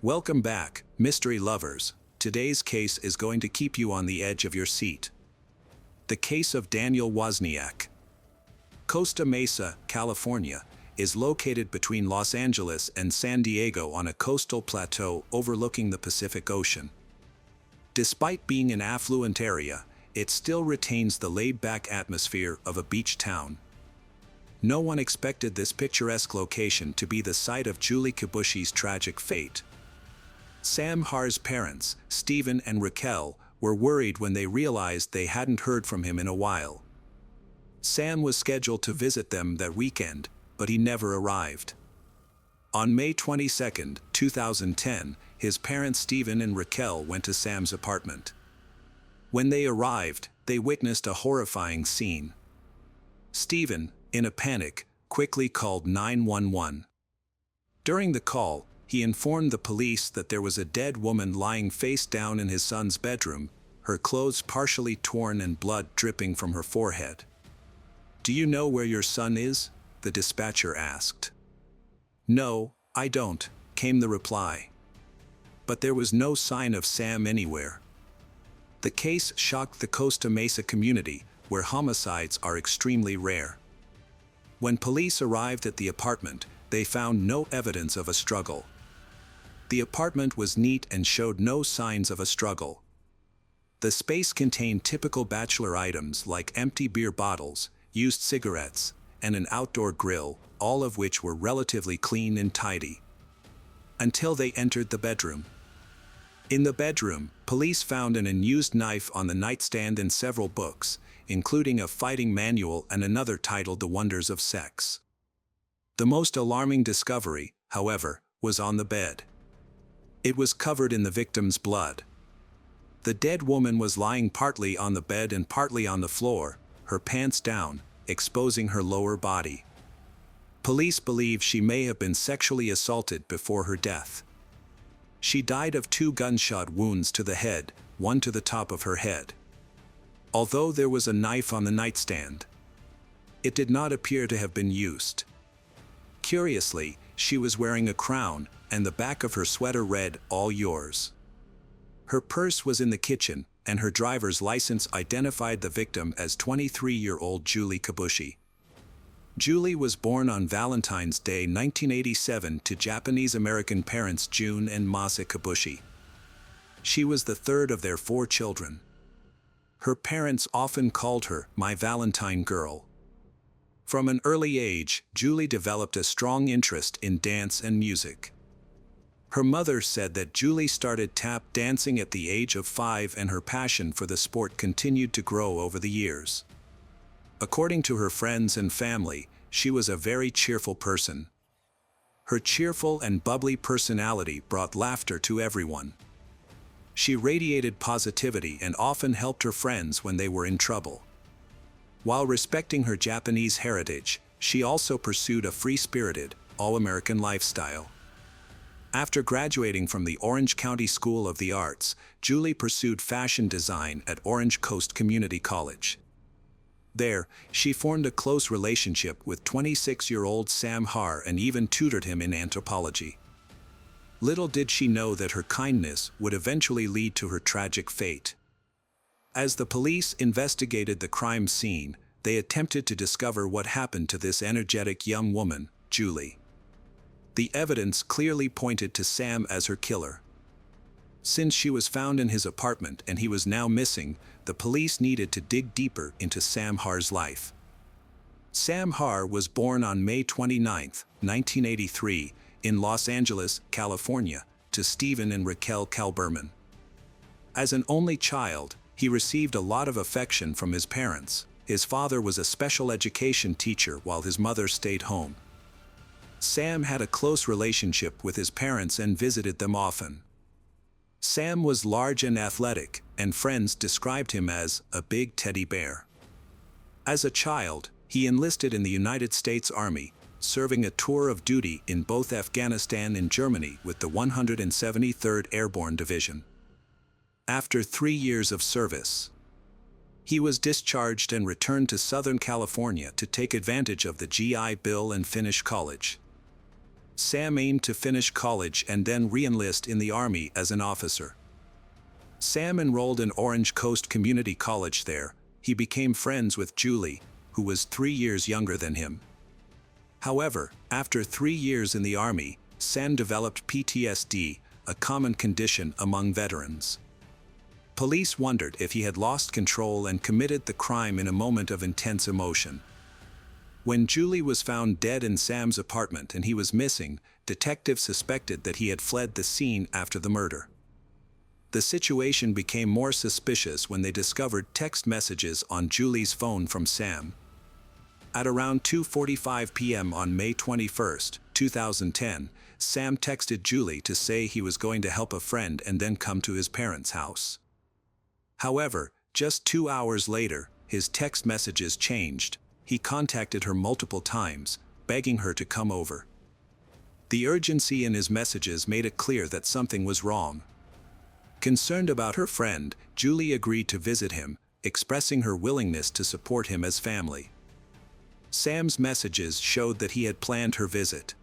Welcome back, mystery lovers. Today's case is going to keep you on the edge of your seat. The case of Daniel Wozniak. Costa Mesa, California, is located between Los Angeles and San Diego on a coastal plateau overlooking the Pacific Ocean. Despite being an affluent area, it still retains the laid-back atmosphere of a beach town. No one expected this picturesque location to be the site of Julie Kibuishi's tragic fate. Sam Harr's parents, Stephen and Raquel, were worried when they realized they hadn't heard from him in a while. Sam was scheduled to visit them that weekend, but he never arrived. On May 22, 2010, his parents Stephen and Raquel went to Sam's apartment. When they arrived, they witnessed a horrifying scene. Stephen, in a panic, quickly called 911. During the call, he informed the police that there was a dead woman lying face down in his son's bedroom, her clothes partially torn and blood dripping from her forehead. "Do you know where your son is?" the dispatcher asked. "No, I don't," came the reply. But there was no sign of Sam anywhere. The case shocked the Costa Mesa community, where homicides are extremely rare. When police arrived at the apartment, they found no evidence of a struggle. The apartment was neat and showed no signs of a struggle. The space contained typical bachelor items like empty beer bottles, used cigarettes, and an outdoor grill, all of which were relatively clean and tidy. Until they entered the bedroom. In the bedroom, police found an unused knife on the nightstand and several books, including a fighting manual and another titled The Wonders of Sex. The most alarming discovery, however, was on the bed. It was covered in the victim's blood. The dead woman was lying partly on the bed and partly on the floor, her pants down, exposing her lower body. Police believe she may have been sexually assaulted before her death. She died of 2 gunshot wounds to the head, one to the top of her head. Although there was a knife on the nightstand, it did not appear to have been used. Curiously, she was wearing a crown, and the back of her sweater read, "All yours." Her purse was in the kitchen, and her driver's license identified the victim as 23-year-old Julie Kibuishi. Julie was born on Valentine's Day 1987 to Japanese-American parents June and Masa Kibuishi. She was the third of their 4 children. Her parents often called her "my Valentine girl." From an early age, Julie developed a strong interest in dance and music. Her mother said that Julie started tap dancing at the age of 5 and her passion for the sport continued to grow over the years. According to her friends and family, she was a very cheerful person. Her cheerful and bubbly personality brought laughter to everyone. She radiated positivity and often helped her friends when they were in trouble. While respecting her Japanese heritage, she also pursued a free-spirited, all-American lifestyle. After graduating from the Orange County School of the Arts, Julie pursued fashion design at Orange Coast Community College. There, she formed a close relationship with 26-year-old Sam Harr and even tutored him in anthropology. Little did she know that her kindness would eventually lead to her tragic fate. As the police investigated the crime scene, they attempted to discover what happened to this energetic young woman, Julie. The evidence clearly pointed to Sam as her killer. Since she was found in his apartment and he was now missing, the police needed to dig deeper into Sam Harr's life. Sam Harr was born on May 29, 1983, in Los Angeles, California, to Stephen and Raquel Kalberman. As an only child, he received a lot of affection from his parents. His father was a special education teacher while his mother stayed home. Sam had a close relationship with his parents and visited them often. Sam was large and athletic, and friends described him as a big teddy bear. As a child, he enlisted in the United States Army, serving a tour of duty in both Afghanistan and Germany with the 173rd Airborne Division. After 3 years of service, he was discharged and returned to Southern California to take advantage of the GI Bill and finish college. Sam aimed to finish college and then re-enlist in the Army as an officer. Sam enrolled in Orange Coast Community College there. He became friends with Julie, who was 3 years younger than him. However, after 3 years in the Army, Sam developed PTSD, a common condition among veterans. Police wondered if he had lost control and committed the crime in a moment of intense emotion. When Julie was found dead in Sam's apartment and he was missing, detectives suspected that he had fled the scene after the murder. The situation became more suspicious when they discovered text messages on Julie's phone from Sam. At around 2:45 p.m. on May 21, 2010, Sam texted Julie to say he was going to help a friend and then come to his parents' house. However, just 2 hours later, his text messages changed. He contacted her multiple times, begging her to come over. The urgency in his messages made it clear that something was wrong. Concerned about her friend, Julie agreed to visit him, expressing her willingness to support him as family. Sam's messages showed that he had planned her visit.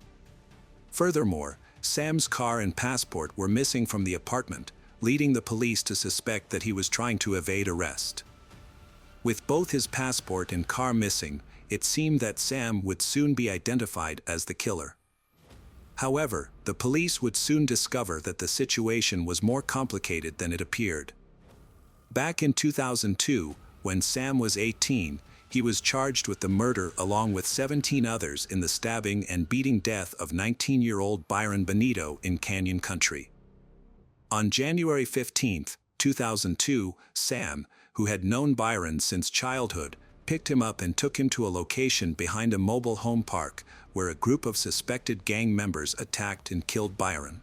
Furthermore, Sam's car and passport were missing from the apartment, leading the police to suspect that he was trying to evade arrest. With both his passport and car missing, it seemed that Sam would soon be identified as the killer. However, the police would soon discover that the situation was more complicated than it appeared. Back in 2002, when Sam was 18, he was charged with the murder along with 17 others in the stabbing and beating death of 19-year-old Byron Benito in Canyon Country. On January 15, 2002, Sam, who had known Byron since childhood, picked him up and took him to a location behind a mobile home park where a group of suspected gang members attacked and killed Byron.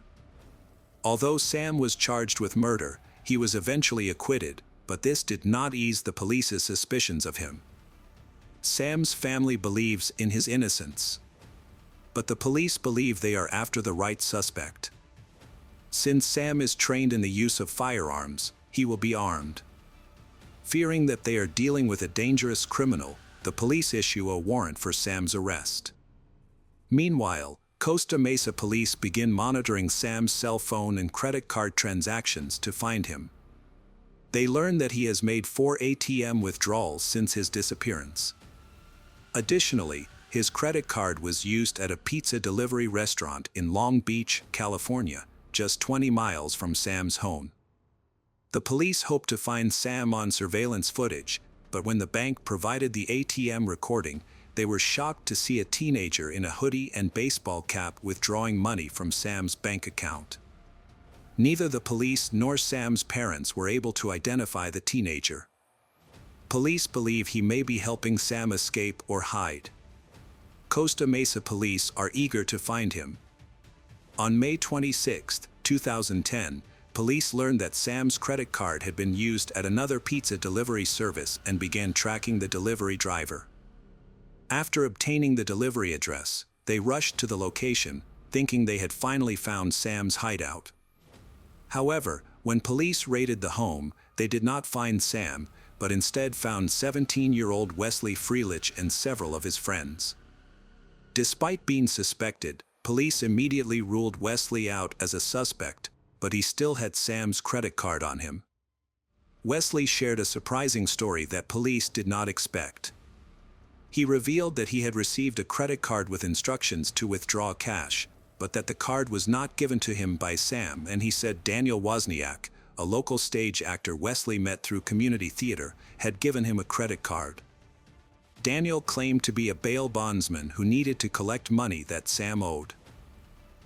Although Sam was charged with murder, he was eventually acquitted, but this did not ease the police's suspicions of him. Sam's family believes in his innocence, but the police believe they are after the right suspect. Since Sam is trained in the use of firearms, he will be armed. Fearing that they are dealing with a dangerous criminal, the police issue a warrant for Sam's arrest. Meanwhile, Costa Mesa police begin monitoring Sam's cell phone and credit card transactions to find him. They learn that he has made 4 ATM withdrawals since his disappearance. Additionally, his credit card was used at a pizza delivery restaurant in Long Beach, California, just 20 miles from Sam's home. The police hoped to find Sam on surveillance footage, but when the bank provided the ATM recording, they were shocked to see a teenager in a hoodie and baseball cap withdrawing money from Sam's bank account. Neither the police nor Sam's parents were able to identify the teenager. Police believe he may be helping Sam escape or hide. Costa Mesa police are eager to find him. On May 26, 2010, police learned that Sam's credit card had been used at another pizza delivery service and began tracking the delivery driver. After obtaining the delivery address, they rushed to the location, thinking they had finally found Sam's hideout. However, when police raided the home, they did not find Sam, but instead found 17-year-old Wesley Freelich and several of his friends. Despite being suspected, police immediately ruled Wesley out as a suspect, but he still had Sam's credit card on him. Wesley shared a surprising story that police did not expect. He revealed that he had received a credit card with instructions to withdraw cash, but that the card was not given to him by Sam, and he said Daniel Wozniak, a local stage actor Wesley met through community theater, had given him a credit card. Daniel claimed to be a bail bondsman who needed to collect money that Sam owed.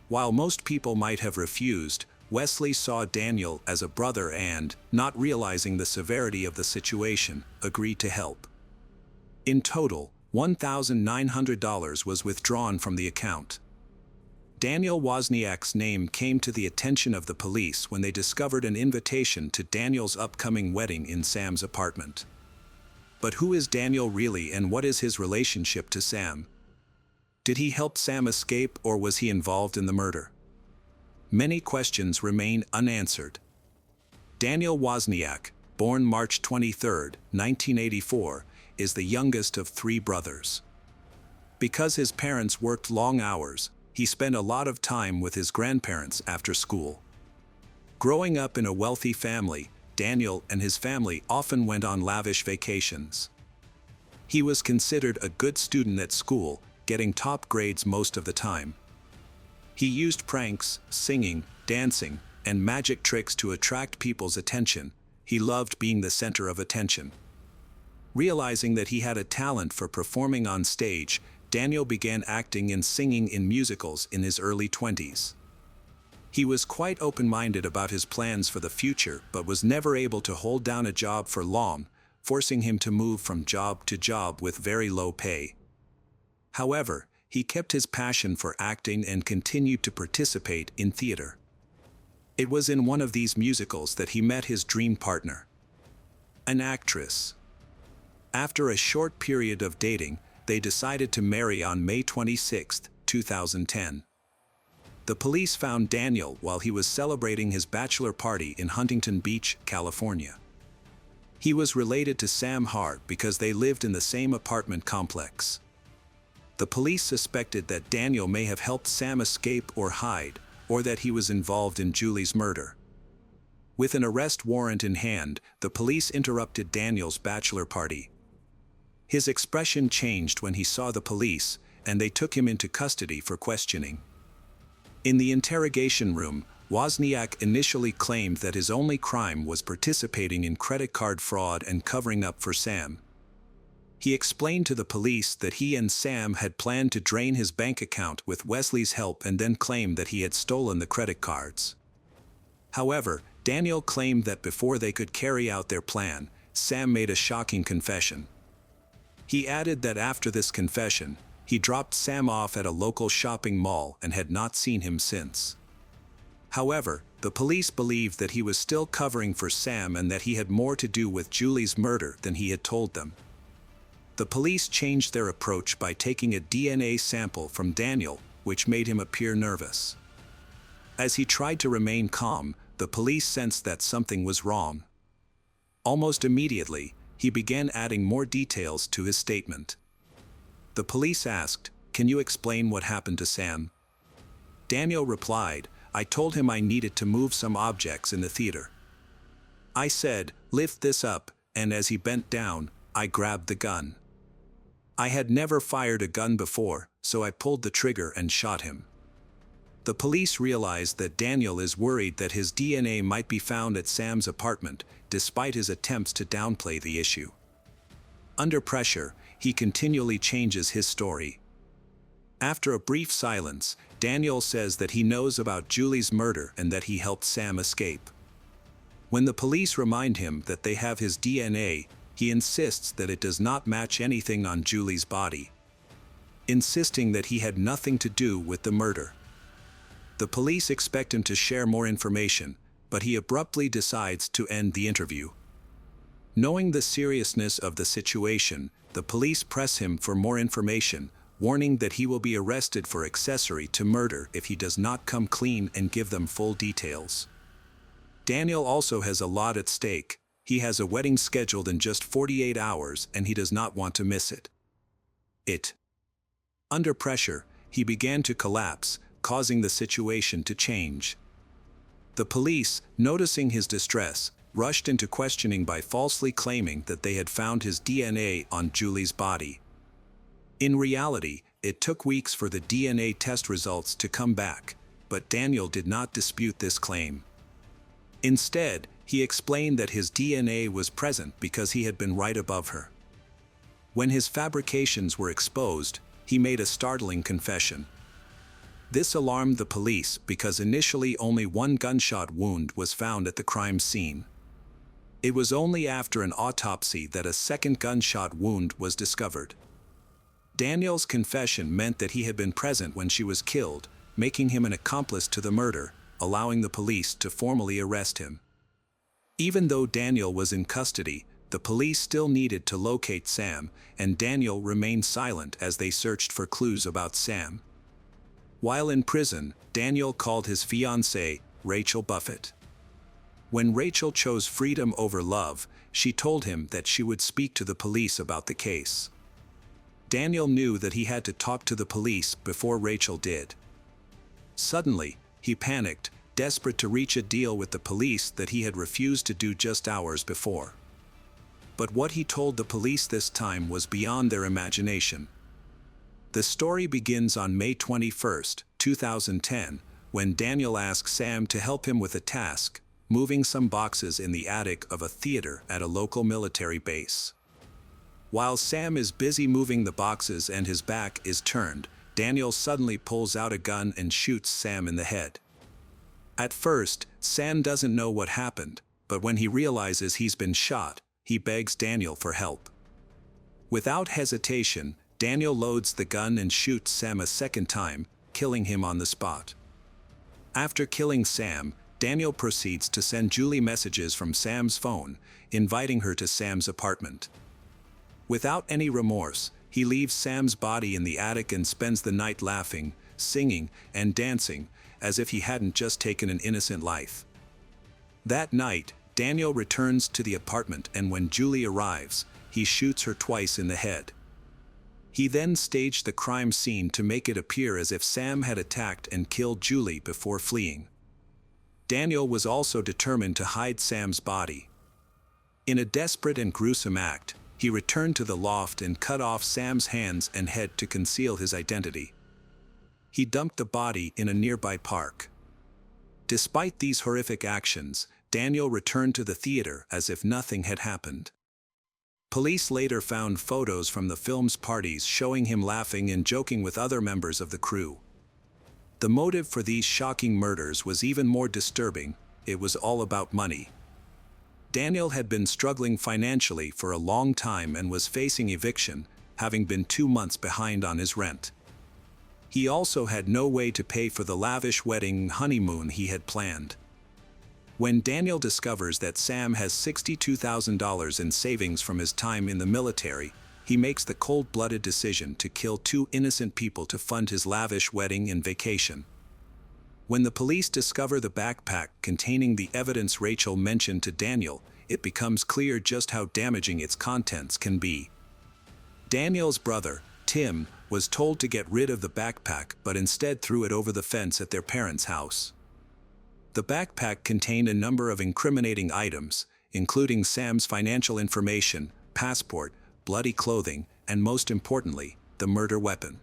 While most people might have refused, Wesley saw Daniel as a brother and, not realizing the severity of the situation, agreed to help. In total, $1,900 was withdrawn from the account. Daniel Wozniak's name came to the attention of the police when they discovered an invitation to Daniel's upcoming wedding in Sam's apartment. But who is Daniel really, and what is his relationship to Sam? Did he help Sam escape, or was he involved in the murder? Many questions remain unanswered. Daniel Wozniak, born March 23, 1984, is the youngest of 3 brothers. Because his parents worked long hours, he spent a lot of time with his grandparents after school. Growing up in a wealthy family, Daniel and his family often went on lavish vacations. He was considered a good student at school, getting top grades most of the time. He used pranks, singing, dancing, and magic tricks to attract people's attention. He loved being the center of attention. Realizing that he had a talent for performing on stage, Daniel began acting and singing in musicals in his early 20s. He was quite open-minded about his plans for the future, but was never able to hold down a job for long, forcing him to move from job to job with very low pay. However, he kept his passion for acting and continued to participate in theater. It was in one of these musicals that he met his dream partner, an actress. After a short period of dating, they decided to marry on May 26, 2010. The police found Daniel while he was celebrating his bachelor party in Huntington Beach, California. He was related to Sam Harr because they lived in the same apartment complex. The police suspected that Daniel may have helped Sam escape or hide, or that he was involved in Julie's murder. With an arrest warrant in hand, the police interrupted Daniel's bachelor party. His expression changed when he saw the police, and they took him into custody for questioning. In the interrogation room, Wozniak initially claimed that his only crime was participating in credit card fraud and covering up for Sam. He explained to the police that he and Sam had planned to drain his bank account with Wesley's help and then claimed that he had stolen the credit cards. However, Daniel claimed that before they could carry out their plan, Sam made a shocking confession. He added that after this confession, he dropped Sam off at a local shopping mall and had not seen him since. However, the police believed that he was still covering for Sam and that he had more to do with Julie's murder than he had told them. The police changed their approach by taking a DNA sample from Daniel, which made him appear nervous. As he tried to remain calm, the police sensed that something was wrong. Almost immediately, he began adding more details to his statement. The police asked, "Can you explain what happened to Sam?" Daniel replied, "I told him I needed to move some objects in the theater. I said, 'Lift this up,' and as he bent down, I grabbed the gun. I had never fired a gun before, so I pulled the trigger and shot him." The police realized that Daniel is worried that his DNA might be found at Sam's apartment, despite his attempts to downplay the issue. Under pressure, he continually changes his story. After a brief silence, Daniel says that he knows about Julie's murder and that he helped Sam escape. When the police remind him that they have his DNA, he insists that it does not match anything on Julie's body, insisting that he had nothing to do with the murder. The police expect him to share more information, but he abruptly decides to end the interview. Knowing the seriousness of the situation, the police press him for more information, warning that he will be arrested for accessory to murder if he does not come clean and give them full details. Daniel also has a lot at stake. He has a wedding scheduled in just 48 hours and he does not want to miss it. Under pressure, he began to collapse, causing the situation to change. The police, noticing his distress, rushed into questioning by falsely claiming that they had found his DNA on Julie's body. In reality, it took weeks for the DNA test results to come back, but Daniel did not dispute this claim. Instead, he explained that his DNA was present because he had been right above her. When his fabrications were exposed, he made a startling confession. This alarmed the police because initially only one gunshot wound was found at the crime scene. It was only after an autopsy that a second gunshot wound was discovered. Daniel's confession meant that he had been present when she was killed, making him an accomplice to the murder, allowing the police to formally arrest him. Even though Daniel was in custody, the police still needed to locate Sam, and Daniel remained silent as they searched for clues about Sam. While in prison, Daniel called his fiancée, Rachel Buffett. When Rachel chose freedom over love, she told him that she would speak to the police about the case. Daniel knew that he had to talk to the police before Rachel did. Suddenly, he panicked, desperate to reach a deal with the police that he had refused to do just hours before. But what he told the police this time was beyond their imagination. The story begins on May 21, 2010, when Daniel asks Sam to help him with a task, moving some boxes in the attic of a theater at a local military base. While Sam is busy moving the boxes and his back is turned, Daniel suddenly pulls out a gun and shoots Sam in the head. At first, Sam doesn't know what happened, but when he realizes he's been shot, he begs Daniel for help. Without hesitation, Daniel loads the gun and shoots Sam a second time, killing him on the spot. After killing Sam, Daniel proceeds to send Julie messages from Sam's phone, inviting her to Sam's apartment. Without any remorse, he leaves Sam's body in the attic and spends the night laughing, singing, and dancing, as if he hadn't just taken an innocent life. That night, Daniel returns to the apartment, and when Julie arrives, he shoots her twice in the head. He then staged the crime scene to make it appear as if Sam had attacked and killed Julie before fleeing. Daniel was also determined to hide Sam's body. In a desperate and gruesome act, he returned to the loft and cut off Sam's hands and head to conceal his identity. He dumped the body in a nearby park. Despite these horrific actions, Daniel returned to the theater as if nothing had happened. Police later found photos from the film's parties showing him laughing and joking with other members of the crew. The motive for these shocking murders was even more disturbing. It was all about money. Daniel had been struggling financially for a long time and was facing eviction, having been 2 months behind on his rent. He also had no way to pay for the lavish wedding honeymoon he had planned. When Daniel discovers that Sam has $62,000 in savings from his time in the military, he makes the cold-blooded decision to kill 2 innocent people to fund his lavish wedding and vacation. When the police discover the backpack containing the evidence Rachel mentioned to Daniel, it becomes clear just how damaging its contents can be. Daniel's brother, Tim, was told to get rid of the backpack but instead threw it over the fence at their parents' house. The backpack contained a number of incriminating items, including Sam's financial information, passport, bloody clothing, and most importantly, the murder weapon.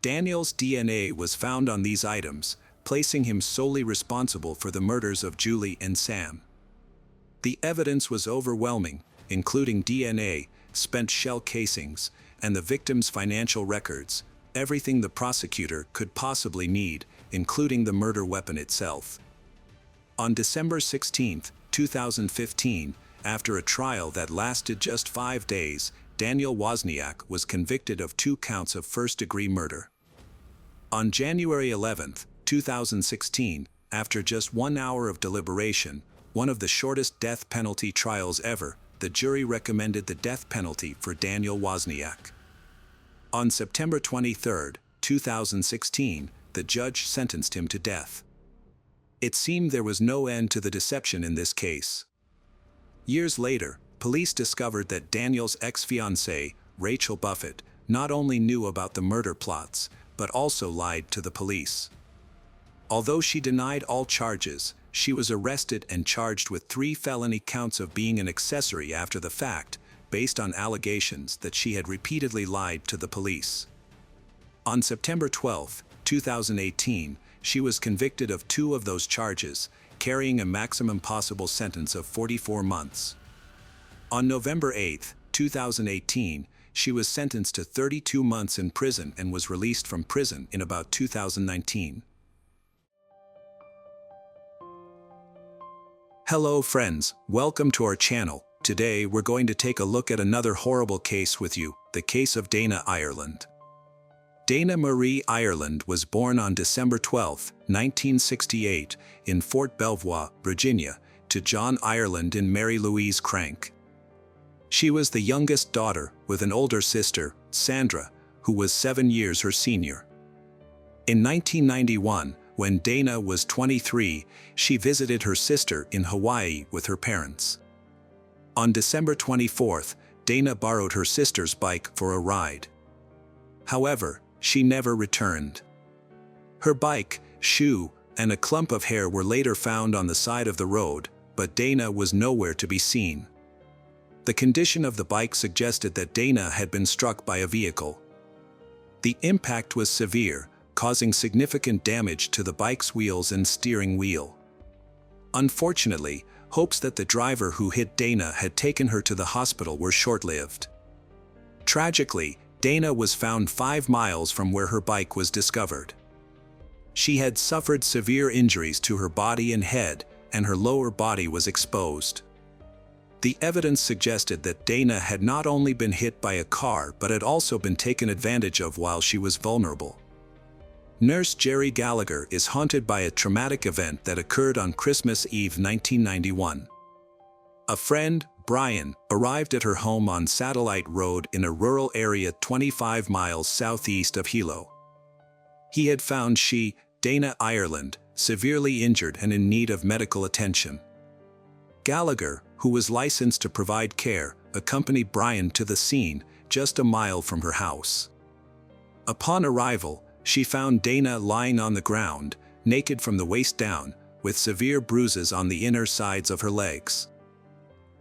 Daniel's DNA was found on these items, placing him solely responsible for the murders of Julie and Sam. The evidence was overwhelming, including DNA, spent shell casings, and the victim's financial records, everything the prosecutor could possibly need, including the murder weapon itself. On December 16, 2015, after a trial that lasted just 5 days, Daniel Wozniak was convicted of 2 counts of first-degree murder. On January 11, 2016, after just 1 hour of deliberation, one of the shortest death penalty trials ever, the jury recommended the death penalty for Daniel Wozniak. On September 23, 2016, the judge sentenced him to death. It seemed there was no end to the deception in this case. Years later, police discovered that Daniel's ex-fiancée, Rachel Buffett, not only knew about the murder plots, but also lied to the police. Although she denied all charges, she was arrested and charged with 3 felony counts of being an accessory after the fact, based on allegations that she had repeatedly lied to the police. On September 12, 2018, she was convicted of 2 of those charges, carrying a maximum possible sentence of 44 months. On November 8, 2018, she was sentenced to 32 months in prison and was released from prison in about 2019. Hello friends, welcome to our channel. Today we're going to take a look at another horrible case with you, the case of Dana Ireland. Dana Marie Ireland was born on December 12, 1968, in Fort Belvoir, Virginia, to John Ireland and Mary Louise Crank. She was the youngest daughter, with an older sister, Sandra, who was 7 years her senior. In 1991, when Dana was 23, she visited her sister in Hawaii with her parents. On December 24th, Dana borrowed her sister's bike for a ride. However, she never returned. Her bike, shoe, and a clump of hair were later found on the side of the road, but Dana was nowhere to be seen. The condition of the bike suggested that Dana had been struck by a vehicle. The impact was severe, causing significant damage to the bike's wheels and steering wheel. Unfortunately, hopes that the driver who hit Dana had taken her to the hospital were short-lived. Tragically, Dana was found 5 miles from where her bike was discovered. She had suffered severe injuries to her body and head, and her lower body was exposed. The evidence suggested that Dana had not only been hit by a car but had also been taken advantage of while she was vulnerable. Nurse Jerry Gallagher is haunted by a traumatic event that occurred on Christmas Eve 1991. A friend, Brian, arrived at her home on Satellite Road in a rural area 25 miles southeast of Hilo. He had found she, Dana Ireland, severely injured and in need of medical attention. Gallagher, who was licensed to provide care, accompanied Brian to the scene, just a mile from her house. Upon arrival, she found Dana lying on the ground, naked from the waist down, with severe bruises on the inner sides of her legs.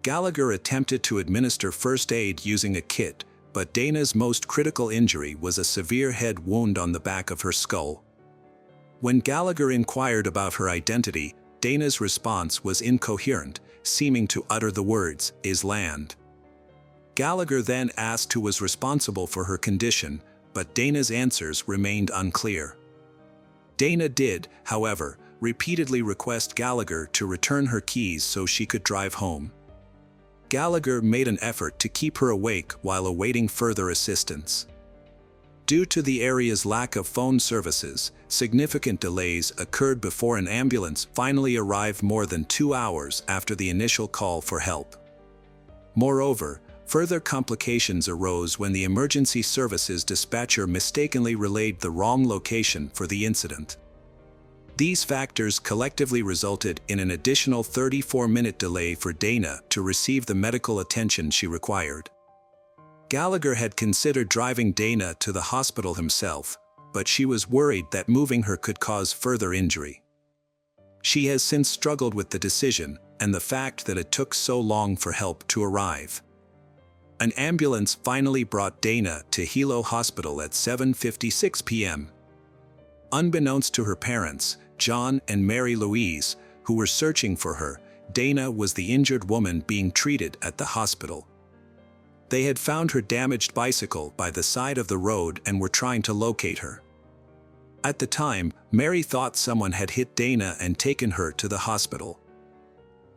Gallagher attempted to administer first aid using a kit, but Dana's most critical injury was a severe head wound on the back of her skull. When Gallagher inquired about her identity, Dana's response was incoherent, seeming to utter the words, "is land." Gallagher then asked who was responsible for her condition, but Dana's answers remained unclear. Dana did, however, repeatedly request Gallagher to return her keys so she could drive home. Gallagher made an effort to keep her awake while awaiting further assistance. Due to the area's lack of phone services, significant delays occurred before an ambulance finally arrived more than 2 hours after the initial call for help. Moreover, further complications arose when the emergency services dispatcher mistakenly relayed the wrong location for the incident. These factors collectively resulted in an additional 34-minute delay for Dana to receive the medical attention she required. Gallagher had considered driving Dana to the hospital himself, but she was worried that moving her could cause further injury. She has since struggled with the decision and the fact that it took so long for help to arrive. An ambulance finally brought Dana to Hilo Hospital at 7:56 p.m. Unbeknownst to her parents, John and Mary Louise, who were searching for her, Dana was the injured woman being treated at the hospital. They had found her damaged bicycle by the side of the road and were trying to locate her. At the time, Mary thought someone had hit Dana and taken her to the hospital.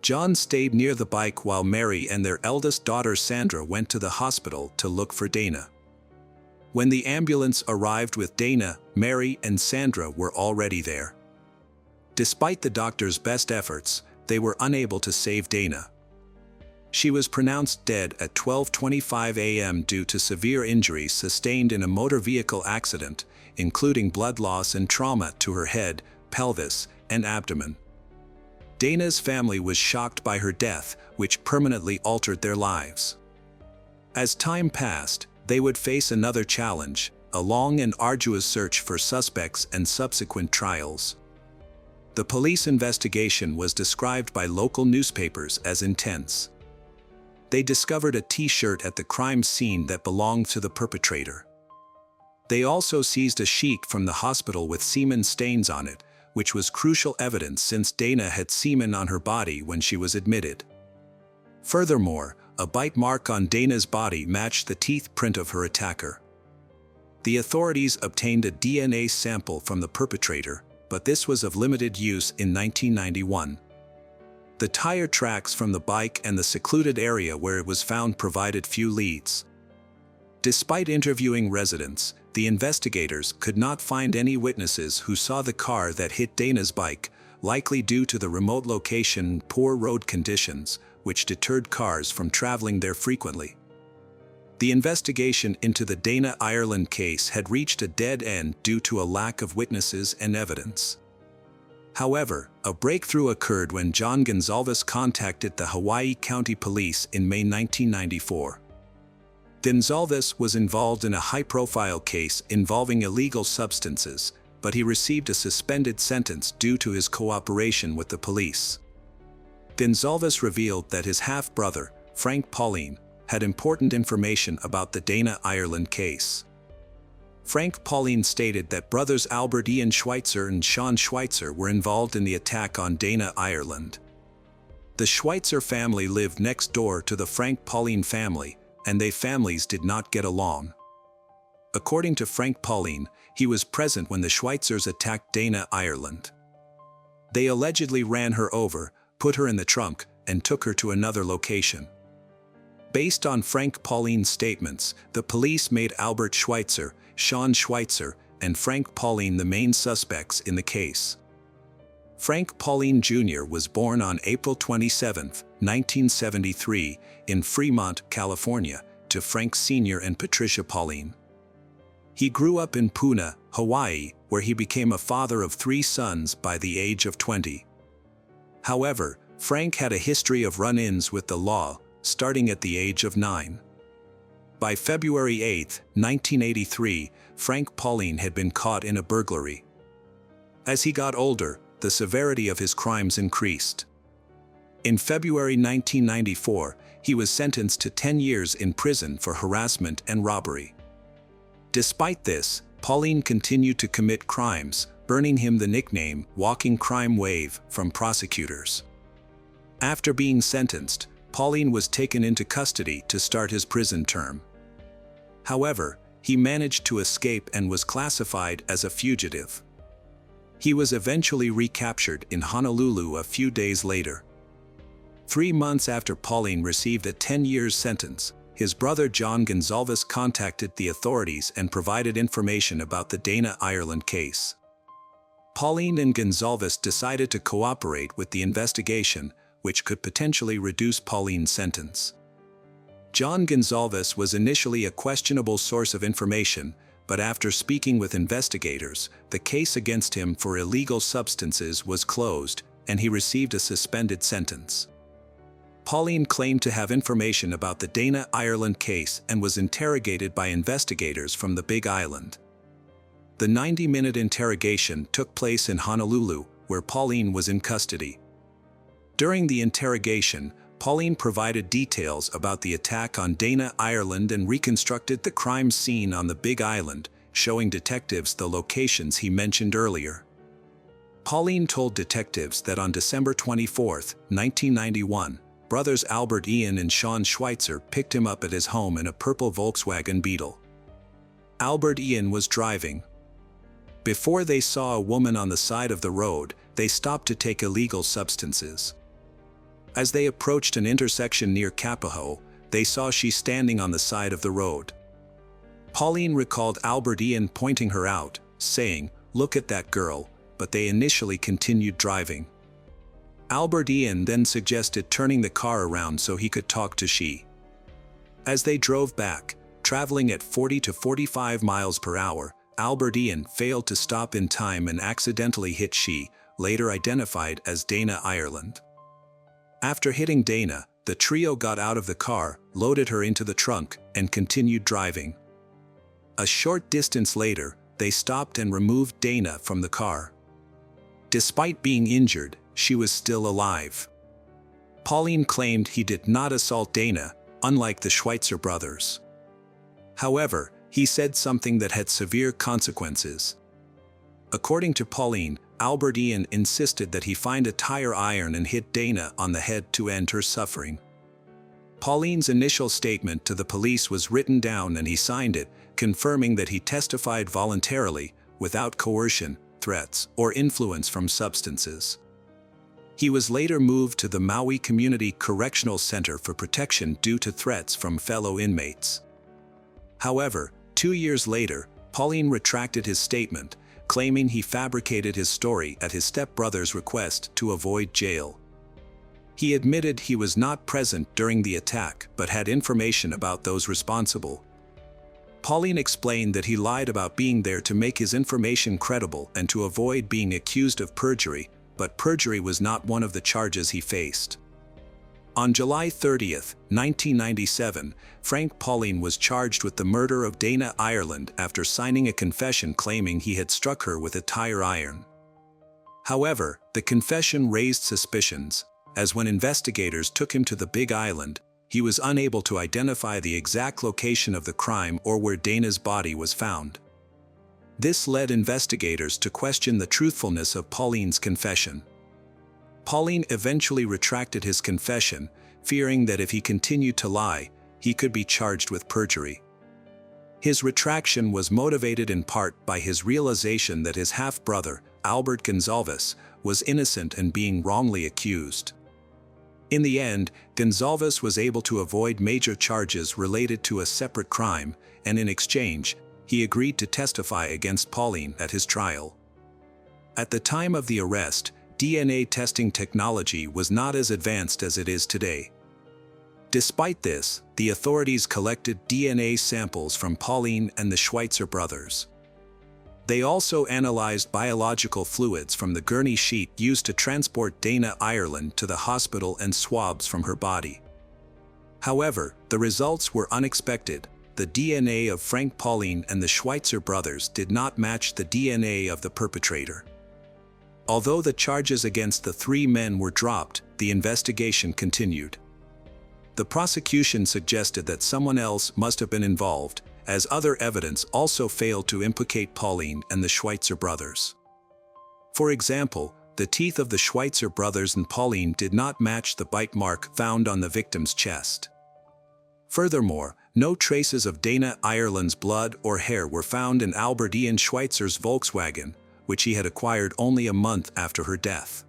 John stayed near the bike while Mary and their eldest daughter Sandra went to the hospital to look for Dana. When the ambulance arrived with Dana, Mary and Sandra were already there. Despite the doctor's best efforts, they were unable to save Dana. She was pronounced dead at 12:25 a.m. due to severe injuries sustained in a motor vehicle accident, including blood loss and trauma to her head, pelvis, and abdomen. Dana's family was shocked by her death, which permanently altered their lives. As time passed, they would face another challenge, a long and arduous search for suspects and subsequent trials. The police investigation was described by local newspapers as intense. They discovered a T-shirt at the crime scene that belonged to the perpetrator. They also seized a sheet from the hospital with semen stains on it, which was crucial evidence since Dana had semen on her body when she was admitted. Furthermore, a bite mark on Dana's body matched the teeth print of her attacker. The authorities obtained a DNA sample from the perpetrator, but this was of limited use in 1991. The tire tracks from the bike and the secluded area where it was found provided few leads. Despite interviewing residents, the investigators could not find any witnesses who saw the car that hit Dana's bike, likely due to the remote location and poor road conditions, which deterred cars from traveling there frequently. The investigation into the Dana Ireland case had reached a dead end due to a lack of witnesses and evidence. However, a breakthrough occurred when John Gonzalez contacted the Hawaii County Police in May 1994. Gonzalez was involved in a high-profile case involving illegal substances, but he received a suspended sentence due to his cooperation with the police. Gonzalez revealed that his half-brother, Frank Pauline, had important information about the Dana Ireland case. Frank Pauline stated that brothers Albert Ian Schweitzer and Sean Schweitzer were involved in the attack on Dana Ireland. The Schweitzer family lived next door to the Frank Pauline family, and their families did not get along. According to Frank Pauline, he was present when the Schweitzers attacked Dana Ireland. They allegedly ran her over, put her in the trunk, and took her to another location. Based on Frank Pauline's statements, the police made Albert Schweitzer, Sean Schweitzer, and Frank Pauline the main suspects in the case. Frank Pauline Jr. was born on April 27, 1973, in Fremont, California, to Frank Sr. and Patricia Pauline. He grew up in Puna, Hawaii, where he became a father of 3 sons by the age of 20. However, Frank had a history of run-ins with the law, starting at the age of 9. By February 8, 1983, Frank Pauline had been caught in a burglary. As he got older, the severity of his crimes increased. In February 1994, he was sentenced to 10 years in prison for harassment and robbery. Despite this, Pauline continued to commit crimes, earning him the nickname "Walking Crime Wave" from prosecutors. After being sentenced, Pauline was taken into custody to start his prison term. However, he managed to escape and was classified as a fugitive. He was eventually recaptured in Honolulu a few days later. 3 months after Pauline received a 10-year sentence, his brother John Gonzalez contacted the authorities and provided information about the Dana Ireland case. Pauline and Gonzalez decided to cooperate with the investigation, which could potentially reduce Pauline's sentence. John Gonzalez was initially a questionable source of information, but after speaking with investigators, the case against him for illegal substances was closed, and he received a suspended sentence. Pauline claimed to have information about the Dana Ireland case and was interrogated by investigators from the Big Island. The 90-minute interrogation took place in Honolulu, where Pauline was in custody. During the interrogation, Pauline provided details about the attack on Dana Ireland and reconstructed the crime scene on the Big Island, showing detectives the locations he mentioned earlier. Pauline told detectives that on December 24, 1991, brothers Albert Ian and Sean Schweitzer picked him up at his home in a purple Volkswagen Beetle. Albert Ian was driving. Before they saw a woman on the side of the road, they stopped to take illegal substances. As they approached an intersection near Kapaho, they saw she standing on the side of the road. Pauline recalled Albert Ian pointing her out, saying, "Look at that girl," but they initially continued driving. Albert Ian then suggested turning the car around so he could talk to she. As they drove back, traveling at 40 to 45 miles per hour, Albert Ian failed to stop in time and accidentally hit she, later identified as Dana Ireland. After hitting Dana, the trio got out of the car, loaded her into the trunk, and continued driving. A short distance later, they stopped and removed Dana from the car. Despite being injured, she was still alive. Pauline claimed he did not assault Dana, unlike the Schweitzer brothers. However, he said something that had severe consequences. According to Pauline, Albert Ian insisted that he find a tire iron and hit Dana on the head to end her suffering. Pauline's initial statement to the police was written down and he signed it, confirming that he testified voluntarily, without coercion, threats, or influence from substances. He was later moved to the Maui Community Correctional Center for protection due to threats from fellow inmates. However, 2 years later, Pauline retracted his statement, claiming he fabricated his story at his stepbrother's request to avoid jail. He admitted he was not present during the attack but had information about those responsible. Pauline explained that he lied about being there to make his information credible and to avoid being accused of perjury, but perjury was not one of the charges he faced. On July 30, 1997, Frank Pauline was charged with the murder of Dana Ireland after signing a confession claiming he had struck her with a tire iron. However, the confession raised suspicions, as when investigators took him to the Big Island, he was unable to identify the exact location of the crime or where Dana's body was found. This led investigators to question the truthfulness of Pauline's confession. Pauline eventually retracted his confession, fearing that if he continued to lie, he could be charged with perjury. His retraction was motivated in part by his realization that his half-brother, Albert Gonzalez, was innocent and being wrongly accused. In the end, Gonzalez was able to avoid major charges related to a separate crime, and in exchange, he agreed to testify against Pauline at his trial. At the time of the arrest, DNA testing technology was not as advanced as it is today. Despite this, the authorities collected DNA samples from Pauline and the Schweitzer brothers. They also analyzed biological fluids from the gurney sheet used to transport Dana Ireland to the hospital and swabs from her body. However, the results were unexpected. The DNA of Frank Pauline and the Schweitzer brothers did not match the DNA of the perpetrator. Although the charges against the three men were dropped, the investigation continued. The prosecution suggested that someone else must have been involved, as other evidence also failed to implicate Pauline and the Schweitzer brothers. For example, the teeth of the Schweitzer brothers and Pauline did not match the bite mark found on the victim's chest. Furthermore, no traces of Dana Ireland's blood or hair were found in Albert Ian Schweitzer's Volkswagen, which he had acquired only a month after her death.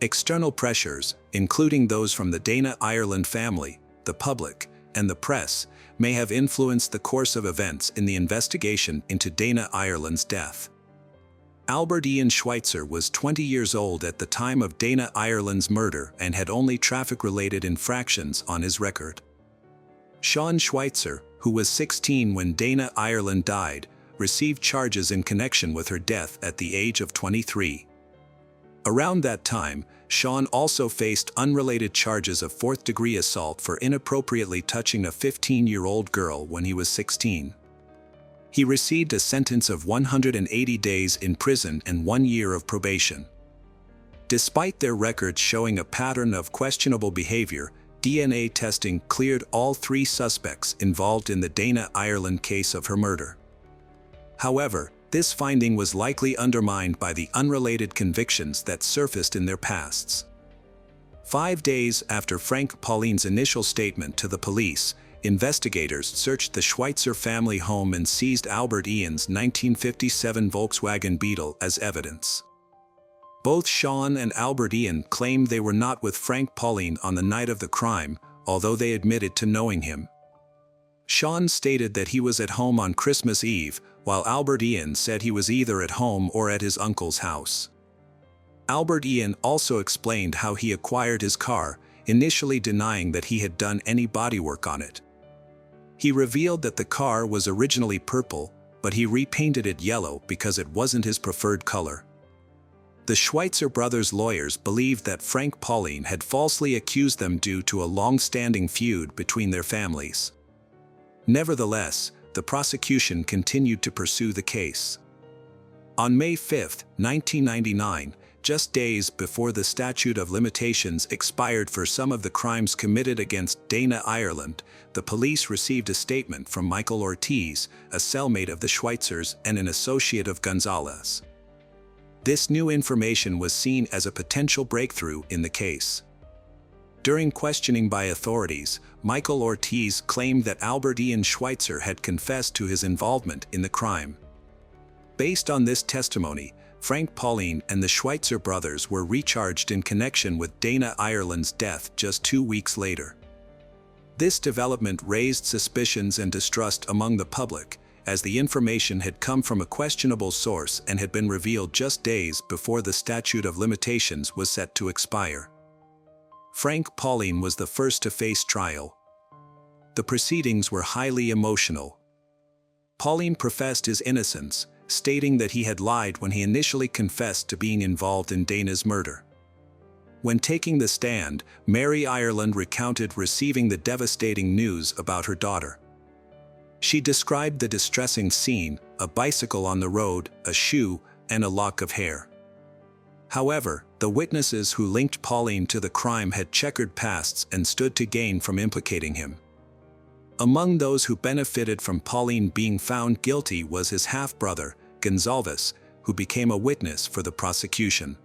External pressures, including those from the Dana Ireland family, the public, and the press, may have influenced the course of events in the investigation into Dana Ireland's death. Albert Ian Schweitzer was 20 years old at the time of Dana Ireland's murder and had only traffic-related infractions on his record. Sean Schweitzer, who was 16 when Dana Ireland died, received charges in connection with her death at the age of 23. Around that time, Sean also faced unrelated charges of fourth-degree assault for inappropriately touching a 15-year-old girl when he was 16. He received a sentence of 180 days in prison and 1 year of probation. Despite their records showing a pattern of questionable behavior, DNA testing cleared all three suspects involved in the Dana Ireland case of her murder. However, this finding was likely undermined by the unrelated convictions that surfaced in their pasts. 5 days after Frank Pauline's initial statement to the police, investigators searched the Schweitzer family home and seized Albert Ian's 1957 Volkswagen Beetle as evidence. Both Sean and Albert Ian claimed they were not with Frank Pauline on the night of the crime, although they admitted to knowing him. Sean stated that he was at home on Christmas Eve, while Albert Ian said he was either at home or at his uncle's house. Albert Ian also explained how he acquired his car, initially denying that he had done any bodywork on it. He revealed that the car was originally purple, but he repainted it yellow because it wasn't his preferred color. The Schweitzer brothers' lawyers believed that Frank Pauline had falsely accused them due to a long-standing feud between their families. Nevertheless, the prosecution continued to pursue the case. On May 5, 1999, just days before the statute of limitations expired for some of the crimes committed against Dana Ireland, the police received a statement from Michael Ortiz, a cellmate of the Schweitzers and an associate of Gonzalez. This new information was seen as a potential breakthrough in the case. During questioning by authorities, Michael Ortiz claimed that Albert Ian Schweitzer had confessed to his involvement in the crime. Based on this testimony, Frank Pauline and the Schweitzer brothers were recharged in connection with Dana Ireland's death just 2 weeks later. This development raised suspicions and distrust among the public, as the information had come from a questionable source and had been revealed just days before the statute of limitations was set to expire. Frank Pauline was the first to face trial. The proceedings were highly emotional. Pauline professed his innocence, stating that he had lied when he initially confessed to being involved in Dana's murder. When taking the stand, Mary Ireland recounted receiving the devastating news about her daughter. She described the distressing scene: a bicycle on the road, a shoe, and a lock of hair. However, the witnesses who linked Pauline to the crime had checkered pasts and stood to gain from implicating him. Among those who benefited from Pauline being found guilty was his half-brother, Gonzalez, who became a witness for the prosecution.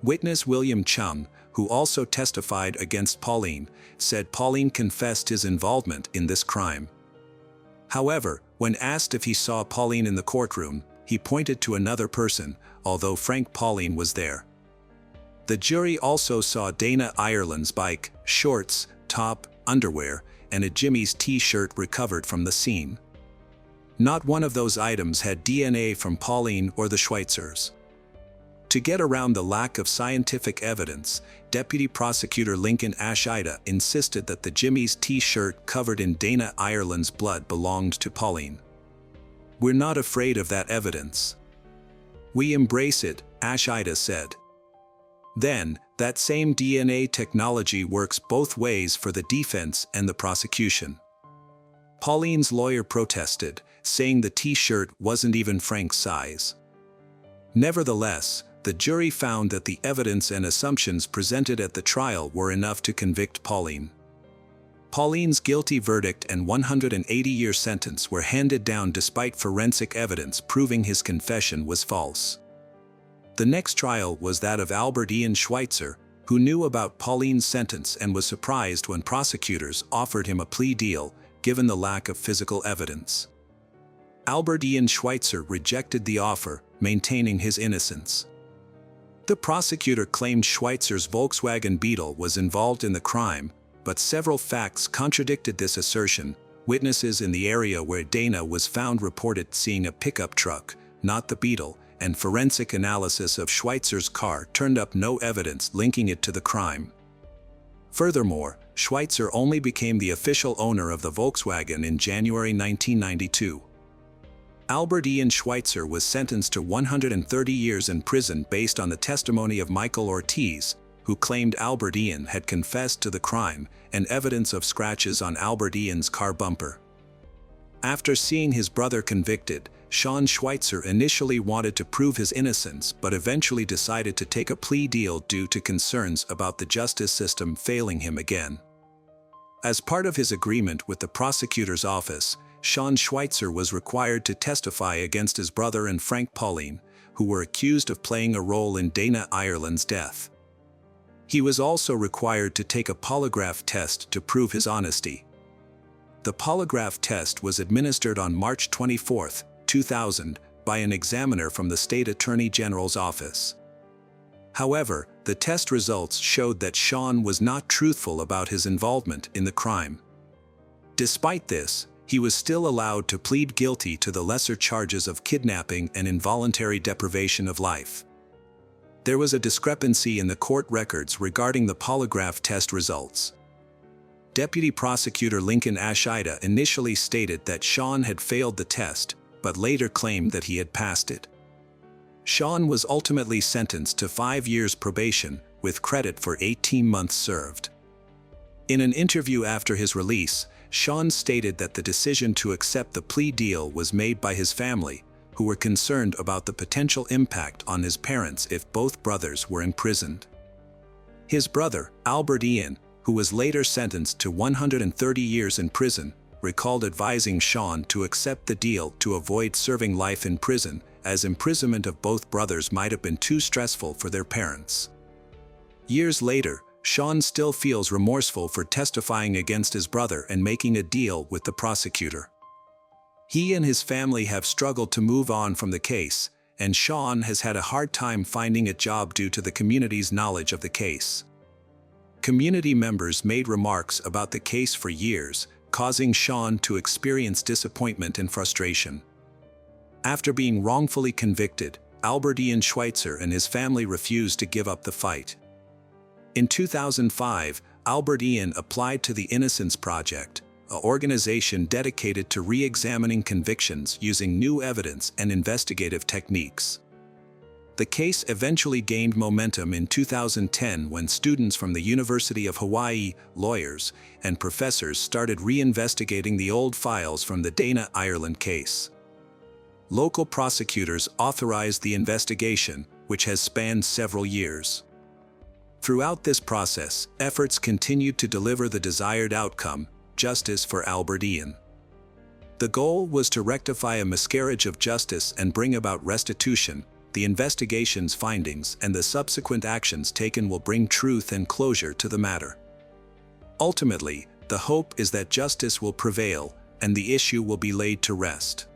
Witness William Chung, who also testified against Pauline, said Pauline confessed his involvement in this crime. However, when asked if he saw Pauline in the courtroom, he pointed to another person, although Frank Pauline was there. The jury also saw Dana Ireland's bike, shorts, top, underwear, and a Jimmy's t-shirt recovered from the scene. Not one of those items had DNA from Pauline or the Schweitzers. To get around the lack of scientific evidence, Deputy Prosecutor Lincoln Ashida insisted that the Jimmy's t-shirt covered in Dana Ireland's blood belonged to Pauline. "We're not afraid of that evidence. We embrace it," Ashida said. Then, that same DNA technology works both ways for the defense and the prosecution. Pauline's lawyer protested, saying the t-shirt wasn't even Frank's size. Nevertheless, the jury found that the evidence and assumptions presented at the trial were enough to convict Pauline. Pauline's guilty verdict and 180-year sentence were handed down despite forensic evidence proving his confession was false. The next trial was that of Albert Ian Schweitzer, who knew about Pauline's sentence and was surprised when prosecutors offered him a plea deal, given the lack of physical evidence. Albert Ian Schweitzer rejected the offer, maintaining his innocence. The prosecutor claimed Schweitzer's Volkswagen Beetle was involved in the crime, but several facts contradicted this assertion. Witnesses in the area where Dana was found reported seeing a pickup truck, not the Beetle, and forensic analysis of Schweitzer's car turned up no evidence linking it to the crime. Furthermore, Schweitzer only became the official owner of the Volkswagen in January 1992. Albert Ian Schweitzer was sentenced to 130 years in prison based on the testimony of Michael Ortiz, who claimed Albert Ian had confessed to the crime, and evidence of scratches on Albert Ian's car bumper. After seeing his brother convicted, Sean Schweitzer initially wanted to prove his innocence but eventually decided to take a plea deal due to concerns about the justice system failing him again. As part of his agreement with the prosecutor's office, Sean Schweitzer was required to testify against his brother and Frank Pauline, who were accused of playing a role in Dana Ireland's death. He was also required to take a polygraph test to prove his honesty. The polygraph test was administered on March 24, 2000, by an examiner from the State Attorney General's office. However, the test results showed that Sean was not truthful about his involvement in the crime. Despite this, he was still allowed to plead guilty to the lesser charges of kidnapping and involuntary deprivation of life. There was a discrepancy in the court records regarding the polygraph test results. Deputy Prosecutor Lincoln Ashida initially stated that Sean had failed the test, but later claimed that he had passed it. Sean was ultimately sentenced to 5 years probation, with credit for 18 months served. In an interview after his release, Sean stated that the decision to accept the plea deal was made by his family, who were concerned about the potential impact on his parents if both brothers were imprisoned. His brother, Albert Ian, who was later sentenced to 130 years in prison, recalled advising Sean to accept the deal to avoid serving life in prison, as imprisonment of both brothers might have been too stressful for their parents. Years later, Sean still feels remorseful for testifying against his brother and making a deal with the prosecutor. He and his family have struggled to move on from the case, and Sean has had a hard time finding a job due to the community's knowledge of the case. Community members made remarks about the case for years, causing Sean to experience disappointment and frustration. After being wrongfully convicted, Albert Ian Schweitzer and his family refused to give up the fight. In 2005, Albert Ian applied to the Innocence Project, an organization dedicated to re-examining convictions using new evidence and investigative techniques. The case eventually gained momentum in 2010 when students from the University of Hawaii, lawyers, and professors started reinvestigating the old files from the Dana Ireland case. Local prosecutors authorized the investigation, which has spanned several years. Throughout this process, efforts continued to deliver the desired outcome, justice for Albert Ian. The goal was to rectify a miscarriage of justice and bring about restitution. The investigation's findings and the subsequent actions taken will bring truth and closure to the matter. Ultimately, the hope is that justice will prevail and the issue will be laid to rest.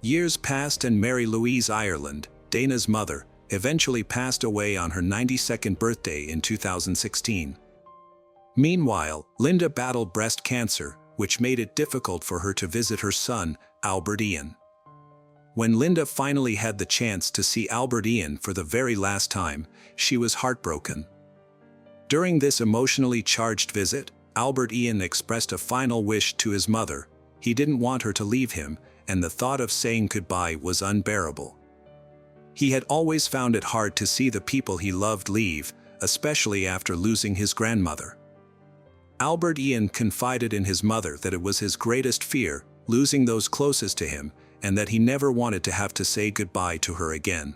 Years passed and Mary Louise Ireland, Dana's mother, eventually passed away on her 92nd birthday in 2016. Meanwhile, Linda battled breast cancer, which made it difficult for her to visit her son, Albert Ian. When Linda finally had the chance to see Albert Ian for the very last time, she was heartbroken. During this emotionally charged visit, Albert Ian expressed a final wish to his mother. He didn't want her to leave him, and the thought of saying goodbye was unbearable. He had always found it hard to see the people he loved leave, especially after losing his grandmother. Albert Ian confided in his mother that it was his greatest fear, losing those closest to him, and that he never wanted to have to say goodbye to her again.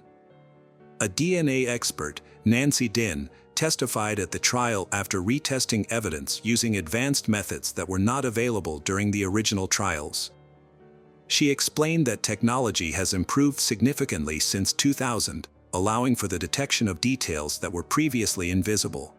A DNA expert, Nancy Dinh, testified at the trial after retesting evidence using advanced methods that were not available during the original trials. She explained that technology has improved significantly since 2000, allowing for the detection of details that were previously invisible.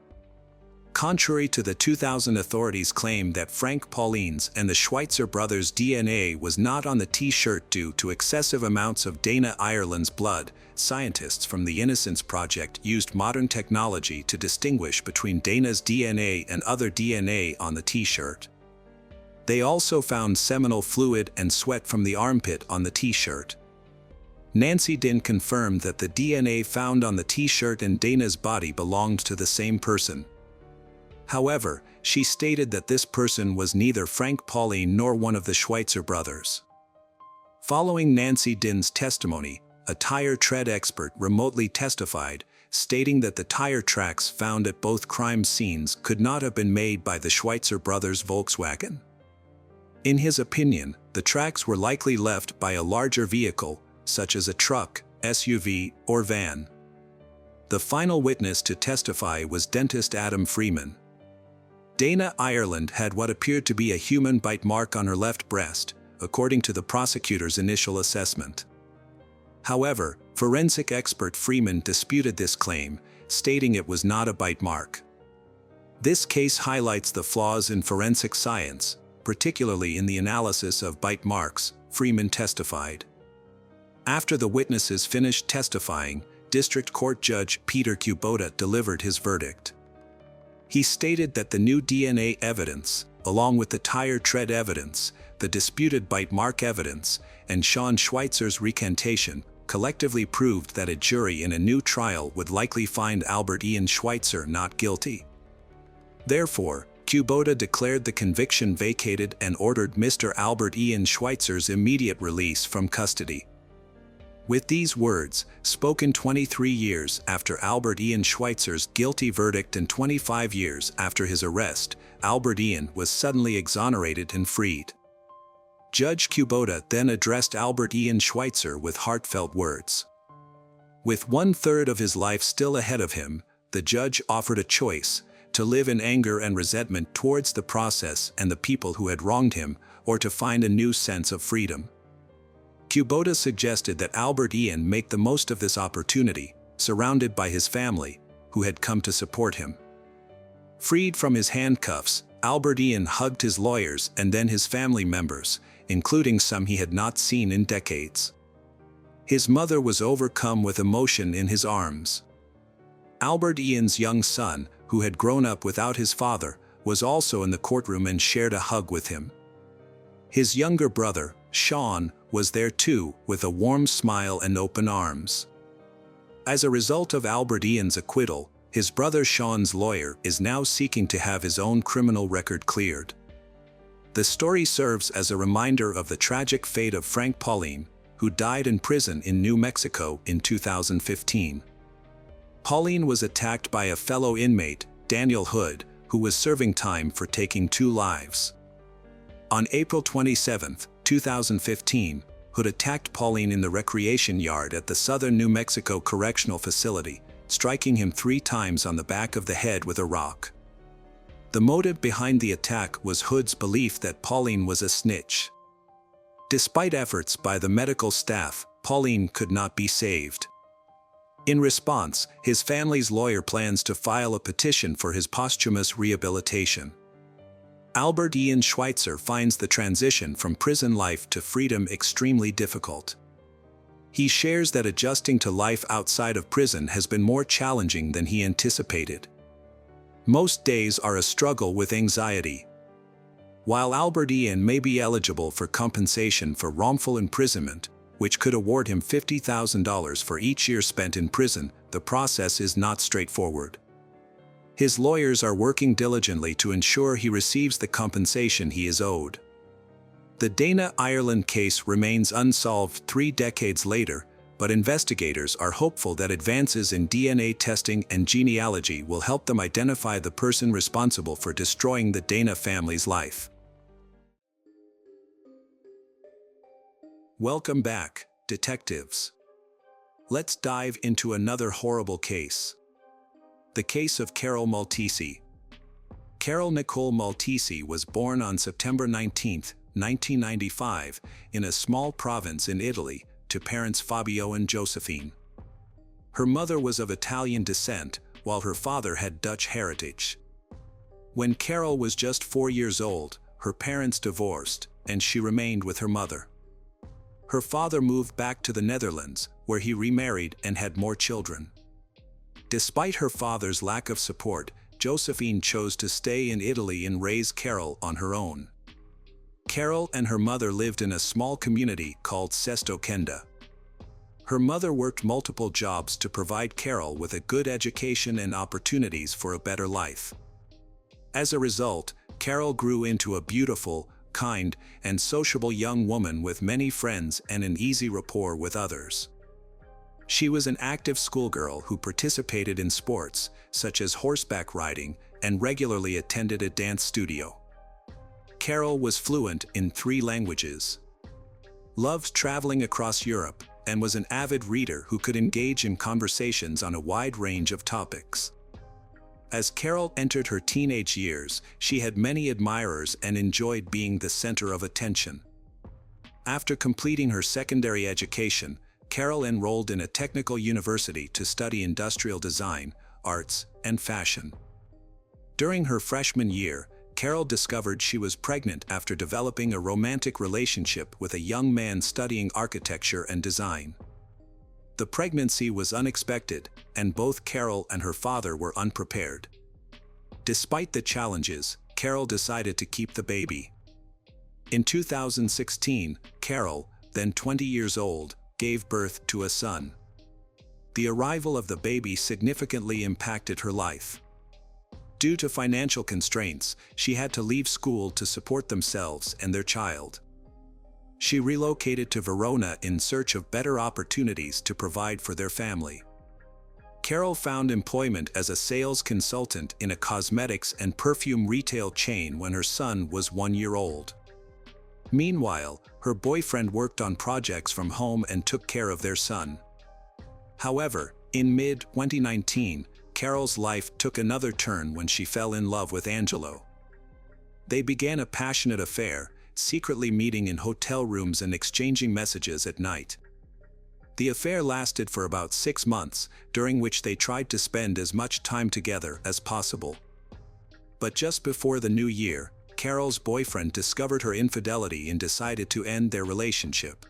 Contrary to the 2000 authorities' claim that Frank Pauline's and the Schweitzer brothers' DNA was not on the T-shirt due to excessive amounts of Dana Ireland's blood, scientists from the Innocence Project used modern technology to distinguish between Dana's DNA and other DNA on the T-shirt. They also found seminal fluid and sweat from the armpit on the T-shirt. Nancy Dinh confirmed that the DNA found on the T-shirt and Dana's body belonged to the same person. However, she stated that this person was neither Frank Pauline nor one of the Schweitzer brothers. Following Nancy Dinh's testimony, a tire tread expert remotely testified, stating that the tire tracks found at both crime scenes could not have been made by the Schweitzer brothers' Volkswagen. In his opinion, the tracks were likely left by a larger vehicle, such as a truck, SUV, or van. The final witness to testify was dentist Adam Freeman. Dana Ireland had what appeared to be a human bite mark on her left breast, according to the prosecutor's initial assessment. However, forensic expert Freeman disputed this claim, stating it was not a bite mark. This case highlights the flaws in forensic science, particularly in the analysis of bite marks, Freeman testified. After the witnesses finished testifying, District Court Judge Peter Kubota delivered his verdict. He stated that the new DNA evidence, along with the tire tread evidence, the disputed bite mark evidence, and Sean Schweitzer's recantation, collectively proved that a jury in a new trial would likely find Albert Ian Schweitzer not guilty. Therefore, Kubota declared the conviction vacated and ordered Mr. Albert Ian Schweitzer's immediate release from custody. With these words, spoken 23 years after Albert Ian Schweitzer's guilty verdict and 25 years after his arrest, Albert Ian was suddenly exonerated and freed. Judge Kubota then addressed Albert Ian Schweitzer with heartfelt words. With 1/3 of his life still ahead of him, the judge offered a choice: to live in anger and resentment towards the process and the people who had wronged him, or to find a new sense of freedom. Kubota suggested that Albert Ian make the most of this opportunity, surrounded by his family, who had come to support him. Freed from his handcuffs, Albert Ian hugged his lawyers and then his family members, including some he had not seen in decades. His mother was overcome with emotion in his arms. Albert Ian's young son, who had grown up without his father, was also in the courtroom and shared a hug with him. His younger brother, Sean, was there too, with a warm smile and open arms. As a result of Albert Ian's acquittal, his brother Sean's lawyer is now seeking to have his own criminal record cleared. The story serves as a reminder of the tragic fate of Frank Pauline, who died in prison in New Mexico in 2015. Pauline was attacked by a fellow inmate, Daniel Hood, who was serving time for taking 2 lives. On April 27, 2015, Hood attacked Pauline in the recreation yard at the Southern New Mexico Correctional Facility, striking him 3 times on the back of the head with a rock. The motive behind the attack was Hood's belief that Pauline was a snitch. Despite efforts by the medical staff, Pauline could not be saved. In response, his family's lawyer plans to file a petition for his posthumous rehabilitation. Albert Ian Schweitzer finds the transition from prison life to freedom extremely difficult. He shares that adjusting to life outside of prison has been more challenging than he anticipated. Most days are a struggle with anxiety. While Albert Ian may be eligible for compensation for wrongful imprisonment, which could award him $50,000 for each year spent in prison, the process is not straightforward. His lawyers are working diligently to ensure he receives the compensation he is owed. The Dana Ireland case remains unsolved 3 decades later, but investigators are hopeful that advances in DNA testing and genealogy will help them identify the person responsible for destroying the Dana family's life. Welcome back, detectives. Let's dive into another horrible case. The case of Carol Maltesi. Carol Nicole Maltesi was born on September 19, 1995, in a small province in Italy, to parents Fabio and Josephine. Her mother was of Italian descent, while her father had Dutch heritage. When Carol was just 4 years old, her parents divorced, and she remained with her mother. Her father moved back to the Netherlands, where he remarried and had more children. Despite her father's lack of support, Josephine chose to stay in Italy and raise Carol on her own. Carol and her mother lived in a small community called Sesto Kenda. Her mother worked multiple jobs to provide Carol with a good education and opportunities for a better life. As a result, Carol grew into a beautiful, kind, and sociable young woman with many friends and an easy rapport with others. She was an active schoolgirl who participated in sports, such as horseback riding, and regularly attended a dance studio. Carol was fluent in 3 languages, loved traveling across Europe, and was an avid reader who could engage in conversations on a wide range of topics. As Carol entered her teenage years, she had many admirers and enjoyed being the center of attention. After completing her secondary education, Carol enrolled in a technical university to study industrial design, arts, and fashion. During her freshman year, Carol discovered she was pregnant after developing a romantic relationship with a young man studying architecture and design. The pregnancy was unexpected, and both Carol and her father were unprepared. Despite the challenges, Carol decided to keep the baby. In 2016, Carol, then 20 years old, gave birth to a son. The arrival of the baby significantly impacted her life. Due to financial constraints, she had to leave school to support themselves and their child. She relocated to Verona in search of better opportunities to provide for their family. Carol found employment as a sales consultant in a cosmetics and perfume retail chain when her son was 1 year old. Meanwhile, her boyfriend worked on projects from home and took care of their son. However, in mid-2019, Carol's life took another turn when she fell in love with Angelo. They began a passionate affair, secretly meeting in hotel rooms and exchanging messages at night. The affair lasted for about 6 months, during which they tried to spend as much time together as possible. But just before the new year, Carol's boyfriend discovered her infidelity and decided to end their relationship.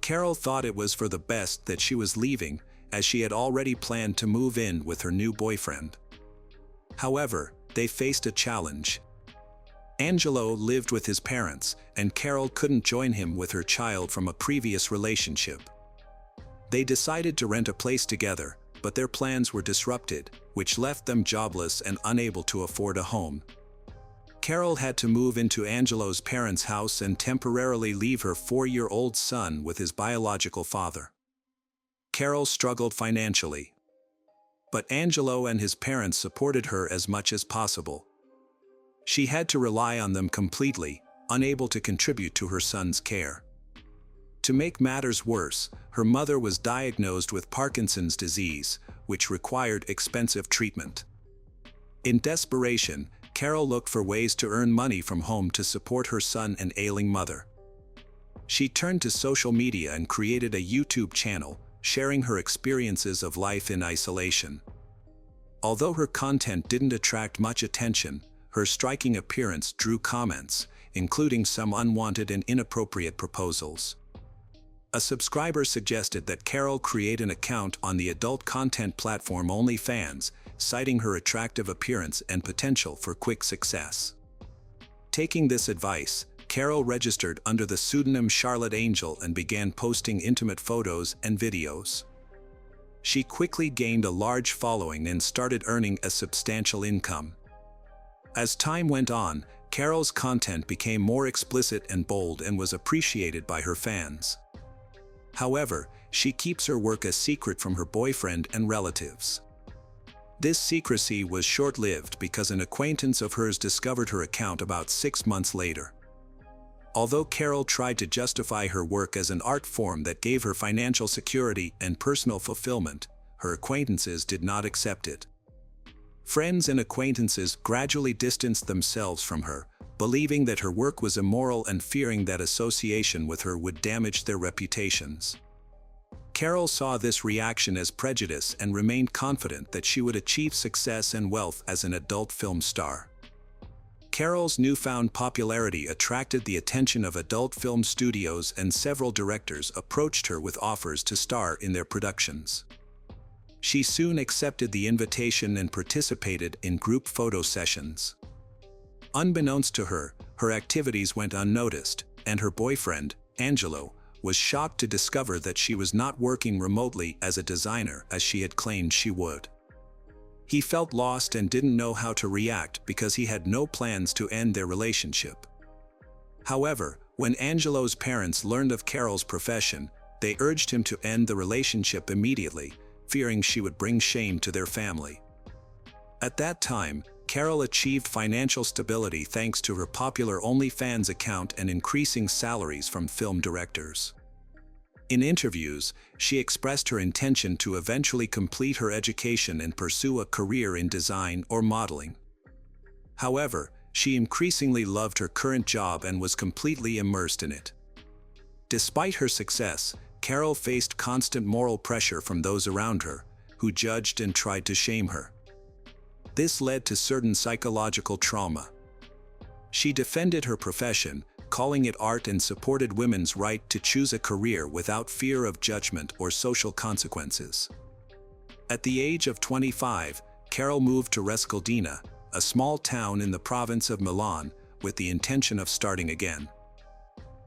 Carol thought it was for the best that she was leaving, as she had already planned to move in with her new boyfriend. However, they faced a challenge. Angelo lived with his parents, and Carol couldn't join him with her child from a previous relationship. They decided to rent a place together, but their plans were disrupted, which left them jobless and unable to afford a home. Carol had to move into Angelo's parents' house and temporarily leave her 4-year-old son with his biological father. Carol struggled financially, but Angelo and his parents supported her as much as possible. She had to rely on them completely, unable to contribute to her son's care. To make matters worse, her mother was diagnosed with Parkinson's disease, which required expensive treatment. In desperation, Carol looked for ways to earn money from home to support her son and ailing mother. She turned to social media and created a YouTube channel, sharing her experiences of life in isolation. Although her content didn't attract much attention, her striking appearance drew comments, including some unwanted and inappropriate proposals. A subscriber suggested that Carol create an account on the adult content platform OnlyFans, citing her attractive appearance and potential for quick success. Taking this advice, Carol registered under the pseudonym Charlotte Angel and began posting intimate photos and videos. She quickly gained a large following and started earning a substantial income. As time went on, Carol's content became more explicit and bold and was appreciated by her fans. However, she keeps her work a secret from her boyfriend and relatives. This secrecy was short-lived because an acquaintance of hers discovered her account about 6 months later. Although Carol tried to justify her work as an art form that gave her financial security and personal fulfillment, her acquaintances did not accept it. Friends and acquaintances gradually distanced themselves from her, believing that her work was immoral and fearing that association with her would damage their reputations. Carol saw this reaction as prejudice and remained confident that she would achieve success and wealth as an adult film star. Carol's newfound popularity attracted the attention of adult film studios, and several directors approached her with offers to star in their productions. She soon accepted the invitation and participated in group photo sessions. Unbeknownst to her, her activities went unnoticed, and her boyfriend, Angelo, was shocked to discover that she was not working remotely as a designer as she had claimed she would. He felt lost and didn't know how to react because he had no plans to end their relationship. However, when Angelo's parents learned of Carol's profession, they urged him to end the relationship immediately, fearing she would bring shame to their family. At that time, Carol achieved financial stability thanks to her popular OnlyFans account and increasing salaries from film directors. In interviews, she expressed her intention to eventually complete her education and pursue a career in design or modeling. However, she increasingly loved her current job and was completely immersed in it. Despite her success, Carol faced constant moral pressure from those around her, who judged and tried to shame her. This led to certain psychological trauma. She defended her profession, calling it art, and supported women's right to choose a career without fear of judgment or social consequences. At the age of 25, Carol moved to Rescaldina, a small town in the province of Milan, with the intention of starting again.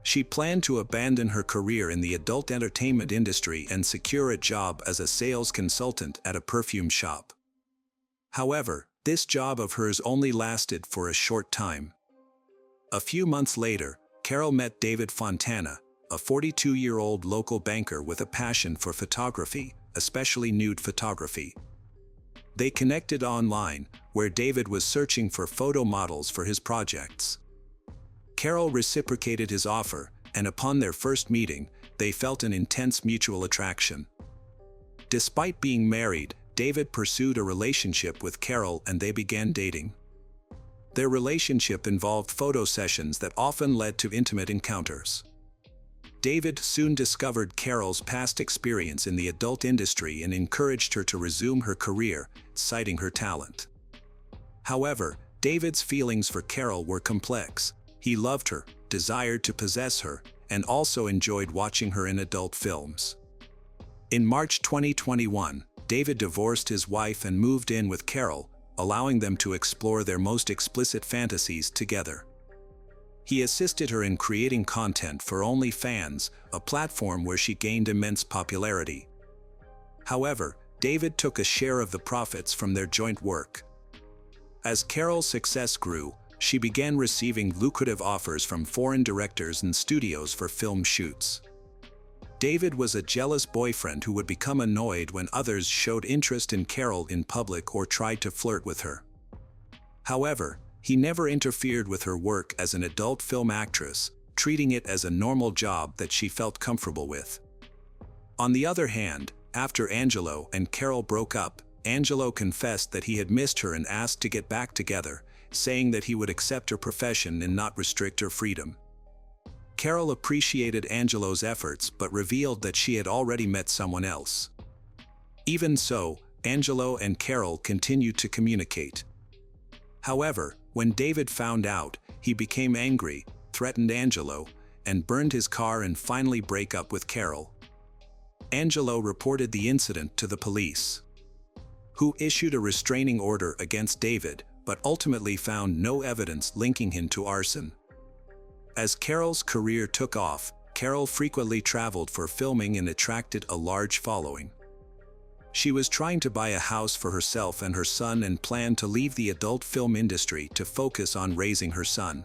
She planned to abandon her career in the adult entertainment industry and secure a job as a sales consultant at a perfume shop. However, this job of hers only lasted for a short time. A few months later, Carol met David Fontana, a 42-year-old local banker with a passion for photography, especially nude photography. They connected online, where David was searching for photo models for his projects. Carol reciprocated his offer, and upon their first meeting, they felt an intense mutual attraction. Despite being married, David pursued a relationship with Carol and they began dating. Their relationship involved photo sessions that often led to intimate encounters. David soon discovered Carol's past experience in the adult industry and encouraged her to resume her career, citing her talent. However, David's feelings for Carol were complex. He loved her, desired to possess her, and also enjoyed watching her in adult films. In March 2021, David divorced his wife and moved in with Carol, allowing them to explore their most explicit fantasies together. He assisted her in creating content for OnlyFans, a platform where she gained immense popularity. However, David took a share of the profits from their joint work. As Carol's success grew, she began receiving lucrative offers from foreign directors and studios for film shoots. David was a jealous boyfriend who would become annoyed when others showed interest in Carol in public or tried to flirt with her. However, he never interfered with her work as an adult film actress, treating it as a normal job that she felt comfortable with. On the other hand, after Angelo and Carol broke up, Angelo confessed that he had missed her and asked to get back together, saying that he would accept her profession and not restrict her freedom. Carol appreciated Angelo's efforts but revealed that she had already met someone else. Even so, Angelo and Carol continued to communicate. However, when David found out, he became angry, threatened Angelo, and burned his car and finally broke up with Carol. Angelo reported the incident to the police, who issued a restraining order against David, but ultimately found no evidence linking him to arson. As Carol's career took off, Carol frequently traveled for filming and attracted a large following. She was trying to buy a house for herself and her son and planned to leave the adult film industry to focus on raising her son.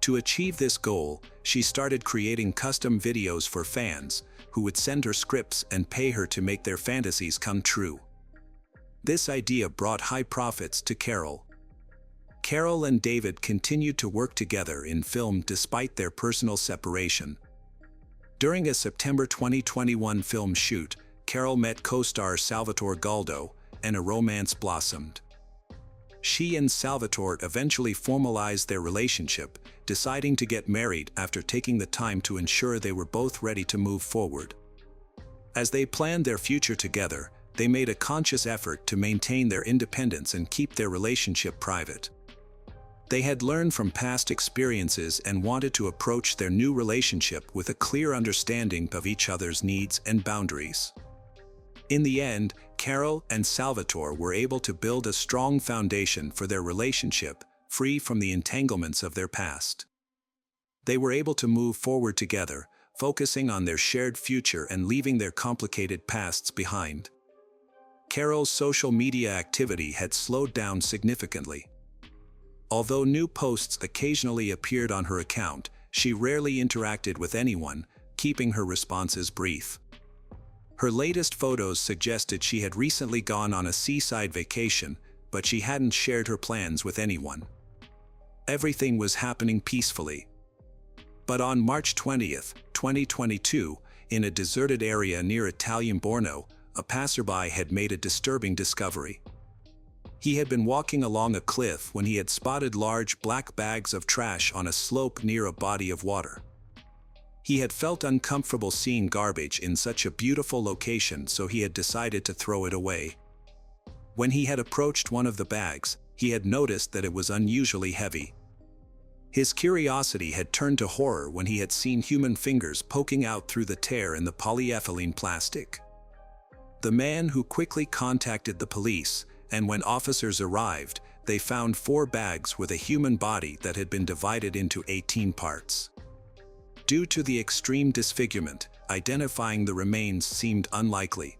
To achieve this goal, she started creating custom videos for fans, who would send her scripts and pay her to make their fantasies come true. This idea brought high profits to Carol. Carol and David continued to work together in film despite their personal separation. During a September 2021 film shoot, Carol met co-star Salvatore Galdo, and a romance blossomed. She and Salvatore eventually formalized their relationship, deciding to get married after taking the time to ensure they were both ready to move forward. As they planned their future together, they made a conscious effort to maintain their independence and keep their relationship private. They had learned from past experiences and wanted to approach their new relationship with a clear understanding of each other's needs and boundaries. In the end, Carol and Salvatore were able to build a strong foundation for their relationship, free from the entanglements of their past. They were able to move forward together, focusing on their shared future and leaving their complicated pasts behind. Carol's social media activity had slowed down significantly. Although new posts occasionally appeared on her account, she rarely interacted with anyone, keeping her responses brief. Her latest photos suggested she had recently gone on a seaside vacation, but she hadn't shared her plans with anyone. Everything was happening peacefully. But on March 20, 2022, in a deserted area near Italian Borno, a passerby had made a disturbing discovery. He had been walking along a cliff when he had spotted large black bags of trash on a slope near a body of water. He had felt uncomfortable seeing garbage in such a beautiful location, so he had decided to throw it away. When he had approached one of the bags, he had noticed that it was unusually heavy. His curiosity had turned to horror when he had seen human fingers poking out through the tear in the polyethylene plastic. The man who quickly contacted the police, and when officers arrived, they found 4 bags with a human body that had been divided into 18 parts. Due to the extreme disfigurement, identifying the remains seemed unlikely.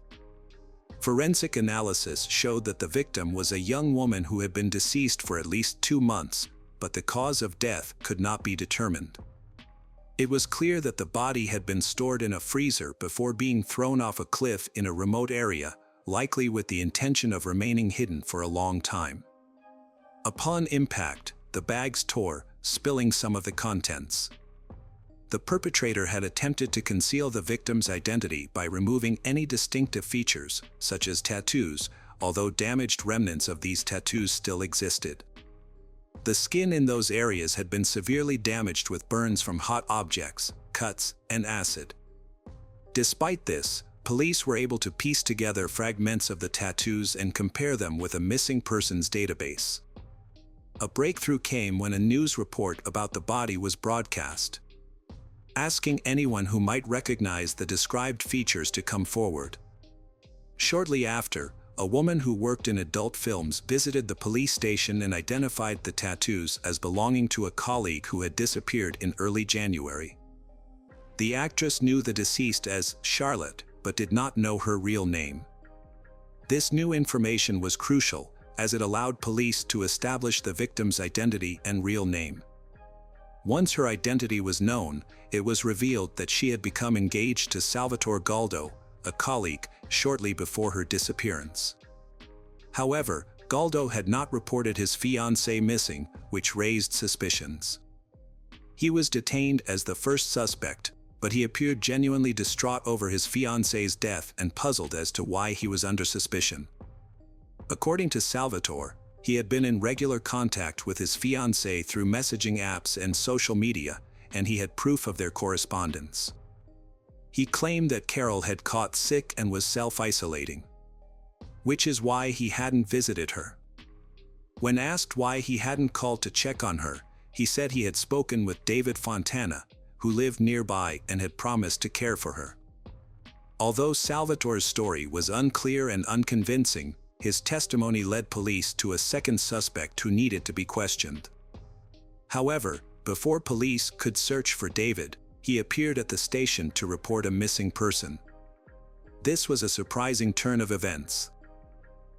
Forensic analysis showed that the victim was a young woman who had been deceased for at least 2 months, but the cause of death could not be determined. It was clear that the body had been stored in a freezer before being thrown off a cliff in a remote area, likely with the intention of remaining hidden for a long time. Upon impact, the bags tore, spilling some of the contents. The perpetrator had attempted to conceal the victim's identity by removing any distinctive features, such as tattoos, although damaged remnants of these tattoos still existed. The skin in those areas had been severely damaged with burns from hot objects, cuts, and acid. Despite this, police were able to piece together fragments of the tattoos and compare them with a missing persons database. A breakthrough came when a news report about the body was broadcast, asking anyone who might recognize the described features to come forward. Shortly after, a woman who worked in adult films visited the police station and identified the tattoos as belonging to a colleague who had disappeared in early January. The actress knew the deceased as Charlotte, but did not know her real name. This new information was crucial, as it allowed police to establish the victim's identity and real name. Once her identity was known, it was revealed that she had become engaged to Salvatore Galdo, a colleague, shortly before her disappearance. However, Galdo had not reported his fiancée missing, which raised suspicions. He was detained as the first suspect, but he appeared genuinely distraught over his fiancée's death and puzzled as to why he was under suspicion. According to Salvatore, he had been in regular contact with his fiancée through messaging apps and social media, and he had proof of their correspondence. He claimed that Carol had caught sick and was self-isolating, which is why he hadn't visited her. When asked why he hadn't called to check on her, he said he had spoken with David Fontana, who lived nearby and had promised to care for her. Although Salvatore's story was unclear and unconvincing, his testimony led police to a second suspect who needed to be questioned. However, before police could search for David, he appeared at the station to report a missing person. This was a surprising turn of events.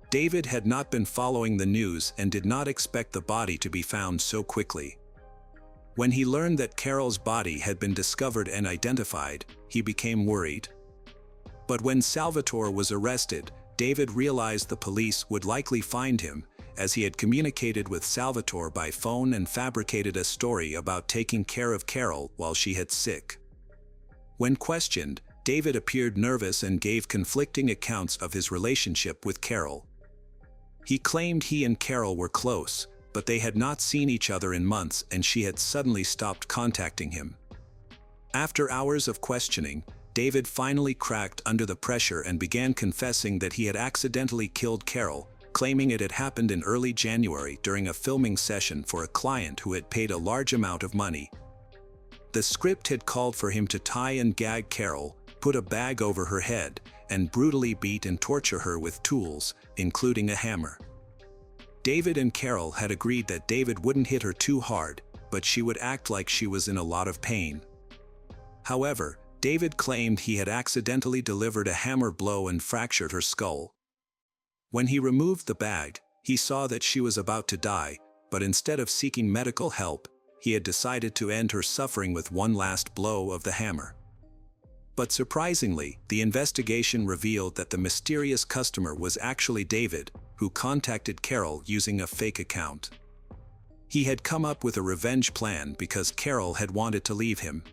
David had not been following the news and did not expect the body to be found so quickly. When he learned that Carol's body had been discovered and identified, he became worried. But when Salvatore was arrested, David realized the police would likely find him, as he had communicated with Salvatore by phone and fabricated a story about taking care of Carol while she had sick. When questioned, David appeared nervous and gave conflicting accounts of his relationship with Carol. He claimed he and Carol were close, but they had not seen each other in months and she had suddenly stopped contacting him. After hours of questioning, David finally cracked under the pressure and began confessing that he had accidentally killed Carol, claiming it had happened in early January during a filming session for a client who had paid a large amount of money. The script had called for him to tie and gag Carol, put a bag over her head, and brutally beat and torture her with tools, including a hammer. David and Carol had agreed that David wouldn't hit her too hard, but she would act like she was in a lot of pain. However, David claimed he had accidentally delivered a hammer blow and fractured her skull. When he removed the bag, he saw that she was about to die, but instead of seeking medical help, he had decided to end her suffering with one last blow of the hammer. But surprisingly, the investigation revealed that the mysterious customer was actually David, who contacted Carol using a fake account. He had come up with a revenge plan because Carol had wanted to leave him.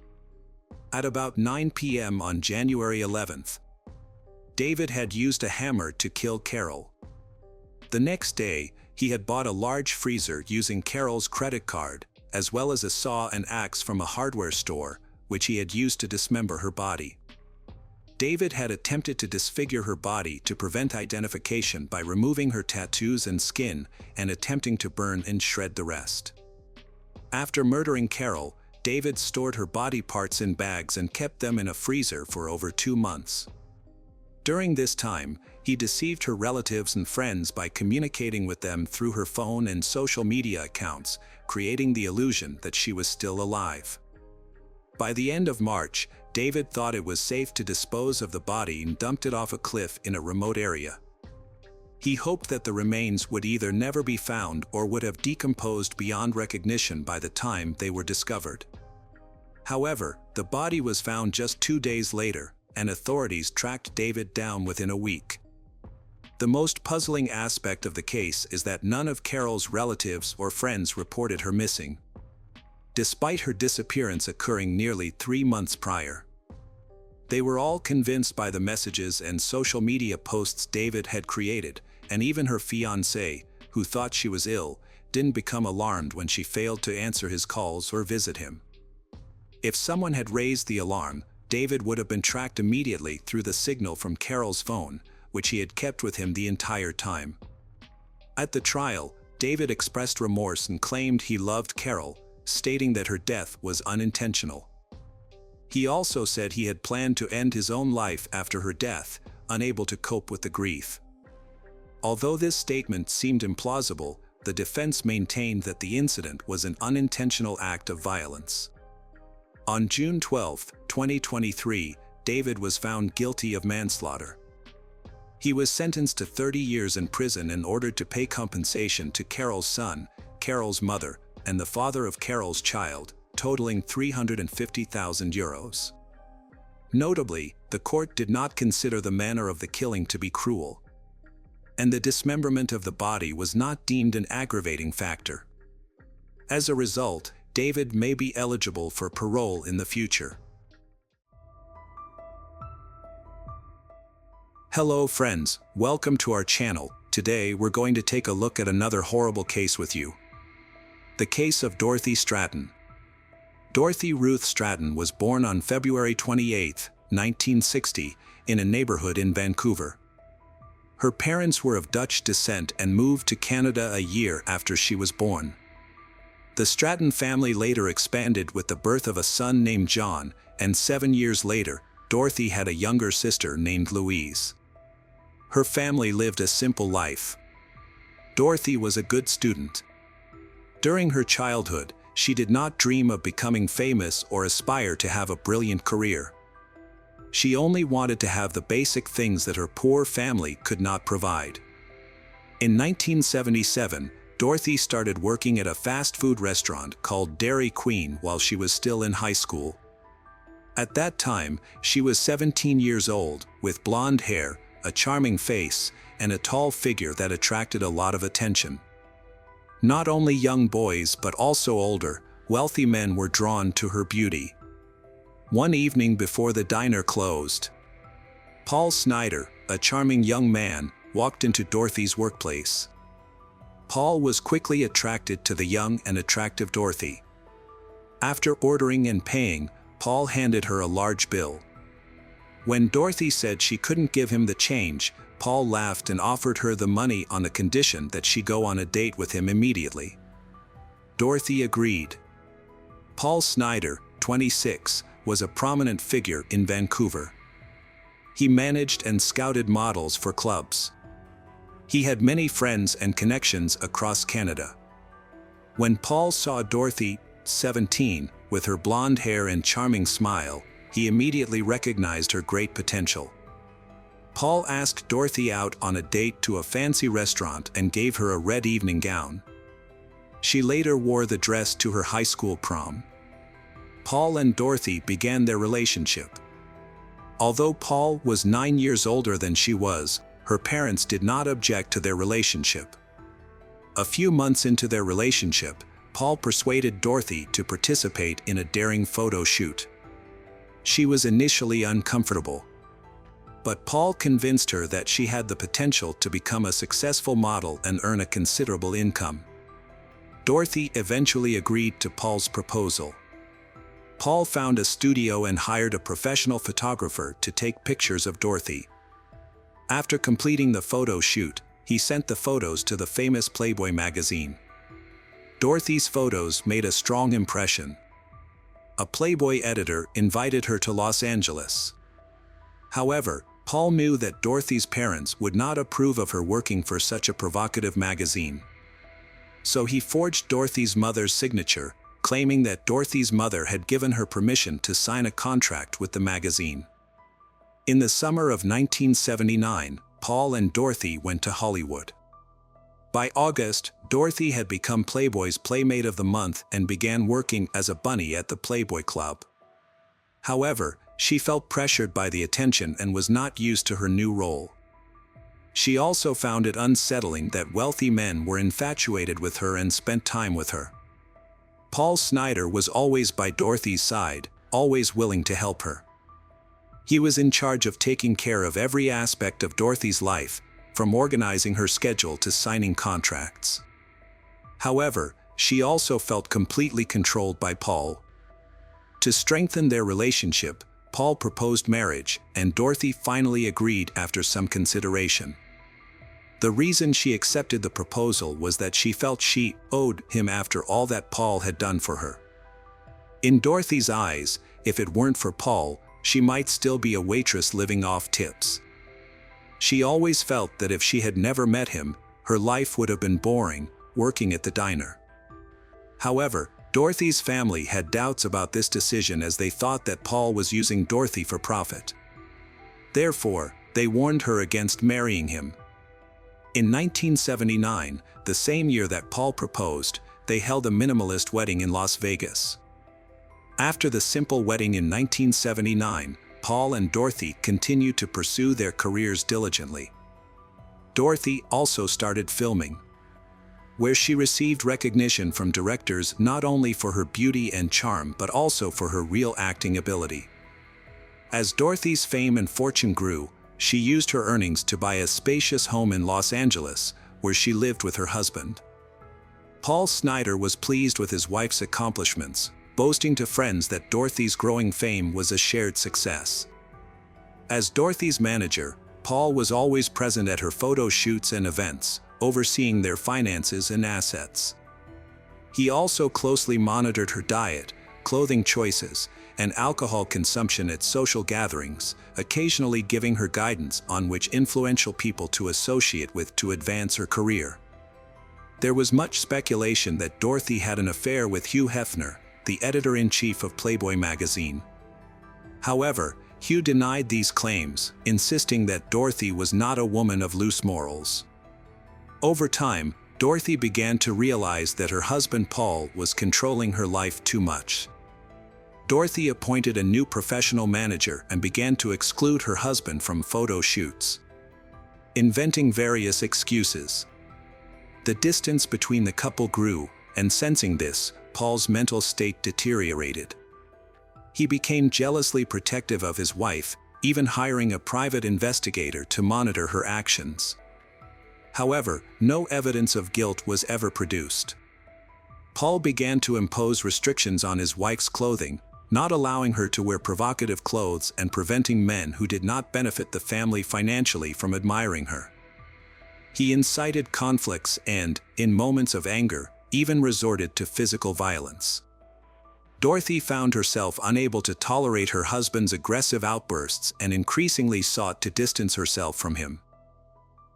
At about 9 p.m. on January 11th, David had used a hammer to kill Carol. The next day, he had bought a large freezer using Carol's credit card, as well as a saw and axe from a hardware store, which he had used to dismember her body. David had attempted to disfigure her body to prevent identification by removing her tattoos and skin and attempting to burn and shred the rest. After murdering Carol, David stored her body parts in bags and kept them in a freezer for over 2 months. During this time, he deceived her relatives and friends by communicating with them through her phone and social media accounts, creating the illusion that she was still alive. By the end of March, David thought it was safe to dispose of the body and dumped it off a cliff in a remote area. He hoped that the remains would either never be found or would have decomposed beyond recognition by the time they were discovered. However, the body was found just 2 days later, and authorities tracked David down within a week. The most puzzling aspect of the case is that none of Carol's relatives or friends reported her missing, despite her disappearance occurring nearly 3 months prior. They were all convinced by the messages and social media posts David had created, and even her fiancé, who thought she was ill, didn't become alarmed when she failed to answer his calls or visit him. If someone had raised the alarm, David would have been tracked immediately through the signal from Carol's phone, which he had kept with him the entire time. At the trial, David expressed remorse and claimed he loved Carol, stating that her death was unintentional. He also said he had planned to end his own life after her death, unable to cope with the grief. Although this statement seemed implausible, the defense maintained that the incident was an unintentional act of violence. On June 12, 2023, David was found guilty of manslaughter. He was sentenced to 30 years in prison in order to pay compensation to Carol's son, Carol's mother, and the father of Carol's child, totaling €350,000. Notably, the court did not consider the manner of the killing to be cruel, and the dismemberment of the body was not deemed an aggravating factor. As a result, David may be eligible for parole in the future. Hello friends, welcome to our channel. Today we're going to take a look at another horrible case with you. The case of Dorothy Stratton. Dorothy Ruth Stratton was born on February 28, 1960, in a neighborhood in Vancouver. Her parents were of Dutch descent and moved to Canada a year after she was born. The Stratton family later expanded with the birth of a son named John, and 7 years later, Dorothy had a younger sister named Louise. Her family lived a simple life. Dorothy was a good student. During her childhood, she did not dream of becoming famous or aspire to have a brilliant career. She only wanted to have the basic things that her poor family could not provide. In 1977, Dorothy started working at a fast food restaurant called Dairy Queen while she was still in high school. At that time, she was 17 years old, with blonde hair, a charming face, and a tall figure that attracted a lot of attention. Not only young boys but also older, wealthy men were drawn to her beauty. One evening before the diner closed, Paul Snyder, a charming young man, walked into Dorothy's workplace. Paul was quickly attracted to the young and attractive Dorothy. After ordering and paying, Paul handed her a large bill. When Dorothy said she couldn't give him the change, Paul laughed and offered her the money on the condition that she go on a date with him immediately. Dorothy agreed. Paul Snyder, 26, was a prominent figure in Vancouver. He managed and scouted models for clubs. He had many friends and connections across Canada. When Paul saw Dorothy, 17, with her blonde hair and charming smile, he immediately recognized her great potential. Paul asked Dorothy out on a date to a fancy restaurant and gave her a red evening gown. She later wore the dress to her high school prom. Paul and Dorothy began their relationship. Although Paul was 9 years older than she was, her parents did not object to their relationship. A few months into their relationship, Paul persuaded Dorothy to participate in a daring photo shoot. She was initially uncomfortable, but Paul convinced her that she had the potential to become a successful model and earn a considerable income. Dorothy eventually agreed to Paul's proposal. Paul found a studio and hired a professional photographer to take pictures of Dorothy. After completing the photo shoot, he sent the photos to the famous Playboy magazine. Dorothy's photos made a strong impression. A Playboy editor invited her to Los Angeles. However, Paul knew that Dorothy's parents would not approve of her working for such a provocative magazine. So he forged Dorothy's mother's signature, claiming that Dorothy's mother had given her permission to sign a contract with the magazine. In the summer of 1979, Paul and Dorothy went to Hollywood. By August, Dorothy had become Playboy's Playmate of the Month and began working as a bunny at the Playboy Club. However, she felt pressured by the attention and was not used to her new role. She also found it unsettling that wealthy men were infatuated with her and spent time with her. Paul Snyder was always by Dorothy's side, always willing to help her. He was in charge of taking care of every aspect of Dorothy's life, from organizing her schedule to signing contracts. However, she also felt completely controlled by Paul. To strengthen their relationship, Paul proposed marriage, and Dorothy finally agreed after some consideration. The reason she accepted the proposal was that she felt she owed him after all that Paul had done for her. In Dorothy's eyes, if it weren't for Paul, she might still be a waitress living off tips. She always felt that if she had never met him, her life would have been boring, working at the diner. However, Dorothy's family had doubts about this decision as they thought that Paul was using Dorothy for profit. Therefore, they warned her against marrying him. In 1979, the same year that Paul proposed, they held a minimalist wedding in Las Vegas. After the simple wedding in 1979, Paul and Dorothy continued to pursue their careers diligently. Dorothy also started filming, where she received recognition from directors not only for her beauty and charm but also for her real acting ability. As Dorothy's fame and fortune grew, she used her earnings to buy a spacious home in Los Angeles, where she lived with her husband. Paul Snider was pleased with his wife's accomplishments, boasting to friends that Dorothy's growing fame was a shared success. As Dorothy's manager, Paul was always present at her photo shoots and events, overseeing their finances and assets. He also closely monitored her diet, clothing choices, and alcohol consumption at social gatherings, occasionally giving her guidance on which influential people to associate with to advance her career. There was much speculation that Dorothy had an affair with Hugh Hefner, the editor-in-chief of Playboy magazine. However, Hugh denied these claims, insisting that Dorothy was not a woman of loose morals. Over time, Dorothy began to realize that her husband Paul was controlling her life too much. Dorothy appointed a new professional manager and began to exclude her husband from photo shoots, inventing various excuses. The distance between the couple grew, and sensing this, Paul's mental state deteriorated. He became jealously protective of his wife, even hiring a private investigator to monitor her actions. However, no evidence of guilt was ever produced. Paul began to impose restrictions on his wife's clothing, not allowing her to wear provocative clothes and preventing men who did not benefit the family financially from admiring her. He incited conflicts and, in moments of anger, even resorted to physical violence. Dorothy found herself unable to tolerate her husband's aggressive outbursts and increasingly sought to distance herself from him.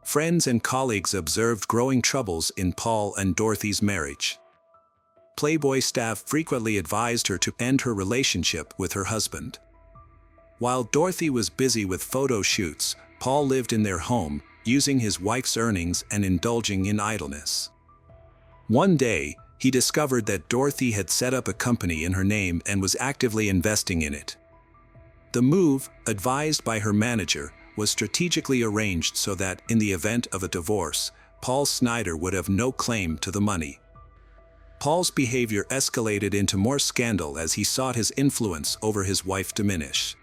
Friends and colleagues observed growing troubles in Paul and Dorothy's marriage. Playboy staff frequently advised her to end her relationship with her husband. While Dorothy was busy with photo shoots, Paul lived in their home, using his wife's earnings and indulging in idleness. One day, he discovered that Dorothy had set up a company in her name and was actively investing in it. The move, advised by her manager, was strategically arranged so that, in the event of a divorce, Paul Snider would have no claim to the money. Paul's behavior escalated into more scandal as he sought his influence over his wife diminish.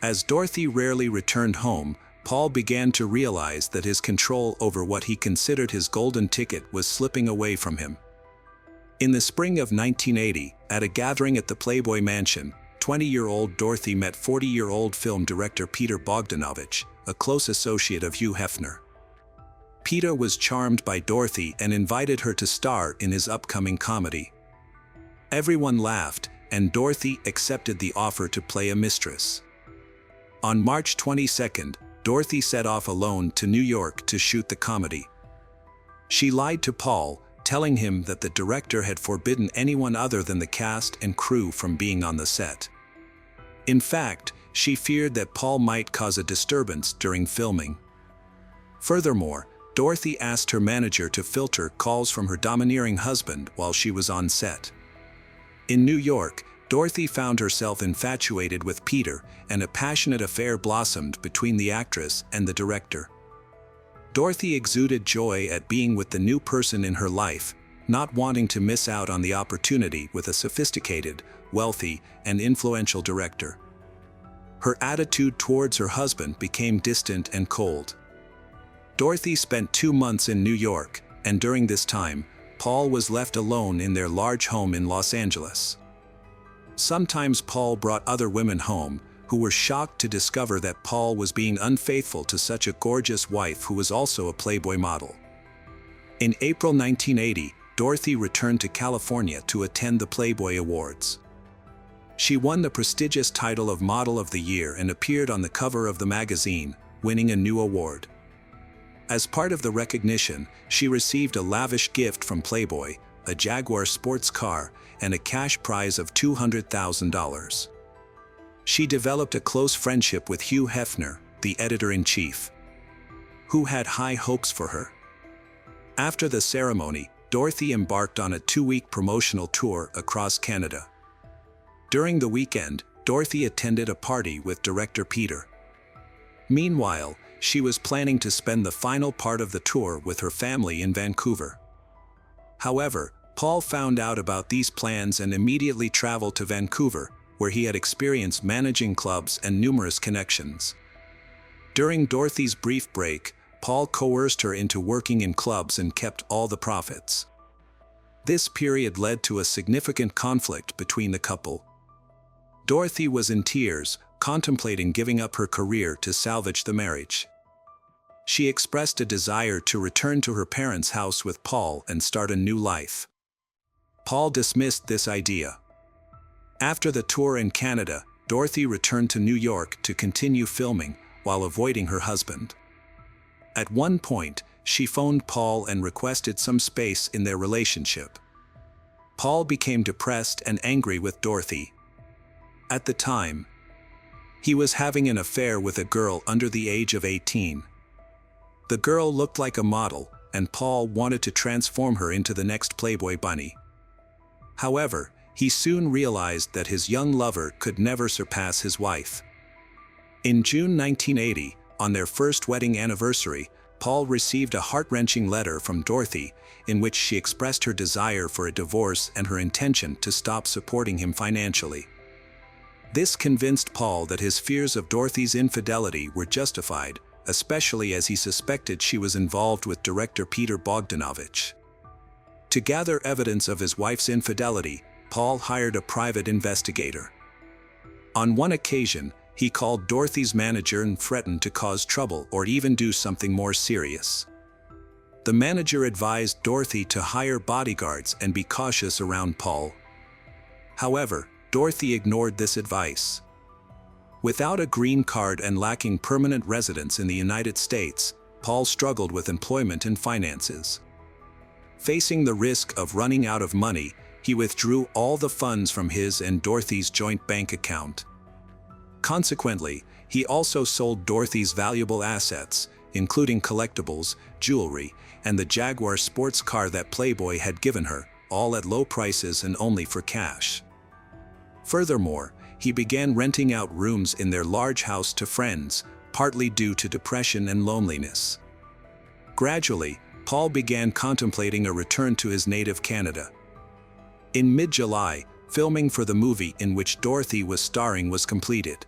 As Dorothy rarely returned home, Paul began to realize that his control over what he considered his golden ticket was slipping away from him. In the spring of 1980, at a gathering at the Playboy Mansion, 20-year-old Dorothy met 40-year-old film director Peter Bogdanovich, a close associate of Hugh Hefner. Peter was charmed by Dorothy and invited her to star in his upcoming comedy. Everyone laughed, and Dorothy accepted the offer to play a mistress. On March 22, Dorothy set off alone to New York to shoot the comedy. She lied to Paul, telling him that the director had forbidden anyone other than the cast and crew from being on the set. In fact, she feared that Paul might cause a disturbance during filming. Furthermore, Dorothy asked her manager to filter calls from her domineering husband while she was on set. In New York, Dorothy found herself infatuated with Peter, and a passionate affair blossomed between the actress and the director. Dorothy exuded joy at being with the new person in her life, not wanting to miss out on the opportunity with a sophisticated, wealthy, and influential director. Her attitude towards her husband became distant and cold. Dorothy spent 2 months in New York, and during this time, Paul was left alone in their large home in Los Angeles. Sometimes Paul brought other women home, who were shocked to discover that Paul was being unfaithful to such a gorgeous wife who was also a Playboy model. In April 1980, Dorothy returned to California to attend the Playboy Awards. She won the prestigious title of Model of the Year and appeared on the cover of the magazine, winning a new award. As part of the recognition, she received a lavish gift from Playboy, a Jaguar sports car, and a cash prize of $200,000. She developed a close friendship with Hugh Hefner, the editor-in-chief, who had high hopes for her. After the ceremony, Dorothy embarked on a 2-week promotional tour across Canada. During the weekend, Dorothy attended a party with director Peter. Meanwhile, she was planning to spend the final part of the tour with her family in Vancouver. However, Paul found out about these plans and immediately traveled to Vancouver, where he had experience managing clubs and numerous connections. During Dorothy's brief break, Paul coerced her into working in clubs and kept all the profits. This period led to a significant conflict between the couple. Dorothy was in tears, contemplating giving up her career to salvage the marriage. She expressed a desire to return to her parents' house with Paul and start a new life. Paul dismissed this idea. After the tour in Canada, Dorothy returned to New York to continue filming while avoiding her husband. At one point, she phoned Paul and requested some space in their relationship. Paul became depressed and angry with Dorothy. At the time, he was having an affair with a girl under the age of 18. The girl looked like a model, and Paul wanted to transform her into the next Playboy bunny. However, he soon realized that his young lover could never surpass his wife. In June 1980, on their first wedding anniversary, Paul received a heart-wrenching letter from Dorothy in which she expressed her desire for a divorce and her intention to stop supporting him financially. This convinced Paul that his fears of Dorothy's infidelity were justified, especially as he suspected she was involved with director Peter Bogdanovich. To gather evidence of his wife's infidelity, Paul hired a private investigator. On one occasion, he called Dorothy's manager and threatened to cause trouble or even do something more serious. The manager advised Dorothy to hire bodyguards and be cautious around Paul. However, Dorothy ignored this advice. Without a green card and lacking permanent residence in the United States, Paul struggled with employment and finances. Facing the risk of running out of money, he withdrew all the funds from his and Dorothy's joint bank account. Consequently, he also sold Dorothy's valuable assets, including collectibles, jewelry, and the Jaguar sports car that Playboy had given her, all at low prices and only for cash. Furthermore, he began renting out rooms in their large house to friends, partly due to depression and loneliness. Gradually, Paul began contemplating a return to his native Canada. In mid-July, filming for the movie in which Dorothy was starring was completed.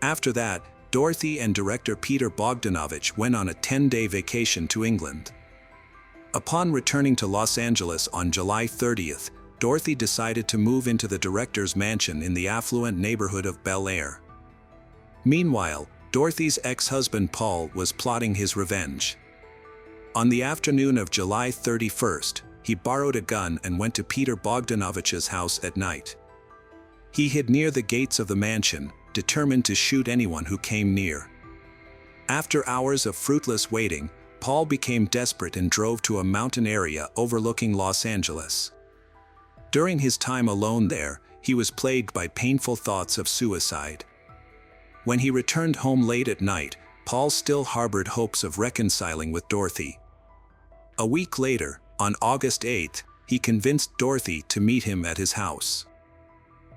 After that, Dorothy and director Peter Bogdanovich went on a 10-day vacation to England. Upon returning to Los Angeles on July 30th, Dorothy decided to move into the director's mansion in the affluent neighborhood of Bel Air. Meanwhile, Dorothy's ex-husband Paul was plotting his revenge. On the afternoon of July 31st, he borrowed a gun and went to Peter Bogdanovich's house at night. He hid near the gates of the mansion, determined to shoot anyone who came near. After hours of fruitless waiting, Paul became desperate and drove to a mountain area overlooking Los Angeles. During his time alone there, he was plagued by painful thoughts of suicide. When he returned home late at night, Paul still harbored hopes of reconciling with Dorothy. A week later, on August 8th, he convinced Dorothy to meet him at his house.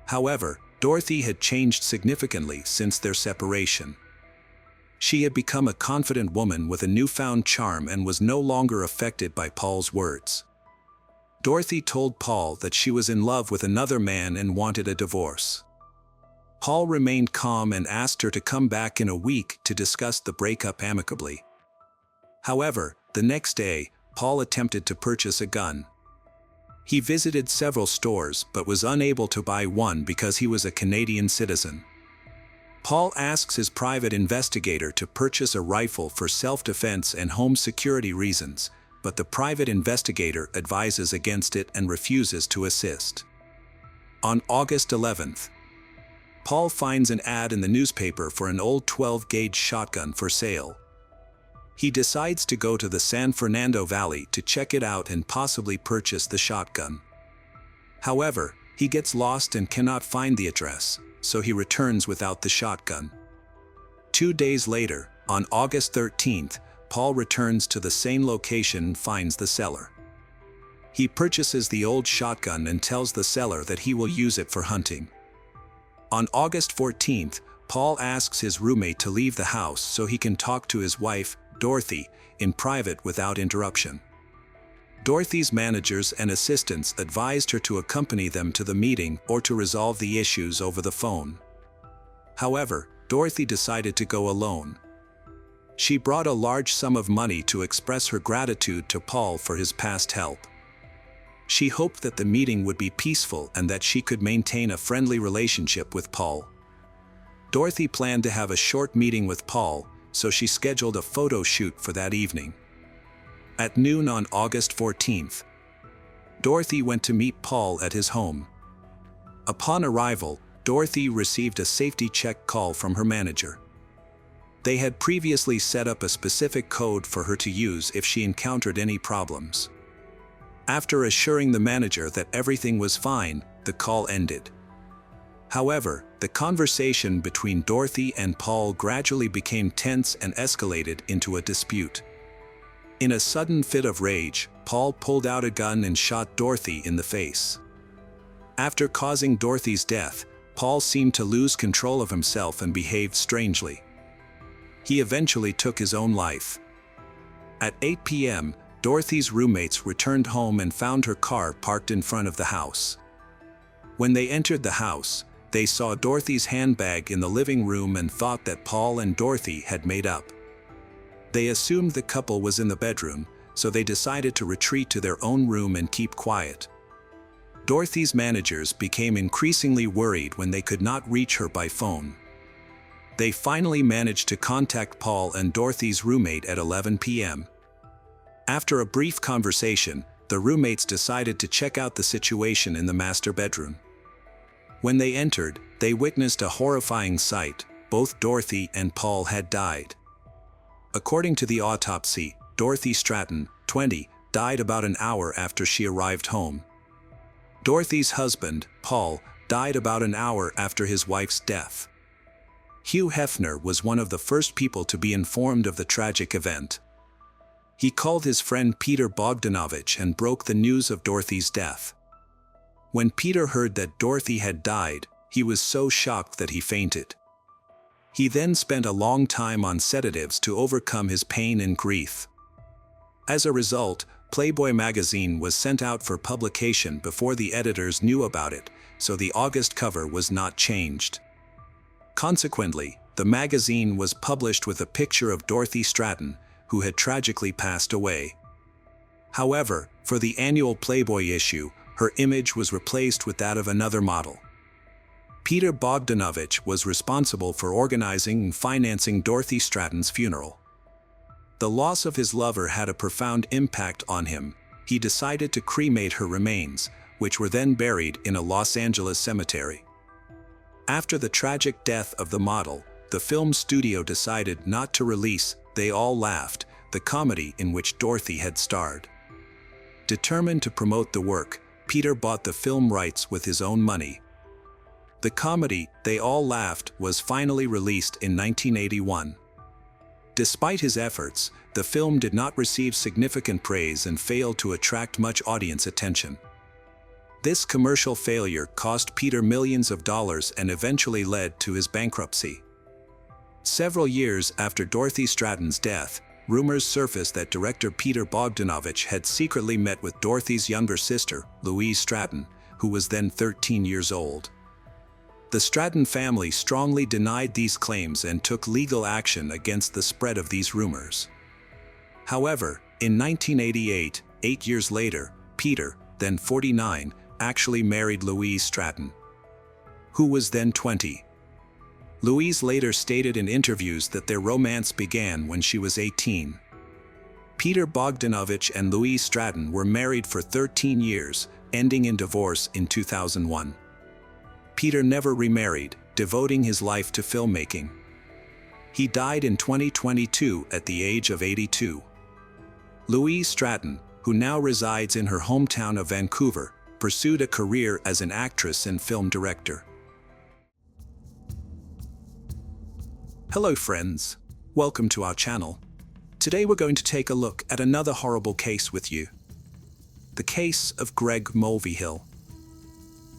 However, Dorothy had changed significantly since their separation. She had become a confident woman with a newfound charm and was no longer affected by Paul's words. Dorothy told Paul that she was in love with another man and wanted a divorce. Paul remained calm and asked her to come back in a week to discuss the breakup amicably. However, the next day, Paul attempted to purchase a gun. He visited several stores but was unable to buy one because he was a Canadian citizen. Paul asks his private investigator to purchase a rifle for self-defense and home security reasons, but the private investigator advises against it and refuses to assist. On August 11th, Paul finds an ad in the newspaper for an old 12-gauge shotgun for sale. He decides to go to the San Fernando Valley to check it out and possibly purchase the shotgun. However, he gets lost and cannot find the address, so he returns without the shotgun. 2 days later, on August 13th, Paul returns to the same location and finds the seller. He purchases the old shotgun and tells the seller that he will use it for hunting. On August 14th, Paul asks his roommate to leave the house so he can talk to his wife, Dorothy, in private without interruption. Dorothy's managers and assistants advised her to accompany them to the meeting or to resolve the issues over the phone. However, Dorothy decided to go alone. She brought a large sum of money to express her gratitude to Paul for his past help. She hoped that the meeting would be peaceful and that she could maintain a friendly relationship with Paul. Dorothy planned to have a short meeting with Paul, so she scheduled a photo shoot for that evening. At noon on August 14th, Dorothy went to meet Paul at his home. Upon arrival, Dorothy received a safety check call from her manager. They had previously set up a specific code for her to use if she encountered any problems. After assuring the manager that everything was fine, the call ended. However, the conversation between Dorothy and Paul gradually became tense and escalated into a dispute. In a sudden fit of rage, Paul pulled out a gun and shot Dorothy in the face. After causing Dorothy's death, Paul seemed to lose control of himself and behaved strangely. He eventually took his own life. At 8 p.m., Dorothy's roommates returned home and found her car parked in front of the house. When they entered the house, they saw Dorothy's handbag in the living room and thought that Paul and Dorothy had made up. They assumed the couple was in the bedroom, so they decided to retreat to their own room and keep quiet. Dorothy's managers became increasingly worried when they could not reach her by phone. They finally managed to contact Paul and Dorothy's roommate at 11 p.m. After a brief conversation, the roommates decided to check out the situation in the master bedroom. When they entered, they witnessed a horrifying sight. Both Dorothy and Paul had died. According to the autopsy, Dorothy Stratton, 20, died about an hour after she arrived home. Dorothy's husband, Paul, died about an hour after his wife's death. Hugh Hefner was one of the first people to be informed of the tragic event. He called his friend Peter Bogdanovich and broke the news of Dorothy's death. When Peter heard that Dorothy had died, he was so shocked that he fainted. He then spent a long time on sedatives to overcome his pain and grief. As a result, Playboy magazine was sent out for publication before the editors knew about it, so the August cover was not changed. Consequently, the magazine was published with a picture of Dorothy Stratton, who had tragically passed away. However, for the annual Playboy issue, her image was replaced with that of another model. Peter Bogdanovich was responsible for organizing and financing Dorothy Stratton's funeral. The loss of his lover had a profound impact on him. He decided to cremate her remains, which were then buried in a Los Angeles cemetery. After the tragic death of the model, the film studio decided not to release They All Laughed, the comedy in which Dorothy had starred. Determined to promote the work, Peter bought the film rights with his own money. The comedy, They All Laughed, was finally released in 1981. Despite his efforts, the film did not receive significant praise and failed to attract much audience attention. This commercial failure cost Peter millions of dollars and eventually led to his bankruptcy. Several years after Dorothy Stratton's death, rumors surfaced that director Peter Bogdanovich had secretly met with Dorothy's younger sister, Louise Stratton, who was then 13 years old. The Stratton family strongly denied these claims and took legal action against the spread of these rumors. However, in 1988, 8 years later, Peter, then 49, actually married Louise Stratton, who was then 20. Louise later stated in interviews that their romance began when she was 18. Peter Bogdanovich and Louise Stratton were married for 13 years, ending in divorce in 2001. Peter never remarried, devoting his life to filmmaking. He died in 2022 at the age of 82. Louise Stratton, who now resides in her hometown of Vancouver, pursued a career as an actress and film director. Hello friends, welcome to our channel. Today we're going to take a look at another horrible case with you. The case of Greg Mulvihill.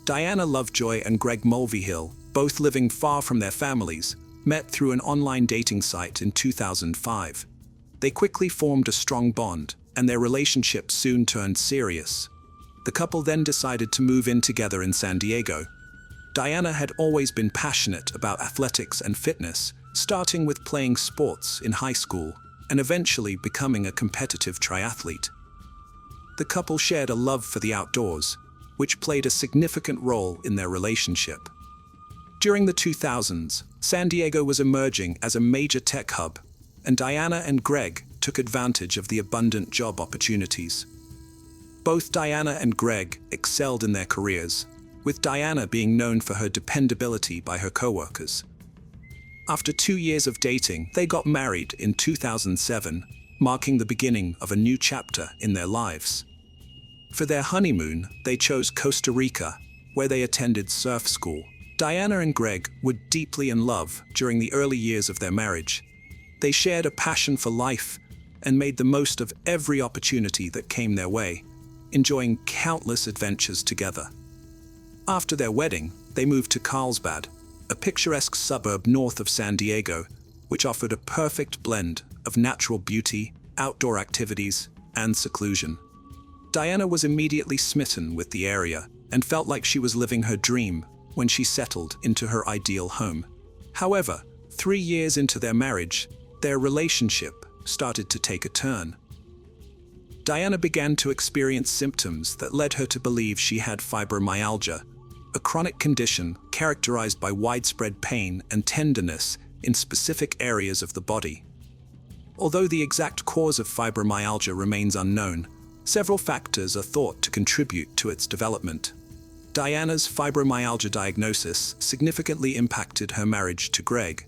Diana Lovejoy and Greg Mulvihill, both living far from their families, met through an online dating site in 2005. They quickly formed a strong bond, and their relationship soon turned serious. The couple then decided to move in together in San Diego. Diana had always been passionate about athletics and fitness, starting with playing sports in high school and eventually becoming a competitive triathlete. The couple shared a love for the outdoors, which played a significant role in their relationship. During the 2000s, San Diego was emerging as a major tech hub, and Diana and Greg took advantage of the abundant job opportunities. Both Diana and Greg excelled in their careers, with Diana being known for her dependability by her coworkers. After 2 years of dating, they got married in 2007, marking the beginning of a new chapter in their lives. For their honeymoon, they chose Costa Rica, where they attended surf school. Diana and Greg were deeply in love during the early years of their marriage. They shared a passion for life and made the most of every opportunity that came their way, enjoying countless adventures together. After their wedding, they moved to Carlsbad, a picturesque suburb north of San Diego, which offered a perfect blend of natural beauty, outdoor activities, and seclusion. Diana was immediately smitten with the area and felt like she was living her dream when she settled into her ideal home. However, 3 years into their marriage, their relationship started to take a turn. Diana began to experience symptoms that led her to believe she had fibromyalgia, a chronic condition characterized by widespread pain and tenderness in specific areas of the body. Although the exact cause of fibromyalgia remains unknown, several factors are thought to contribute to its development. Diana's fibromyalgia diagnosis significantly impacted her marriage to Greg.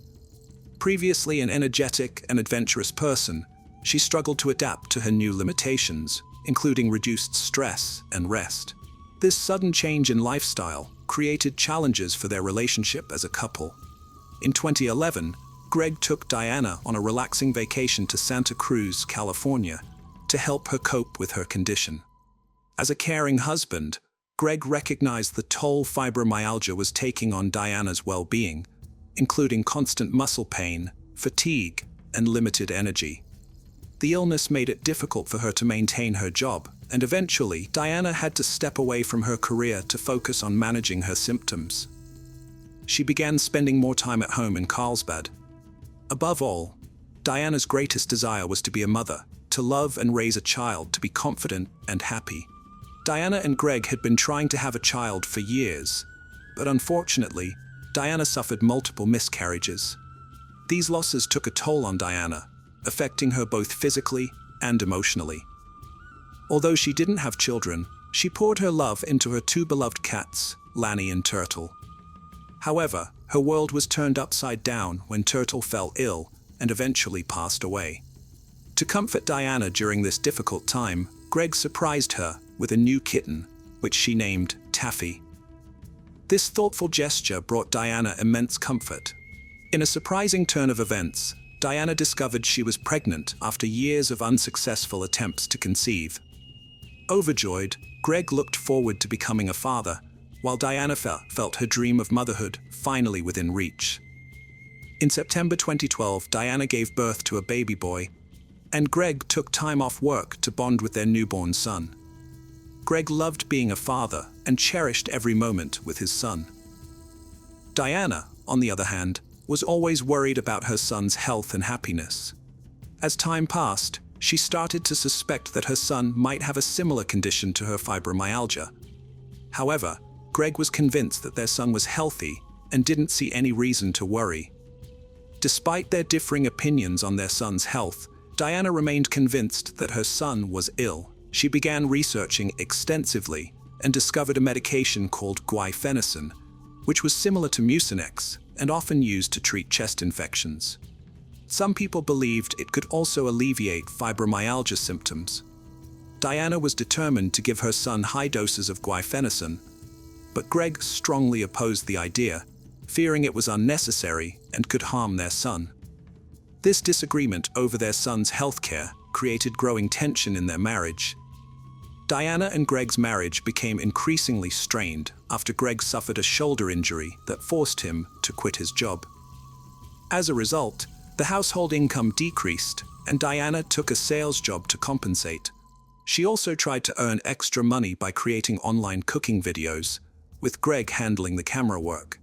Previously an energetic and adventurous person, she struggled to adapt to her new limitations, including reduced stress and rest. This sudden change in lifestyle created challenges for their relationship as a couple. In 2011, Greg took Diana on a relaxing vacation to Santa Cruz, California, to help her cope with her condition. As a caring husband, Greg recognized the toll fibromyalgia was taking on Diana's well-being, including constant muscle pain, fatigue, and limited energy. The illness made it difficult for her to maintain her job, and eventually, Diana had to step away from her career to focus on managing her symptoms. She began spending more time at home in Carlsbad. Above all, Diana's greatest desire was to be a mother, to love and raise a child, to be confident and happy. Diana and Greg had been trying to have a child for years, but unfortunately, Diana suffered multiple miscarriages. These losses took a toll on Diana, affecting her both physically and emotionally. Although she didn't have children, she poured her love into her 2 beloved cats, Lanny and Turtle. However, her world was turned upside down when Turtle fell ill and eventually passed away. To comfort Diana during this difficult time, Greg surprised her with a new kitten, which she named Taffy. This thoughtful gesture brought Diana immense comfort. In a surprising turn of events, Diana discovered she was pregnant after years of unsuccessful attempts to conceive. Overjoyed, Greg looked forward to becoming a father, while Diana felt her dream of motherhood finally within reach. In September 2012, Diana gave birth to a baby boy, and Greg took time off work to bond with their newborn son. Greg loved being a father and cherished every moment with his son. Diana, on the other hand, was always worried about her son's health and happiness. As time passed, she started to suspect that her son might have a similar condition to her fibromyalgia. However, Greg was convinced that their son was healthy and didn't see any reason to worry. Despite their differing opinions on their son's health, Diana remained convinced that her son was ill. She began researching extensively and discovered a medication called guaifenesin, which was similar to Mucinex and often used to treat chest infections. Some people believed it could also alleviate fibromyalgia symptoms. Diana was determined to give her son high doses of guaifenesin, but Greg strongly opposed the idea, fearing it was unnecessary and could harm their son. This disagreement over their son's health care created growing tension in their marriage. Diana and Greg's marriage became increasingly strained after Greg suffered a shoulder injury that forced him to quit his job. As a result, the household income decreased, and Diana took a sales job to compensate. She also tried to earn extra money by creating online cooking videos, with Greg handling the camera work.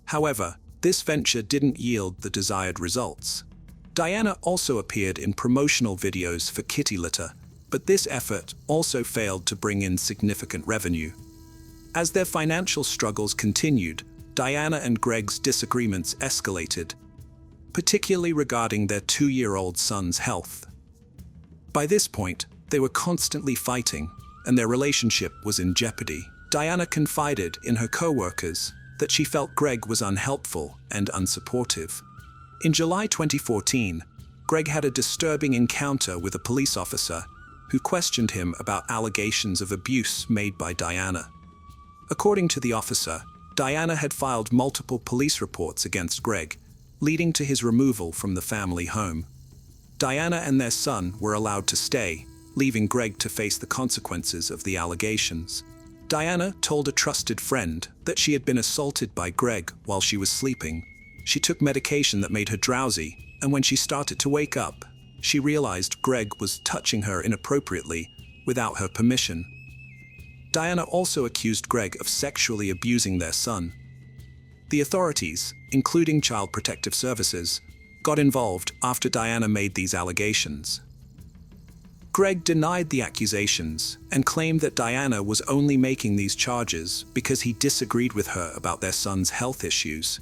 However, this venture didn't yield the desired results. Diana also appeared in promotional videos for kitty litter, but this effort also failed to bring in significant revenue. As their financial struggles continued, Diana and Greg's disagreements escalated, particularly regarding their 2-year-old son's health. By this point, they were constantly fighting, and their relationship was in jeopardy. Diana confided in her co-workers that she felt Greg was unhelpful and unsupportive. In July 2014, Greg had a disturbing encounter with a police officer who questioned him about allegations of abuse made by Diana. According to the officer, Diana had filed multiple police reports against Greg, leading to his removal from the family home. Diana and their son were allowed to stay, leaving Greg to face the consequences of the allegations. Diana told a trusted friend that she had been assaulted by Greg while she was sleeping. She took medication that made her drowsy, and when she started to wake up, she realized Greg was touching her inappropriately without her permission. Diana also accused Greg of sexually abusing their son. The authorities, including Child Protective Services, got involved after Diana made these allegations. Greg denied the accusations and claimed that Diana was only making these charges because he disagreed with her about their son's health issues.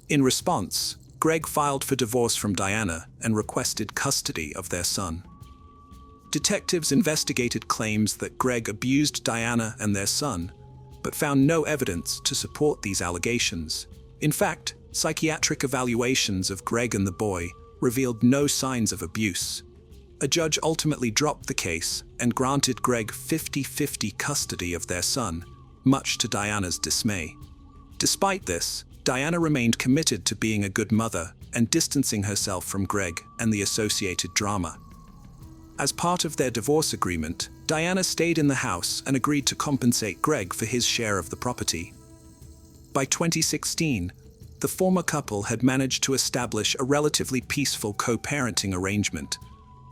In response, Greg filed for divorce from Diana and requested custody of their son. Detectives investigated claims that Greg abused Diana and their son, but found no evidence to support these allegations. In fact, psychiatric evaluations of Greg and the boy revealed no signs of abuse. A judge ultimately dropped the case and granted Greg 50-50 custody of their son, much to Diana's dismay. Despite this, Diana remained committed to being a good mother and distancing herself from Greg and the associated drama. As part of their divorce agreement, Diana stayed in the house and agreed to compensate Greg for his share of the property. By 2016, the former couple had managed to establish a relatively peaceful co-parenting arrangement,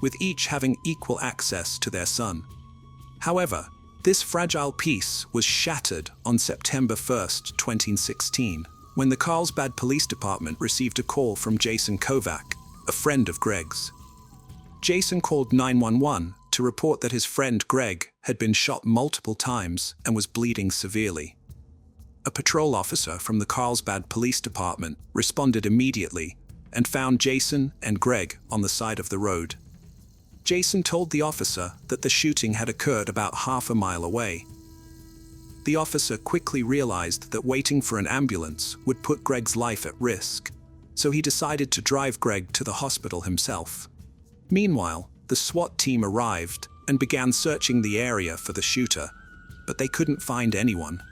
with each having equal access to their son. However, this fragile peace was shattered on September 1, 2016, when the Carlsbad Police Department received a call from Jason Kovac, a friend of Greg's. Jason called 911 to report that his friend Greg had been shot multiple times and was bleeding severely. A patrol officer from the Carlsbad Police Department responded immediately and found Jason and Greg on the side of the road. Jason told the officer that the shooting had occurred about half a mile away. The officer quickly realized that waiting for an ambulance would put Greg's life at risk, so he decided to drive Greg to the hospital himself. Meanwhile, the SWAT team arrived and began searching the area for the shooter, but they couldn't find anyone.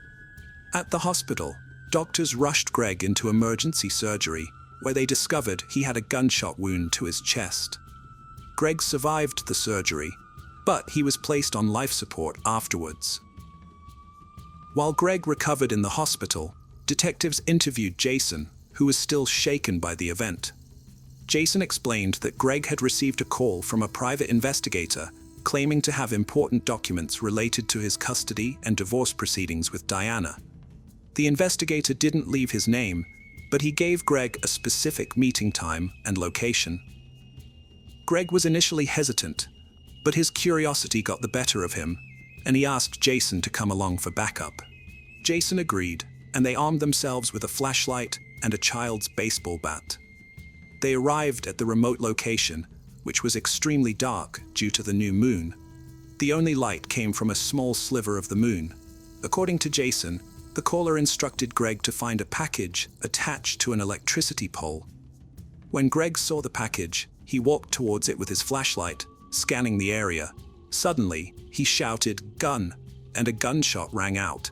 At the hospital, doctors rushed Greg into emergency surgery, where they discovered he had a gunshot wound to his chest. Greg survived the surgery, but he was placed on life support afterwards. While Greg recovered in the hospital, detectives interviewed Jason, who was still shaken by the event. Jason explained that Greg had received a call from a private investigator claiming to have important documents related to his custody and divorce proceedings with Diana. The investigator didn't leave his name, but he gave Greg a specific meeting time and location. Greg was initially hesitant, but his curiosity got the better of him, and he asked Jason to come along for backup. Jason agreed, and they armed themselves with a flashlight and a child's baseball bat. They arrived at the remote location, which was extremely dark due to the new moon. The only light came from a small sliver of the moon. According to Jason, the caller instructed Greg to find a package attached to an electricity pole. When Greg saw the package, he walked towards it with his flashlight, scanning the area. Suddenly, he shouted, "Gun!" and a gunshot rang out.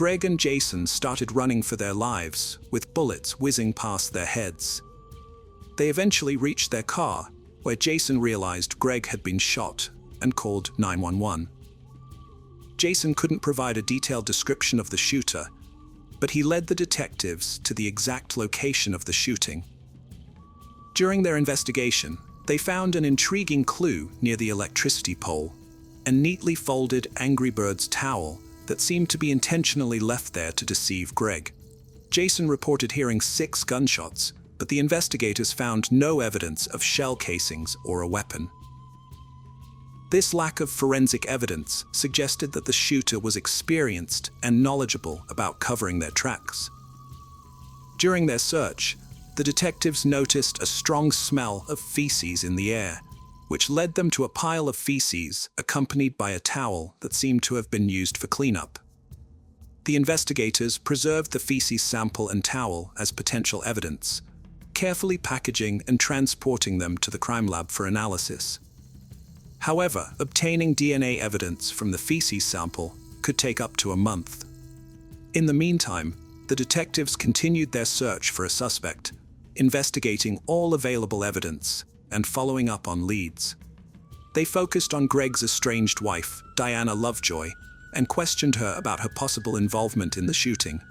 Greg and Jason started running for their lives, with bullets whizzing past their heads. They eventually reached their car, where Jason realized Greg had been shot and called 911. Jason couldn't provide a detailed description of the shooter, but he led the detectives to the exact location of the shooting. During their investigation, they found an intriguing clue near the electricity pole, a neatly folded Angry Birds towel that seemed to be intentionally left there to deceive Greg. Jason reported hearing 6 gunshots, but the investigators found no evidence of shell casings or a weapon. This lack of forensic evidence suggested that the shooter was experienced and knowledgeable about covering their tracks. During their search, the detectives noticed a strong smell of feces in the air, which led them to a pile of feces accompanied by a towel that seemed to have been used for cleanup. The investigators preserved the feces sample and towel as potential evidence, carefully packaging and transporting them to the crime lab for analysis. However, obtaining DNA evidence from the feces sample could take up to a month. In the meantime, the detectives continued their search for a suspect, investigating all available evidence and following up on leads. They focused on Greg's estranged wife, Diana Lovejoy, and questioned her about her possible involvement in the shooting.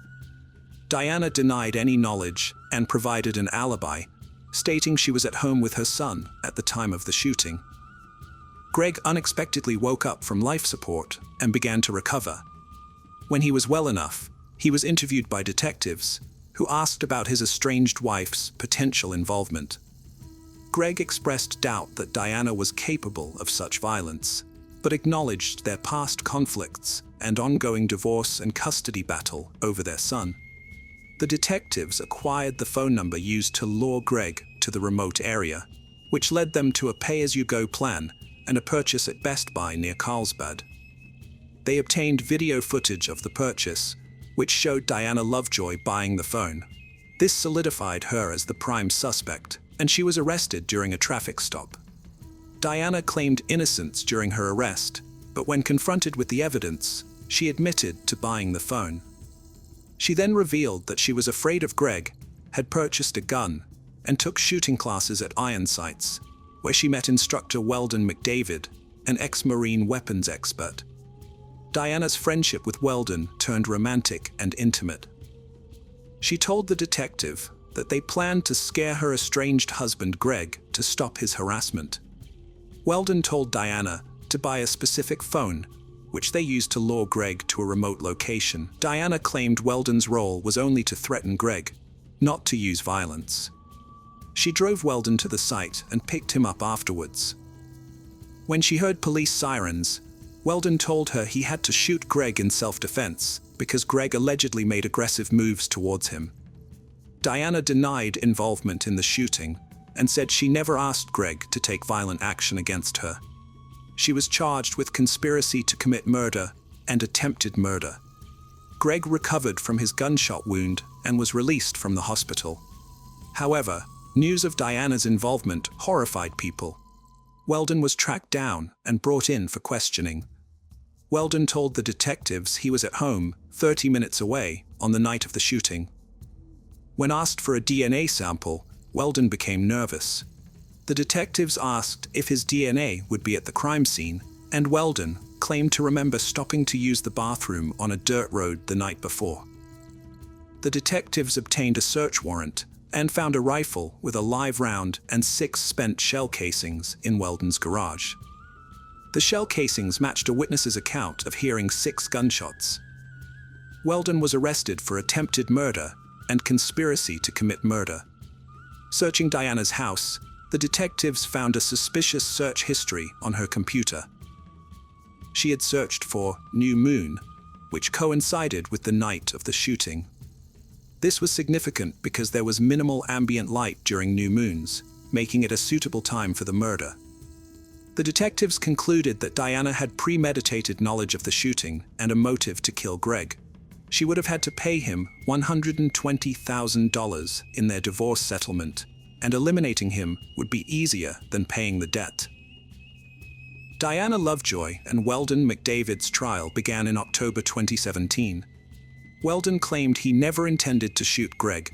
Diana denied any knowledge and provided an alibi, stating she was at home with her son at the time of the shooting. Greg unexpectedly woke up from life support and began to recover. When he was well enough, he was interviewed by detectives, who asked about his estranged wife's potential involvement. Greg expressed doubt that Diana was capable of such violence, but acknowledged their past conflicts and ongoing divorce and custody battle over their son. The detectives acquired the phone number used to lure Greg to the remote area, which led them to a pay-as-you-go plan and a purchase at Best Buy near Carlsbad. They obtained video footage of the purchase, which showed Diana Lovejoy buying the phone. This solidified her as the prime suspect, and she was arrested during a traffic stop. Diana claimed innocence during her arrest, but when confronted with the evidence, she admitted to buying the phone. She then revealed that she was afraid of Greg, had purchased a gun, and took shooting classes at Iron Sights, where she met instructor Weldon McDavid, an ex-Marine weapons expert. Diana's friendship with Weldon turned romantic and intimate. She told the detective that they planned to scare her estranged husband Greg to stop his harassment. Weldon told Diana to buy a specific phone, which they used to lure Greg to a remote location. Diana claimed Weldon's role was only to threaten Greg, not to use violence. She drove Weldon to the site and picked him up afterwards. When she heard police sirens, Weldon told her he had to shoot Greg in self-defense because Greg allegedly made aggressive moves towards him. Diana denied involvement in the shooting and said she never asked Greg to take violent action against her. She was charged with conspiracy to commit murder and attempted murder. Greg recovered from his gunshot wound and was released from the hospital. However, news of Diana's involvement horrified people. Weldon was tracked down and brought in for questioning. Weldon told the detectives he was at home, 30 minutes away, on the night of the shooting. When asked for a DNA sample, Weldon became nervous. The detectives asked if his DNA would be at the crime scene, and Weldon claimed to remember stopping to use the bathroom on a dirt road the night before. The detectives obtained a search warrant and found a rifle with a live round and 6 spent shell casings in Weldon's garage. The shell casings matched a witness's account of hearing 6 gunshots. Weldon was arrested for attempted murder and conspiracy to commit murder. Searching Diana's house, the detectives found a suspicious search history on her computer. She had searched for "new moon," which coincided with the night of the shooting. This was significant because there was minimal ambient light during new moons, making it a suitable time for the murder. The detectives concluded that Diana had premeditated knowledge of the shooting and a motive to kill Greg. She would have had to pay him $120,000 in their divorce settlement, and eliminating him would be easier than paying the debt. Diana Lovejoy and Weldon McDavid's trial began in October 2017. Weldon claimed he never intended to shoot Greg.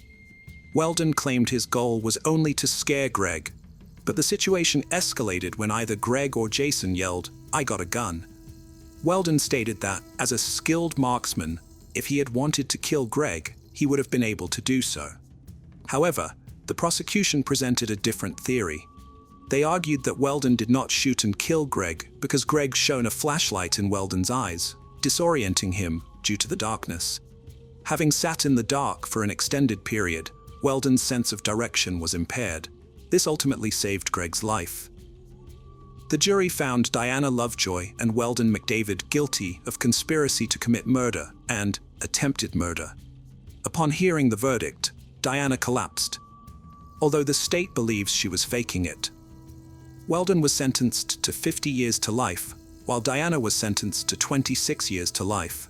Weldon claimed his goal was only to scare Greg, but the situation escalated when either Greg or Jason yelled, "I got a gun." Weldon stated that, as a skilled marksman, if he had wanted to kill Greg, he would have been able to do so. However, the prosecution presented a different theory. They argued that Weldon did not shoot and kill Greg because Greg shone a flashlight in Weldon's eyes, disorienting him due to the darkness. Having sat in the dark for an extended period, Weldon's sense of direction was impaired. This ultimately saved Greg's life. The jury found Diana Lovejoy and Weldon McDavid guilty of conspiracy to commit murder and attempted murder. Upon hearing the verdict, Diana collapsed, although the state believes she was faking it. Weldon was sentenced to 50 years to life, while Diana was sentenced to 26 years to life.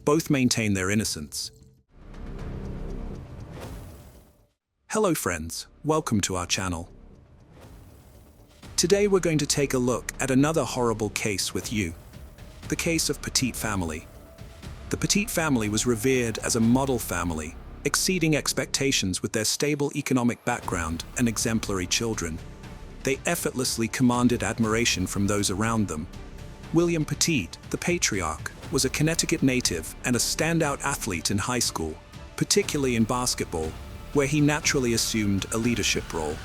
Both maintain their innocence. Hello friends, welcome to our channel. Today we're going to take a look at another horrible case with you, the case of Petit family. The Petit family was revered as a model family, exceeding expectations with their stable economic background and exemplary children. They effortlessly commanded admiration from those around them. William Petit, the patriarch, was a Connecticut native and a standout athlete in high school, particularly in basketball, where he naturally assumed a leadership role.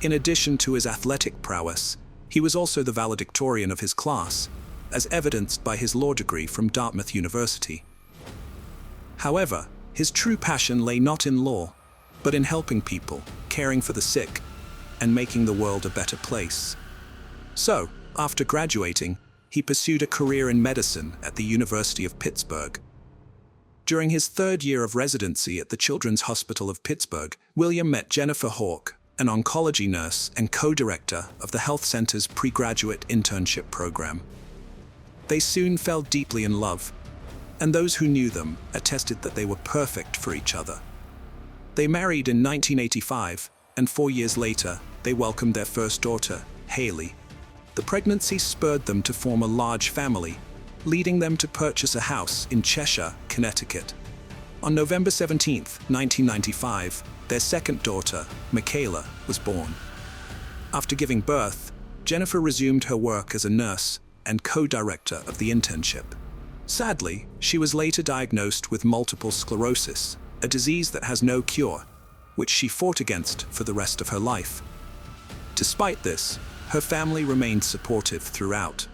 In addition to his athletic prowess, he was also the valedictorian of his class, as evidenced by his law degree from Dartmouth University. However, his true passion lay not in law, but in helping people, caring for the sick, and making the world a better place. So, after graduating, he pursued a career in medicine at the University of Pittsburgh. During his third year of residency at the Children's Hospital of Pittsburgh, William met Jennifer Hawk, an oncology nurse and co-director of the health center's pre-graduate internship program. They soon fell deeply in love, and those who knew them attested that they were perfect for each other. They married in 1985, and 4 years later, they welcomed their first daughter, Haley. The pregnancy spurred them to form a large family, leading them to purchase a house in Cheshire, Connecticut. On November 17, 1995, their second daughter, Michaela, was born. After giving birth, Jennifer resumed her work as a nurse and co-director of the internship. Sadly, she was later diagnosed with multiple sclerosis, a disease that has no cure, which she fought against for the rest of her life. Despite this, her family remained supportive throughout.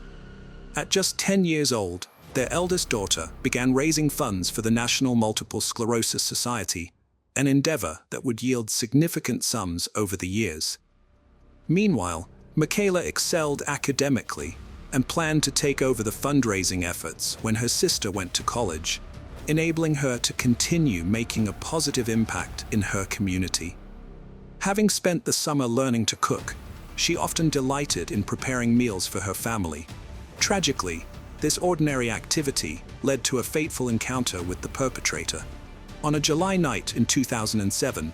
At just 10 years old, their eldest daughter began raising funds for the National Multiple Sclerosis Society, an endeavor that would yield significant sums over the years. Meanwhile, Michaela excelled academically and planned to take over the fundraising efforts when her sister went to college, enabling her to continue making a positive impact in her community. Having spent the summer learning to cook, she often delighted in preparing meals for her family. Tragically, this ordinary activity led to a fateful encounter with the perpetrator. On a July night in 2007,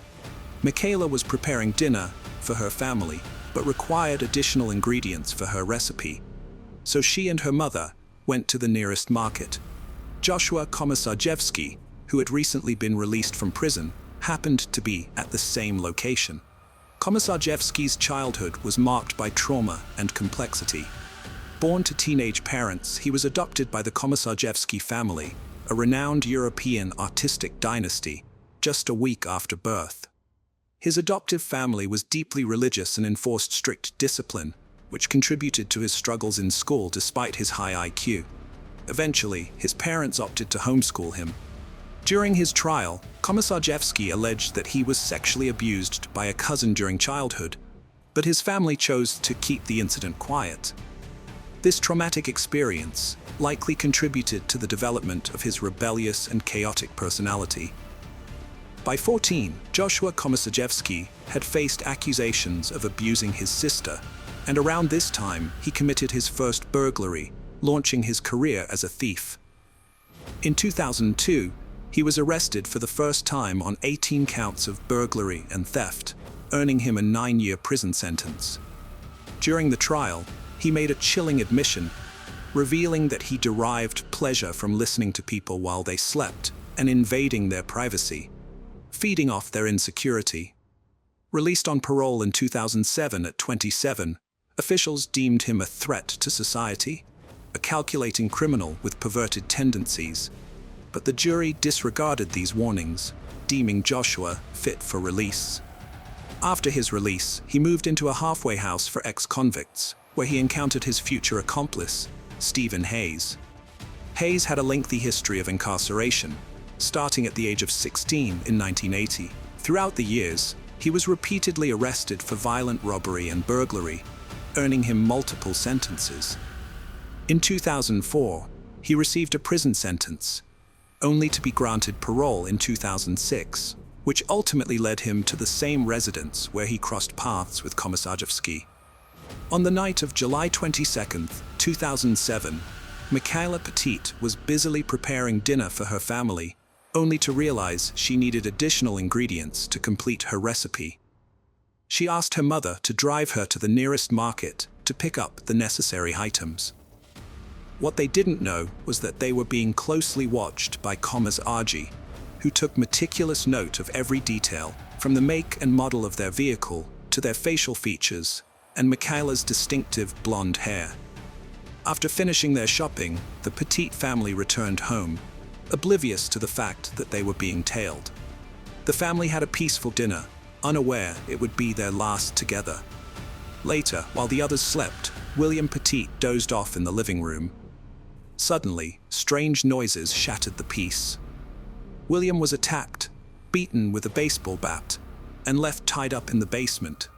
Michaela was preparing dinner for her family, but required additional ingredients for her recipe. So she and her mother went to the nearest market. Joshua Komisarjevsky, who had recently been released from prison, happened to be at the same location. Komisarjevsky's childhood was marked by trauma and complexity. Born to teenage parents, he was adopted by the Komisarjevsky family, a renowned European artistic dynasty, just a week after birth. His adoptive family was deeply religious and enforced strict discipline, which contributed to his struggles in school despite his high IQ. Eventually, his parents opted to homeschool him. During his trial, Komisarjevsky alleged that he was sexually abused by a cousin during childhood, but his family chose to keep the incident quiet. This traumatic experience likely contributed to the development of his rebellious and chaotic personality. By 14, Joshua Komisarjevsky had faced accusations of abusing his sister, and around this time he committed his first burglary, launching his career as a thief. In 2002, he was arrested for the first time on 18 counts of burglary and theft, earning him a 9-year prison sentence. During the trial, he made a chilling admission, revealing that he derived pleasure from listening to people while they slept and invading their privacy, feeding off their insecurity. Released on parole in 2007 at 27, officials deemed him a threat to society, a calculating criminal with perverted tendencies. But the jury disregarded these warnings, deeming Joshua fit for release. After his release, he moved into a halfway house for ex-convicts, where he encountered his future accomplice, Stephen Hayes. Hayes had a lengthy history of incarceration, starting at the age of 16 in 1980. Throughout the years, he was repeatedly arrested for violent robbery and burglary, earning him multiple sentences. In 2004, he received a prison sentence, only to be granted parole in 2006, which ultimately led him to the same residence where he crossed paths with Komisarjevsky. On the night of July 22, 2007, Michaela Petit was busily preparing dinner for her family, only to realize she needed additional ingredients to complete her recipe. She asked her mother to drive her to the nearest market to pick up the necessary items. What they didn't know was that they were being closely watched by Komisarji, who took meticulous note of every detail, from the make and model of their vehicle to their facial features and Michaela's distinctive blonde hair. After finishing their shopping, the Petit family returned home, oblivious to the fact that they were being tailed. The family had a peaceful dinner, unaware it would be their last together. Later, while the others slept, William Petit dozed off in the living room. Suddenly, strange noises shattered the peace. William was attacked, beaten with a baseball bat, and left tied up in the basement.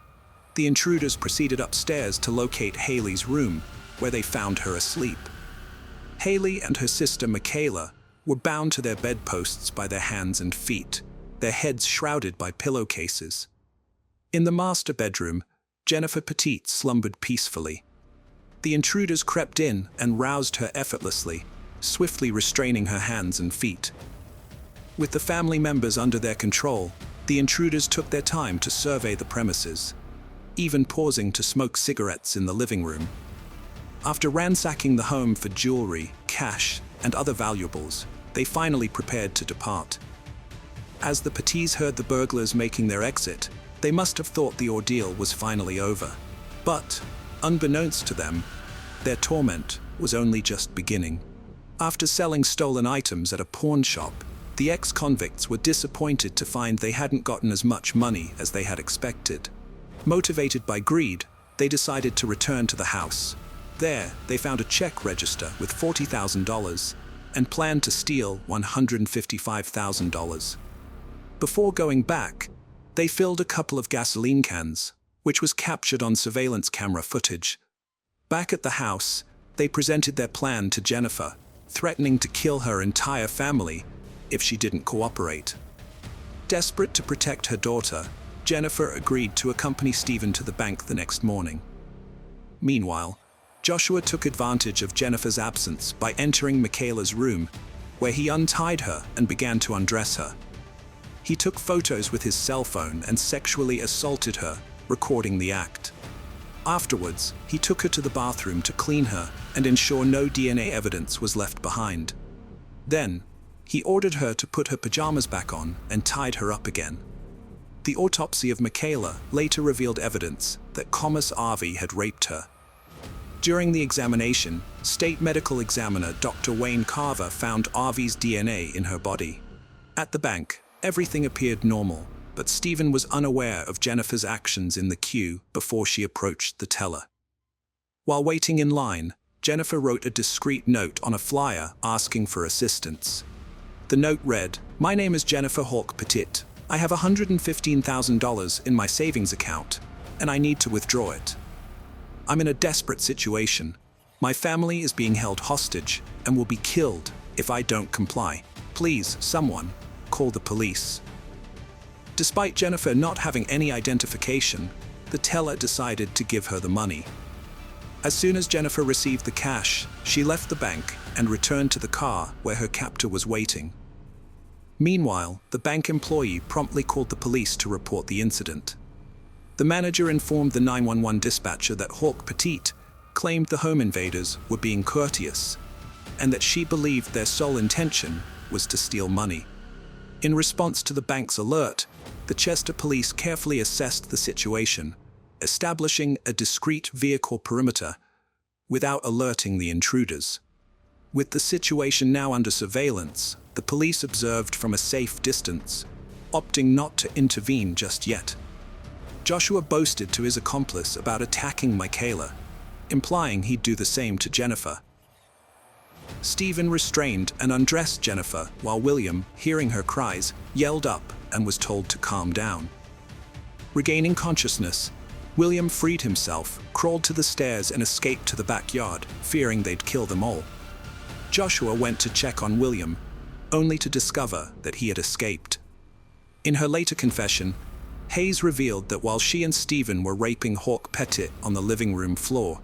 The intruders proceeded upstairs to locate Haley's room, where they found her asleep. Haley and her sister Michaela were bound to their bedposts by their hands and feet, their heads shrouded by pillowcases. In the master bedroom, Jennifer Petit slumbered peacefully. The intruders crept in and roused her effortlessly, swiftly restraining her hands and feet. With the family members under their control, the intruders took their time to survey the premises, even pausing to smoke cigarettes in the living room. After ransacking the home for jewelry, cash, and other valuables, they finally prepared to depart. As the Petits heard the burglars making their exit, they must have thought the ordeal was finally over. But, unbeknownst to them, their torment was only just beginning. After selling stolen items at a pawn shop, the ex-convicts were disappointed to find they hadn't gotten as much money as they had expected. Motivated by greed, they decided to return to the house. There, they found a check register with $40,000 and planned to steal $155,000. Before going back, they filled a couple of gasoline cans, which was captured on surveillance camera footage. Back at the house, they presented their plan to Jennifer, threatening to kill her entire family if she didn't cooperate. Desperate to protect her daughter, Jennifer agreed to accompany Stephen to the bank the next morning. Meanwhile, Joshua took advantage of Jennifer's absence by entering Michaela's room, where he untied her and began to undress her. He took photos with his cell phone and sexually assaulted her, recording the act. Afterwards, he took her to the bathroom to clean her and ensure no DNA evidence was left behind. Then, he ordered her to put her pajamas back on and tied her up again. The autopsy of Michaela later revealed evidence that Komisarji had raped her. During the examination, State Medical Examiner Dr. Wayne Carver found Arvi's DNA in her body. At the bank, everything appeared normal, but Stephen was unaware of Jennifer's actions in the queue before she approached the teller. While waiting in line, Jennifer wrote a discreet note on a flyer asking for assistance. The note read, "My name is Jennifer Hawk Petit. I have $115,000 in my savings account, and I need to withdraw it. I'm in a desperate situation. My family is being held hostage and will be killed if I don't comply. Please, someone, call the police." Despite Jennifer not having any identification, the teller decided to give her the money. As soon as Jennifer received the cash, she left the bank and returned to the car where her captor was waiting. Meanwhile, the bank employee promptly called the police to report the incident. The manager informed the 911 dispatcher that Hawk Petit claimed the home invaders were being courteous, and that she believed their sole intention was to steal money. In response to the bank's alert, the Chester police carefully assessed the situation, establishing a discreet vehicle perimeter without alerting the intruders. With the situation now under surveillance, the police observed from a safe distance, opting not to intervene just yet. Joshua boasted to his accomplice about attacking Michaela, implying he'd do the same to Jennifer. Stephen restrained and undressed Jennifer while William, hearing her cries, yelled up and was told to calm down. Regaining consciousness, William freed himself, crawled to the stairs and escaped to the backyard, fearing they'd kill them all. Joshua went to check on William, only to discover that he had escaped. In her later confession, Hayes revealed that while she and Stephen were raping Hawk Pettit on the living room floor,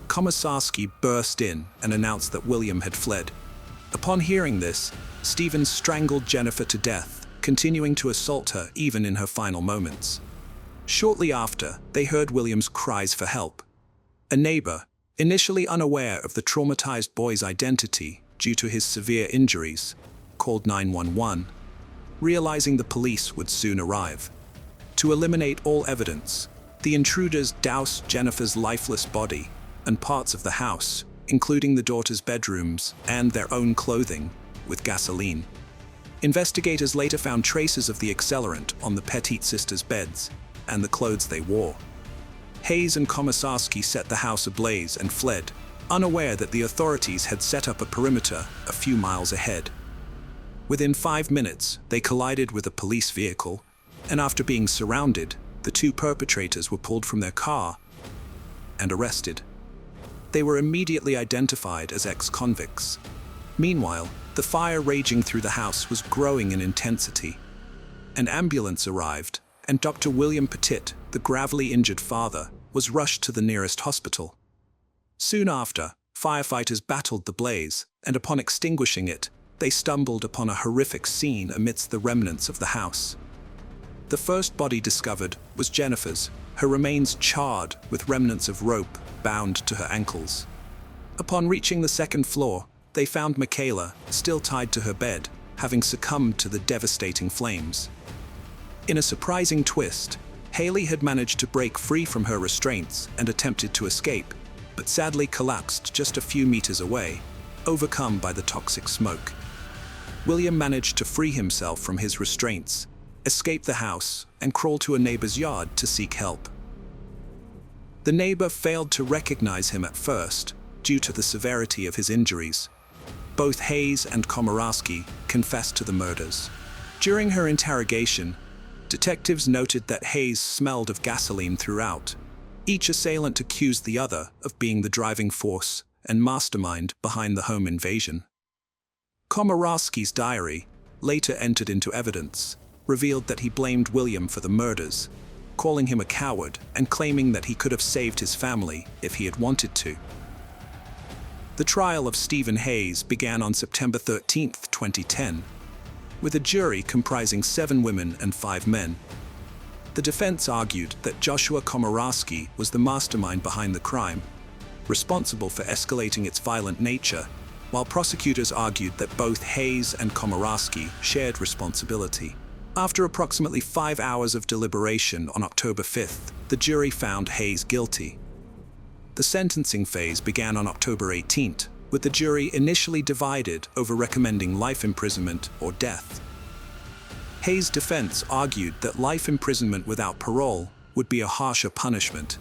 Komisarski burst in and announced that William had fled. Upon hearing this, Stephen strangled Jennifer to death, continuing to assault her even in her final moments. Shortly after, they heard William's cries for help. A neighbor, initially unaware of the traumatized boy's identity due to his severe injuries, called 911, realizing the police would soon arrive. To eliminate all evidence, the intruders doused Jennifer's lifeless body and parts of the house, including the daughter's bedrooms and their own clothing, with gasoline. Investigators later found traces of the accelerant on the Pettit sisters' beds and the clothes they wore. Hayes and Komisarski set the house ablaze and fled, unaware that the authorities had set up a perimeter a few miles ahead. Within 5 minutes, they collided with a police vehicle, and after being surrounded, the two perpetrators were pulled from their car and arrested. They were immediately identified as ex-convicts. Meanwhile, the fire raging through the house was growing in intensity. An ambulance arrived, and Dr. William Pettit, the gravely injured father, was rushed to the nearest hospital. Soon after, firefighters battled the blaze, and upon extinguishing it, they stumbled upon a horrific scene amidst the remnants of the house. The first body discovered was Jennifer's, her remains charred with remnants of rope bound to her ankles. Upon reaching the second floor, they found Michaela still tied to her bed, having succumbed to the devastating flames. In a surprising twist, Haley had managed to break free from her restraints and attempted to escape, but sadly collapsed just a few meters away, overcome by the toxic smoke. William managed to free himself from his restraints, escape the house, and crawl to a neighbor's yard to seek help. The neighbor failed to recognize him at first, due to the severity of his injuries. Both Hayes and Komorowski confessed to the murders. During her interrogation, detectives noted that Hayes smelled of gasoline throughout. Each assailant accused the other of being the driving force and mastermind behind the home invasion. Komorowski's diary, later entered into evidence, revealed that he blamed William for the murders, calling him a coward and claiming that he could have saved his family if he had wanted to. The trial of Stephen Hayes began on September 13, 2010, with a jury comprising 7 women and 5 men. The defense argued that Joshua Komorowski was the mastermind behind the crime, responsible for escalating its violent nature, while prosecutors argued that both Hayes and Komorowski shared responsibility. After approximately 5 hours of deliberation on October 5th, the jury found Hayes guilty. The sentencing phase began on October 18th, with the jury initially divided over recommending life imprisonment or death. Hayes' defense argued that life imprisonment without parole would be a harsher punishment.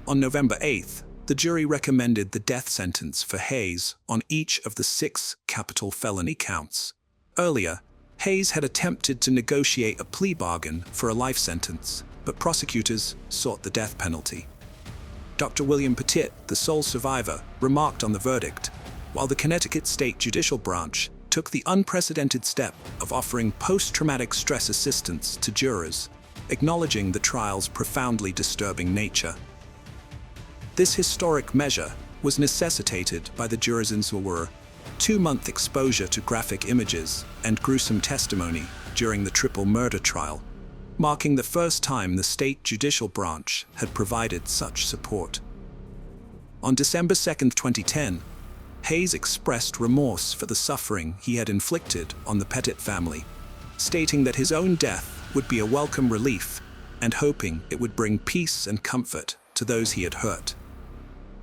On November 8th, the jury recommended the death sentence for Hayes on each of the 6 capital felony counts. Earlier, Hayes had attempted to negotiate a plea bargain for a life sentence, but prosecutors sought the death penalty. Dr. William Pettit, the sole survivor, remarked on the verdict, while the Connecticut State Judicial Branch took the unprecedented step of offering post-traumatic stress assistance to jurors, acknowledging the trial's profoundly disturbing nature. This historic measure was necessitated by the jurors' 2-month exposure to graphic images and gruesome testimony during the triple murder trial, marking the first time the state judicial branch had provided such support. On December 2, 2010, Hayes expressed remorse for the suffering he had inflicted on the Pettit family, stating that his own death would be a welcome relief and hoping it would bring peace and comfort to those he had hurt.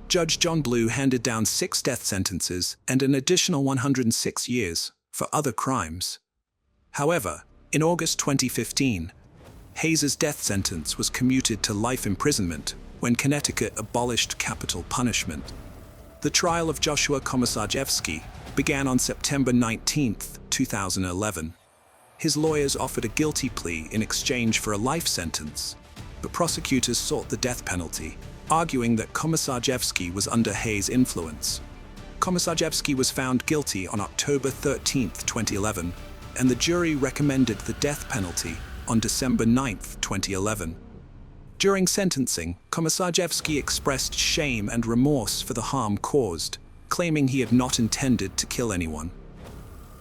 Judge John Blue handed down 6 death sentences and an additional 106 years for other crimes. However, in August 2015, Hayes's death sentence was commuted to life imprisonment when Connecticut abolished capital punishment. The trial of Joshua Komisarjevsky began on September 19, 2011. His lawyers offered a guilty plea in exchange for a life sentence, but prosecutors sought the death penalty, arguing that Komisarjevsky was under Hayes' influence. Komisarjevsky was found guilty on October 13, 2011, and the jury recommended the death penalty on December 9, 2011. During sentencing, Komisarjevsky expressed shame and remorse for the harm caused, claiming he had not intended to kill anyone.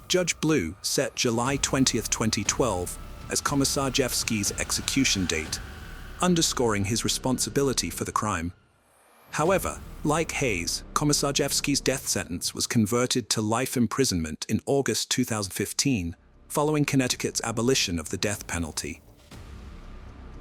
Judge Blue set July 20, 2012 as Komisarjevsky's execution date, underscoring his responsibility for the crime. However, like Hayes, Komisarjevsky's death sentence was converted to life imprisonment in August 2015, following Connecticut's abolition of the death penalty.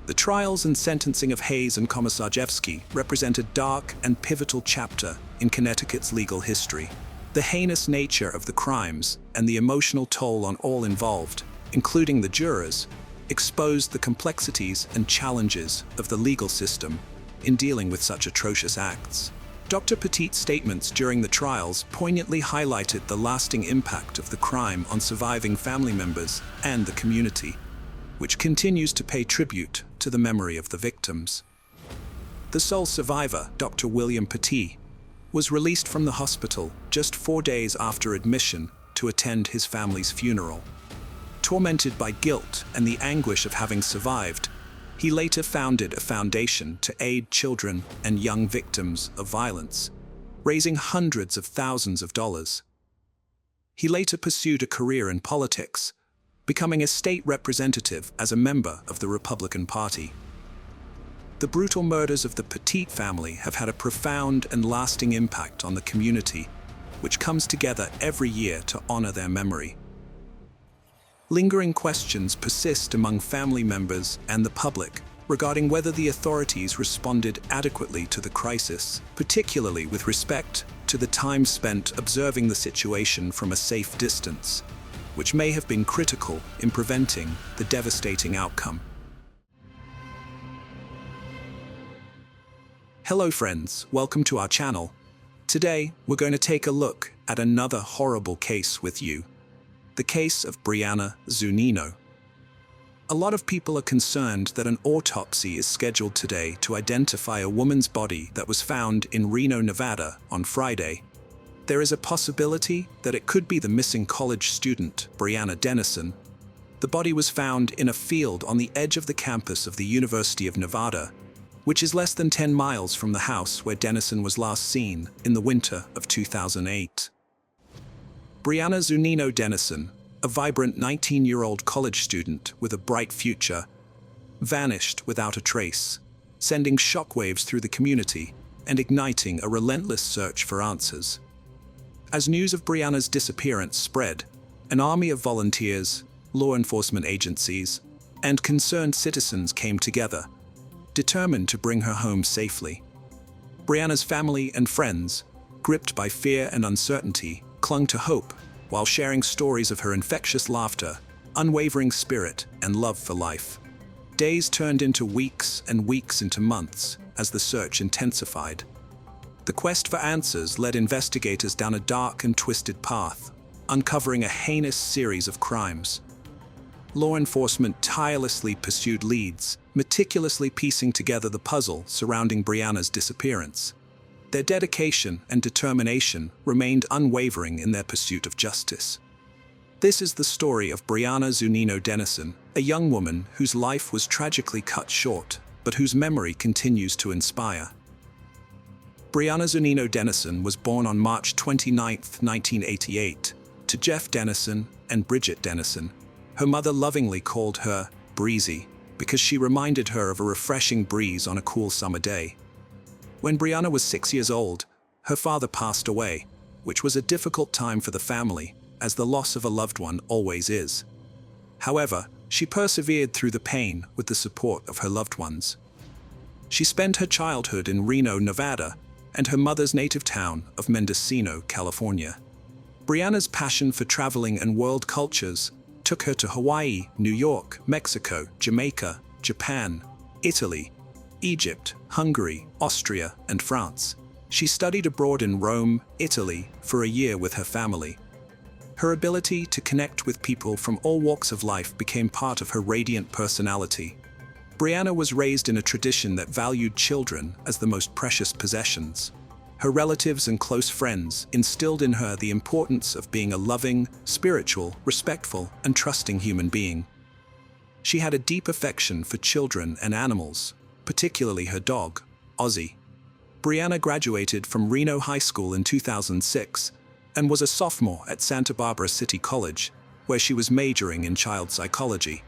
The trials and sentencing of Hayes and Komisarjevsky represent a dark and pivotal chapter in Connecticut's legal history. The heinous nature of the crimes and the emotional toll on all involved, including the jurors, exposed the complexities and challenges of the legal system in dealing with such atrocious acts. Dr. Petit's statements during the trials poignantly highlighted the lasting impact of the crime on surviving family members and the community, which continues to pay tribute to the memory of the victims. The sole survivor, Dr. William Petit, was released from the hospital just 4 days after admission to attend his family's funeral. Tormented by guilt and the anguish of having survived, he later founded a foundation to aid children and young victims of violence, raising hundreds of thousands of dollars. He later pursued a career in politics, becoming a state representative as a member of the Republican Party. The brutal murders of the Petit family have had a profound and lasting impact on the community, which comes together every year to honor their memory. Lingering questions persist among family members and the public regarding whether the authorities responded adequately to the crisis, particularly with respect to the time spent observing the situation from a safe distance, which may have been critical in preventing the devastating outcome. Hello friends, welcome to our channel. Today, we're going to take a look at another horrible case with you. The case of Brianna Zunino. A lot of people are concerned that an autopsy is scheduled today to identify a woman's body that was found in Reno, Nevada on Friday. There is a possibility that it could be the missing college student, Brianna Dennison. The body was found in a field on the edge of the campus of the University of Nevada, which is less than 10 miles from the house where Dennison was last seen in the winter of 2008. Brianna Zunino Dennison, a vibrant 19-year-old college student with a bright future, vanished without a trace, sending shockwaves through the community and igniting a relentless search for answers. As news of Brianna's disappearance spread, an army of volunteers, law enforcement agencies, and concerned citizens came together, determined to bring her home safely. Brianna's family and friends, gripped by fear and uncertainty, clung to hope while sharing stories of her infectious laughter, unwavering spirit, and love for life. Days turned into weeks and weeks into months as the search intensified. The quest for answers led investigators down a dark and twisted path, uncovering a heinous series of crimes. Law enforcement tirelessly pursued leads, meticulously piecing together the puzzle surrounding Brianna's disappearance. Their dedication and determination remained unwavering in their pursuit of justice. This is the story of Brianna Zunino Dennison, a young woman whose life was tragically cut short, but whose memory continues to inspire. Brianna Zunino Dennison was born on March 29, 1988, to Jeff Dennison and Bridget Dennison. Her mother lovingly called her Breezy because she reminded her of a refreshing breeze on a cool summer day. When Brianna was 6 years old, her father passed away, which was a difficult time for the family, as the loss of a loved one always is. However, she persevered through the pain with the support of her loved ones. She spent her childhood in Reno, Nevada, and her mother's native town of Mendocino, California. Brianna's passion for traveling and world cultures took her to Hawaii, New York, Mexico, Jamaica, Japan, Italy, Egypt, Hungary, Austria, and France. She studied abroad in Rome, Italy, for a year with her family. Her ability to connect with people from all walks of life became part of her radiant personality. Brianna was raised in a tradition that valued children as the most precious possessions. Her relatives and close friends instilled in her the importance of being a loving, spiritual, respectful, and trusting human being. She had a deep affection for children and animals, particularly her dog, Ozzy. Brianna graduated from Reno High School in 2006 and was a sophomore at Santa Barbara City College, where she was majoring in child psychology.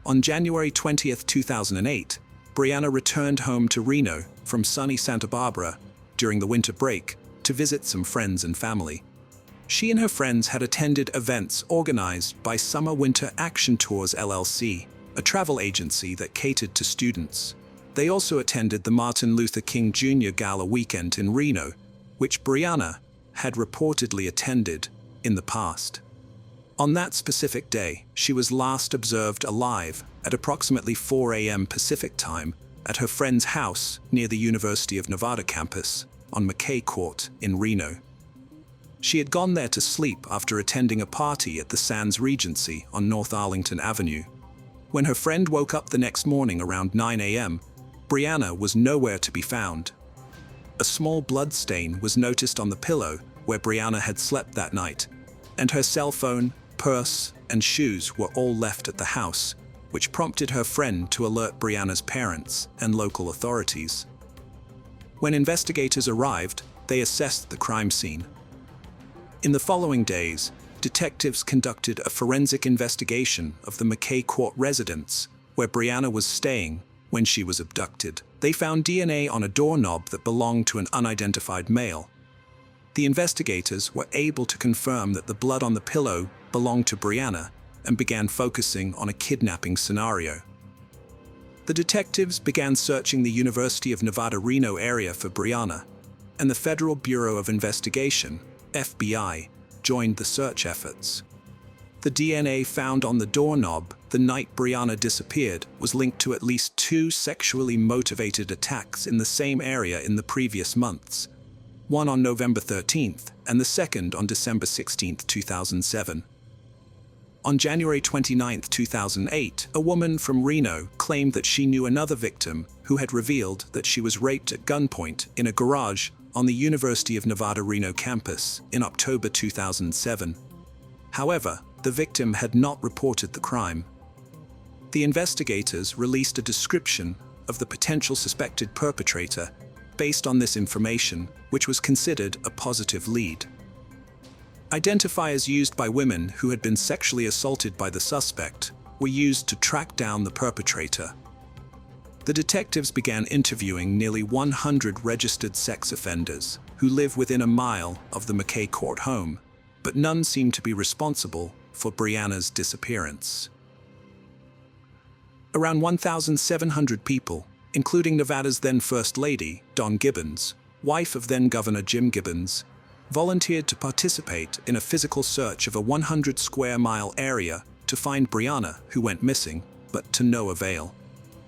On January 20, 2008, Brianna returned home to Reno from sunny Santa Barbara during the winter break to visit some friends and family. She and her friends had attended events organized by Summer Winter Action Tours LLC, a travel agency that catered to students. They also attended the Martin Luther King Jr. Gala weekend in Reno, which Brianna had reportedly attended in the past. On that specific day, she was last observed alive at approximately 4 a.m. Pacific time at her friend's house near the University of Nevada campus on McKay Court in Reno. She had gone there to sleep after attending a party at the Sands Regency on North Arlington Avenue. When her friend woke up the next morning around 9 a.m., Brianna was nowhere to be found. A small blood stain was noticed on the pillow where Brianna had slept that night, and her cell phone, purse, and shoes were all left at the house, which prompted her friend to alert Brianna's parents and local authorities. When investigators arrived, they assessed the crime scene. In the following days, detectives conducted a forensic investigation of the McKay Court residence where Brianna was staying when she was abducted. They found DNA on a doorknob that belonged to an unidentified male. The investigators were able to confirm that the blood on the pillow belonged to Brianna and began focusing on a kidnapping scenario. The detectives began searching the University of Nevada Reno area for Brianna, and the Federal Bureau of Investigation, FBI, joined the search efforts. The DNA found on the doorknob the night Brianna disappeared was linked to at least 2 sexually motivated attacks in the same area in the previous months, one on November 13th and the second on December 16, 2007. On January 29, 2008, a woman from Reno claimed that she knew another victim who had revealed that she was raped at gunpoint in a garage on the University of Nevada Reno campus in October 2007. However, the victim had not reported the crime. The investigators released a description of the potential suspected perpetrator based on this information, which was considered a positive lead. Identifiers used by women who had been sexually assaulted by the suspect were used to track down the perpetrator. The detectives began interviewing nearly 100 registered sex offenders who live within a mile of the McKay Court home, but none seemed to be responsible for Brianna's disappearance. Around 1,700 people, including Nevada's then First Lady, Dawn Gibbons, wife of then Governor Jim Gibbons, volunteered to participate in a physical search of a 100-square-mile area to find Brianna, who went missing, but to no avail.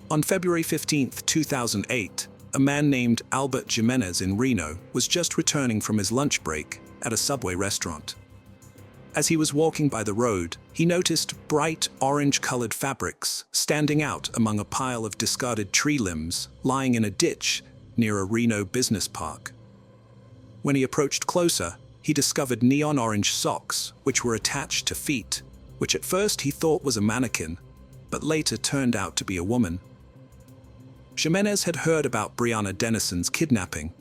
On February 15, 2008, a man named Albert Jimenez in Reno was just returning from his lunch break at a Subway restaurant. As he was walking by the road, he noticed bright orange-colored fabrics standing out among a pile of discarded tree limbs lying in a ditch near a Reno business park. When he approached closer, he discovered neon orange socks which were attached to feet, which at first he thought was a mannequin, but later turned out to be a woman. Jimenez had heard about Brianna Dennison's kidnapping,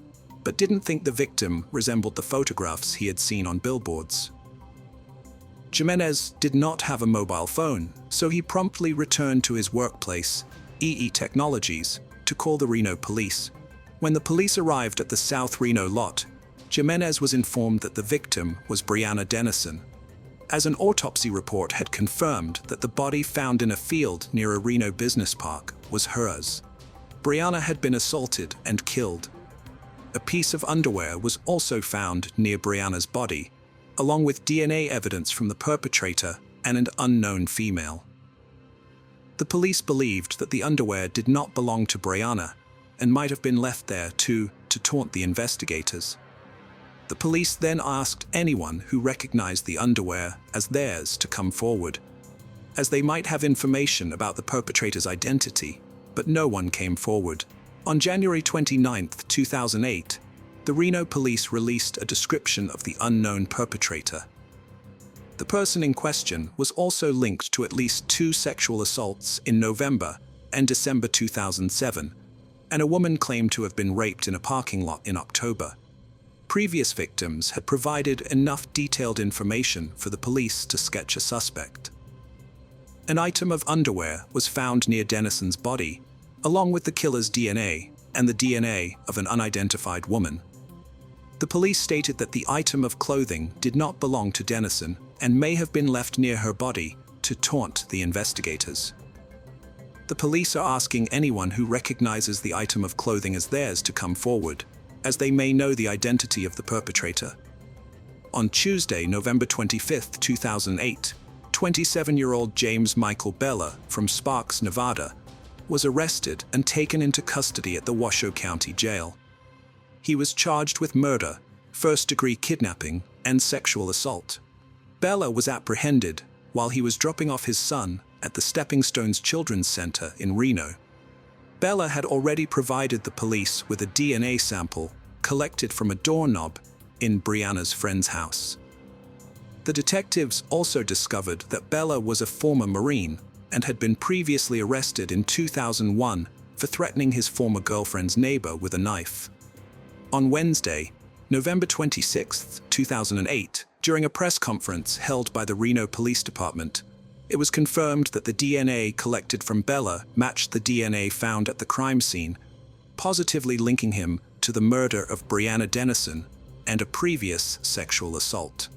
but didn't think the victim resembled the photographs he had seen on billboards. Jimenez did not have a mobile phone, so he promptly returned to his workplace, EE Technologies, to call the Reno police. When the police arrived at the South Reno lot, Jimenez was informed that the victim was Brianna Dennison, as an autopsy report had confirmed that the body found in a field near a Reno business park was hers. Brianna had been assaulted and killed. A piece of underwear was also found near Brianna's body, along with DNA evidence from the perpetrator and an unknown female. The police believed that the underwear did not belong to Brianna and might have been left there to taunt the investigators. The police then asked anyone who recognized the underwear as theirs to come forward, as they might have information about the perpetrator's identity, but no one came forward. On January 29, 2008, the Reno police released a description of the unknown perpetrator. The person in question was also linked to at least 2 sexual assaults in November and December 2007, and a woman claimed to have been raped in a parking lot in October. Previous victims had provided enough detailed information for the police to sketch a suspect. An item of underwear was found near Dennison's body, along with the killer's DNA and the DNA of an unidentified woman. The police stated that the item of clothing did not belong to Dennison and may have been left near her body to taunt the investigators. The police are asking anyone who recognizes the item of clothing as theirs to come forward, as they may know the identity of the perpetrator. On Tuesday, November 25, 2008, 27-year-old James Michael Bella from Sparks, Nevada, was arrested and taken into custody at the Washoe County Jail. He was charged with murder, first-degree kidnapping, and sexual assault. Bella was apprehended while he was dropping off his son at the Stepping Stones Children's Center in Reno. Bella had already provided the police with a DNA sample collected from a doorknob in Brianna's friend's house. The detectives also discovered that Bella was a former Marine and had been previously arrested in 2001 for threatening his former girlfriend's neighbor with a knife. On Wednesday, November 26, 2008, during a press conference held by the Reno Police Department, it was confirmed that the DNA collected from Bella matched the DNA found at the crime scene, positively linking him to the murder of Brianna Dennison and a previous sexual assault.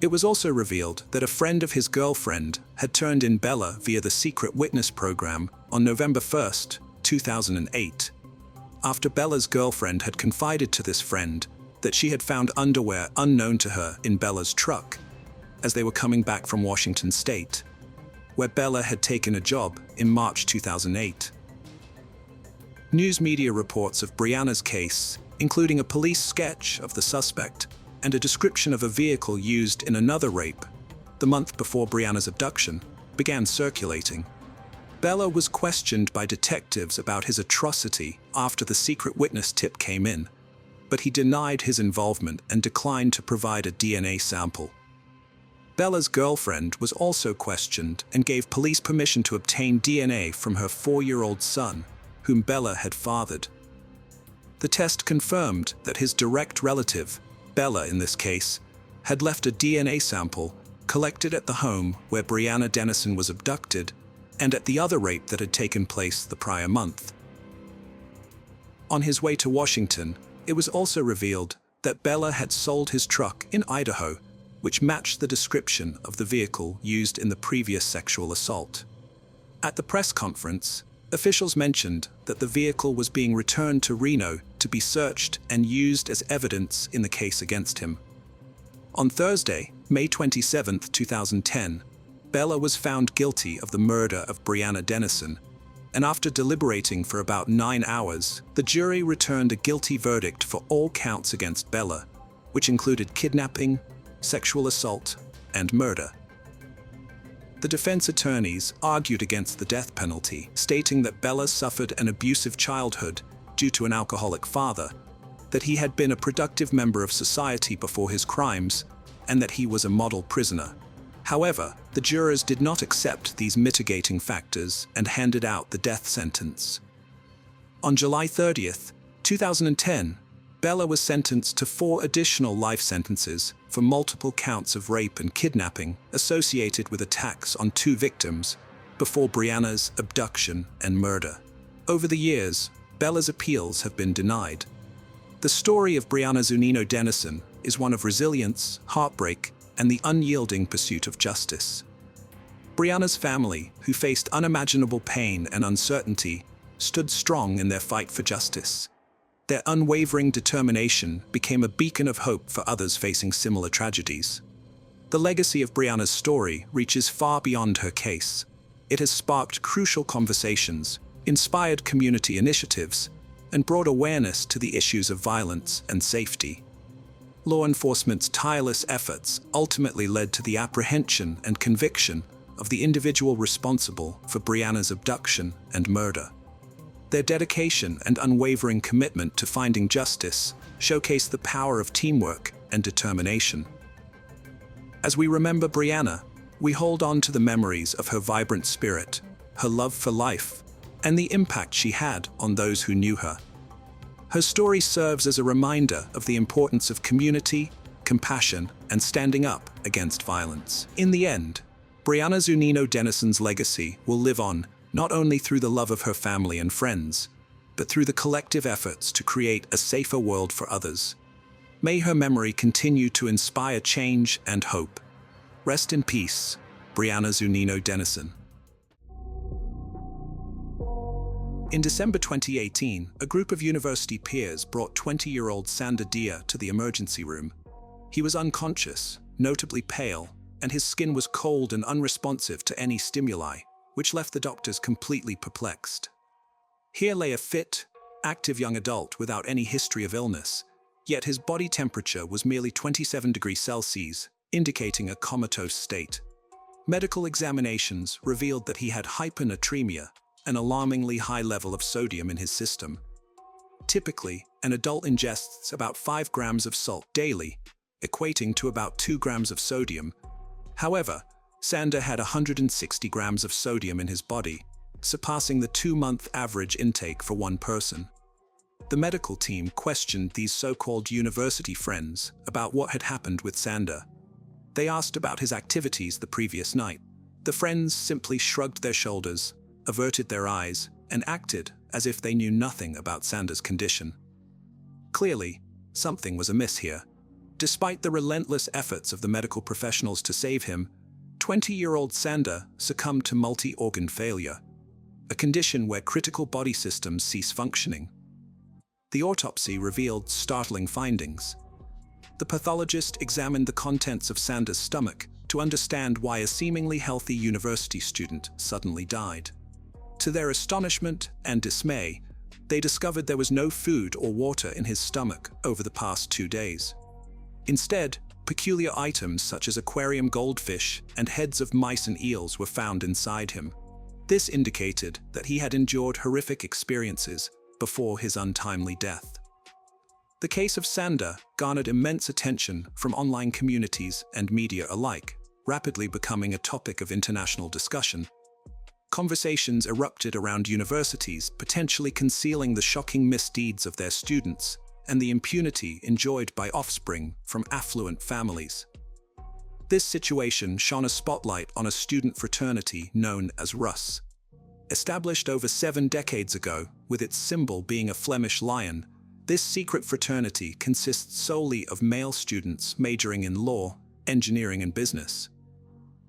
It was also revealed that a friend of his girlfriend had turned in Bella via the secret witness program on November 1, 2008, after Bella's girlfriend had confided to this friend that she had found underwear unknown to her in Bella's truck as they were coming back from Washington State, where Bella had taken a job in March 2008. News media reports of Brianna's case, including a police sketch of the suspect and a description of a vehicle used in another rape the month before Brianna's abduction, began circulating. Bella was questioned by detectives about his atrocity after the secret witness tip came in, but he denied his involvement and declined to provide a DNA sample. Bella's girlfriend was also questioned and gave police permission to obtain DNA from her 4-year-old son, whom Bella had fathered. The test confirmed that his direct relative, Bella in this case, had left a DNA sample collected at the home where Brianna Dennison was abducted and at the other rape that had taken place the prior month. On his way to Washington, it was also revealed that Bella had sold his truck in Idaho, which matched the description of the vehicle used in the previous sexual assault. At the press conference, officials mentioned that the vehicle was being returned to Reno to be searched and used as evidence in the case against him. On Thursday, May 27, 2010, Bella was found guilty of the murder of Brianna Dennison, and after deliberating for about 9 hours, the jury returned a guilty verdict for all counts against Bella, which included kidnapping, sexual assault, and murder. The defense attorneys argued against the death penalty, stating that Bella suffered an abusive childhood due to an alcoholic father, that he had been a productive member of society before his crimes, and that he was a model prisoner. However, the jurors did not accept these mitigating factors and handed out the death sentence. On July 30, 2010, Bella was sentenced to 4 additional life sentences for multiple counts of rape and kidnapping associated with attacks on 2 victims before Brianna's abduction and murder. Over the years, Bella's appeals have been denied. The story of Brianna Zunino Dennison is one of resilience, heartbreak, and the unyielding pursuit of justice. Brianna's family, who faced unimaginable pain and uncertainty, stood strong in their fight for justice. Their unwavering determination became a beacon of hope for others facing similar tragedies. The legacy of Brianna's story reaches far beyond her case. It has sparked crucial conversations, inspired community initiatives, and brought awareness to the issues of violence and safety. Law enforcement's tireless efforts ultimately led to the apprehension and conviction of the individual responsible for Brianna's abduction and murder. Their dedication and unwavering commitment to finding justice showcase the power of teamwork and determination. As we remember Brianna, we hold on to the memories of her vibrant spirit, her love for life, and the impact she had on those who knew her. Her story serves as a reminder of the importance of community, compassion, and standing up against violence. In the end, Brianna Zunino Dennison's legacy will live on not only through the love of her family and friends, but through the collective efforts to create a safer world for others. May her memory continue to inspire change and hope. Rest in peace, Brianna Zunino Dennison. In December 2018, a group of university peers brought 20-year-old Sander Dia to the emergency room. He was unconscious, notably pale, and his skin was cold and unresponsive to any stimuli, which left the doctors completely perplexed. Here lay a fit, active young adult without any history of illness, yet his body temperature was merely 27 degrees Celsius, indicating a comatose state. Medical examinations revealed that he had hyponatremia, an alarmingly high level of sodium in his system. Typically, an adult ingests about 5 grams of salt daily, equating to about 2 grams of sodium. However, Sander had 160 grams of sodium in his body, surpassing the 2-month average intake for one person. The medical team questioned these so-called university friends about what had happened with Sander. They asked about his activities the previous night. The friends simply shrugged their shoulders, averted their eyes, and acted as if they knew nothing about Sander's condition. Clearly, something was amiss here. Despite the relentless efforts of the medical professionals to save him, 20-year-old Sander succumbed to multi-organ failure, a condition where critical body systems cease functioning. The autopsy revealed startling findings. The pathologist examined the contents of Sander's stomach to understand why a seemingly healthy university student suddenly died. To their astonishment and dismay, they discovered there was no food or water in his stomach over the past 2 days. Instead, peculiar items such as aquarium goldfish and heads of mice and eels were found inside him. This indicated that he had endured horrific experiences before his untimely death. The case of Sander garnered immense attention from online communities and media alike, rapidly becoming a topic of international discussion. Conversations erupted around universities potentially concealing the shocking misdeeds of their students and the impunity enjoyed by offspring from affluent families. This situation shone a spotlight on a student fraternity known as Rus. Established over 7 decades ago, with its symbol being a Flemish lion, this secret fraternity consists solely of male students majoring in law, engineering, and business.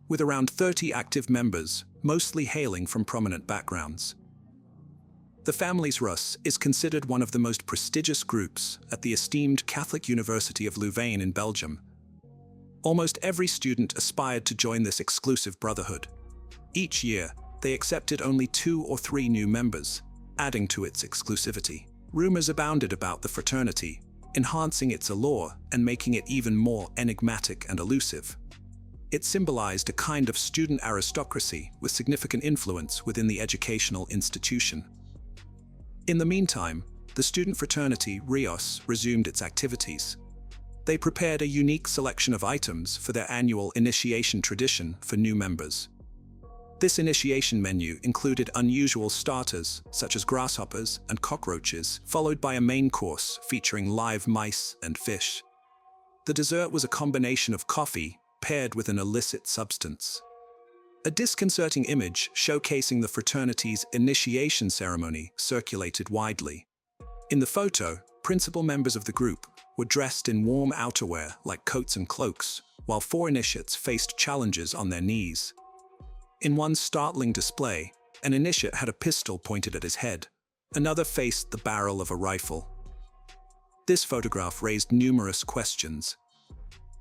With around 30 active members, mostly hailing from prominent backgrounds. The family's Rus is considered one of the most prestigious groups at the esteemed Catholic University of Louvain in Belgium. Almost every student aspired to join this exclusive brotherhood. Each year, they accepted only 2 or 3 new members, adding to its exclusivity. Rumors abounded about the fraternity, enhancing its allure and making it even more enigmatic and elusive. It symbolized a kind of student aristocracy with significant influence within the educational institution. In the meantime, the student fraternity Rios resumed its activities. They prepared a unique selection of items for their annual initiation tradition for new members. This initiation menu included unusual starters such as grasshoppers and cockroaches, followed by a main course featuring live mice and fish. The dessert was a combination of coffee paired with an illicit substance. A disconcerting image showcasing the fraternity's initiation ceremony circulated widely. In the photo, principal members of the group were dressed in warm outerwear like coats and cloaks, while 4 initiates faced challenges on their knees. In one startling display, an initiate had a pistol pointed at his head. Another faced the barrel of a rifle. This photograph raised numerous questions.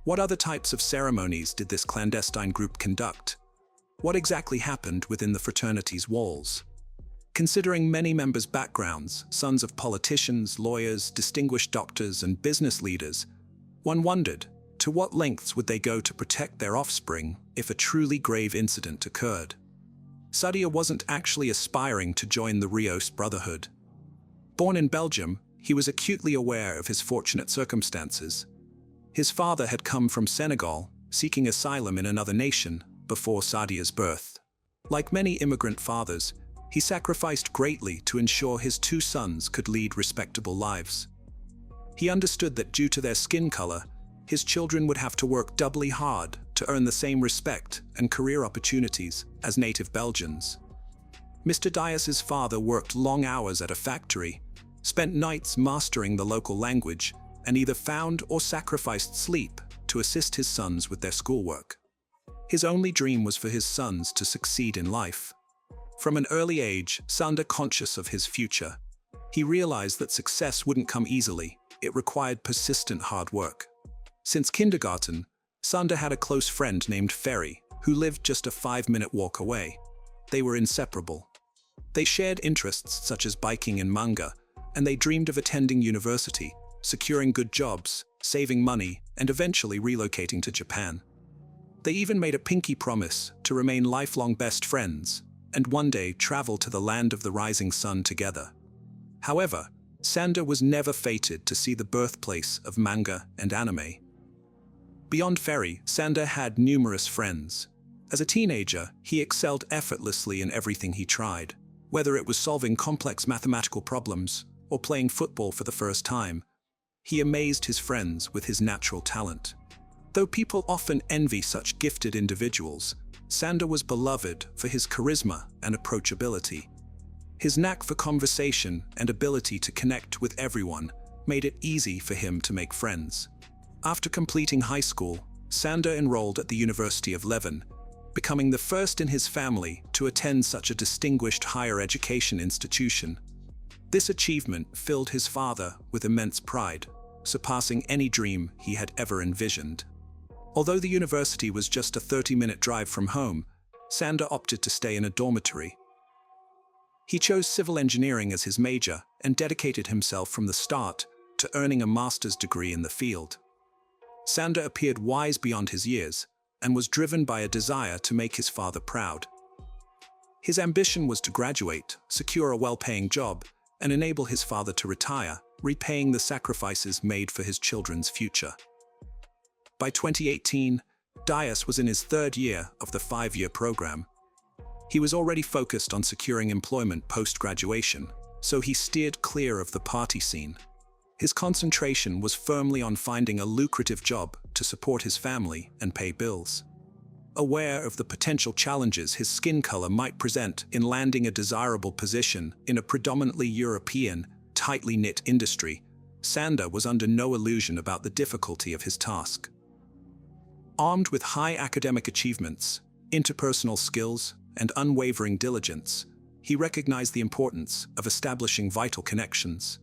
What other types of ceremonies did this clandestine group conduct? What exactly happened within the fraternity's walls? Considering many members' backgrounds, sons of politicians, lawyers, distinguished doctors, and business leaders, one wondered, to what lengths would they go to protect their offspring if a truly grave incident occurred? Sadia wasn't actually aspiring to join the Rios Brotherhood. Born in Belgium, he was acutely aware of his fortunate circumstances. His father had come from Senegal, seeking asylum in another nation before Sadia's birth. Like many immigrant fathers, he sacrificed greatly to ensure his 2 sons could lead respectable lives. He understood that due to their skin color, his children would have to work doubly hard to earn the same respect and career opportunities as native Belgians. Mr. Dias's father worked long hours at a factory, spent nights mastering the local language, and either found or sacrificed sleep to assist his sons with their schoolwork. His only dream was for his sons to succeed in life. From an early age, Sander, conscious of his future, he realized that success wouldn't come easily. It required persistent hard work. Since kindergarten, Sander had a close friend named Ferry, who lived just a 5-minute walk away. They were inseparable. They shared interests such as biking and manga, and they dreamed of attending university, securing good jobs, saving money, and eventually relocating to Japan. They even made a pinky promise to remain lifelong best friends, and one day travel to the land of the rising sun together. However, Sander was never fated to see the birthplace of manga and anime. Beyond Ferry, Sander had numerous friends. As a teenager, he excelled effortlessly in everything he tried, whether it was solving complex mathematical problems or playing football for the first time. He amazed his friends with his natural talent. Though people often envy such gifted individuals, Sander was beloved for his charisma and approachability. His knack for conversation and ability to connect with everyone made it easy for him to make friends. After completing high school, Sander enrolled at the University of Leuven, becoming the first in his family to attend such a distinguished higher education institution. This achievement filled his father with immense pride, surpassing any dream he had ever envisioned. Although the university was just a 30-minute drive from home, Sander opted to stay in a dormitory. He chose civil engineering as his major and dedicated himself from the start to earning a master's degree in the field. Sander appeared wise beyond his years and was driven by a desire to make his father proud. His ambition was to graduate, secure a well-paying job, and enable his father to retire, repaying the sacrifices made for his children's future. By 2018, Dias was in his 3rd year of the 5-year program. He was already focused on securing employment post-graduation, so he steered clear of the party scene. His concentration was firmly on finding a lucrative job to support his family and pay bills. Aware of the potential challenges his skin color might present in landing a desirable position in a predominantly European, tightly knit industry, Sander was under no illusion about the difficulty of his task. Armed with high academic achievements, interpersonal skills, and unwavering diligence, he recognized the importance of establishing vital connections.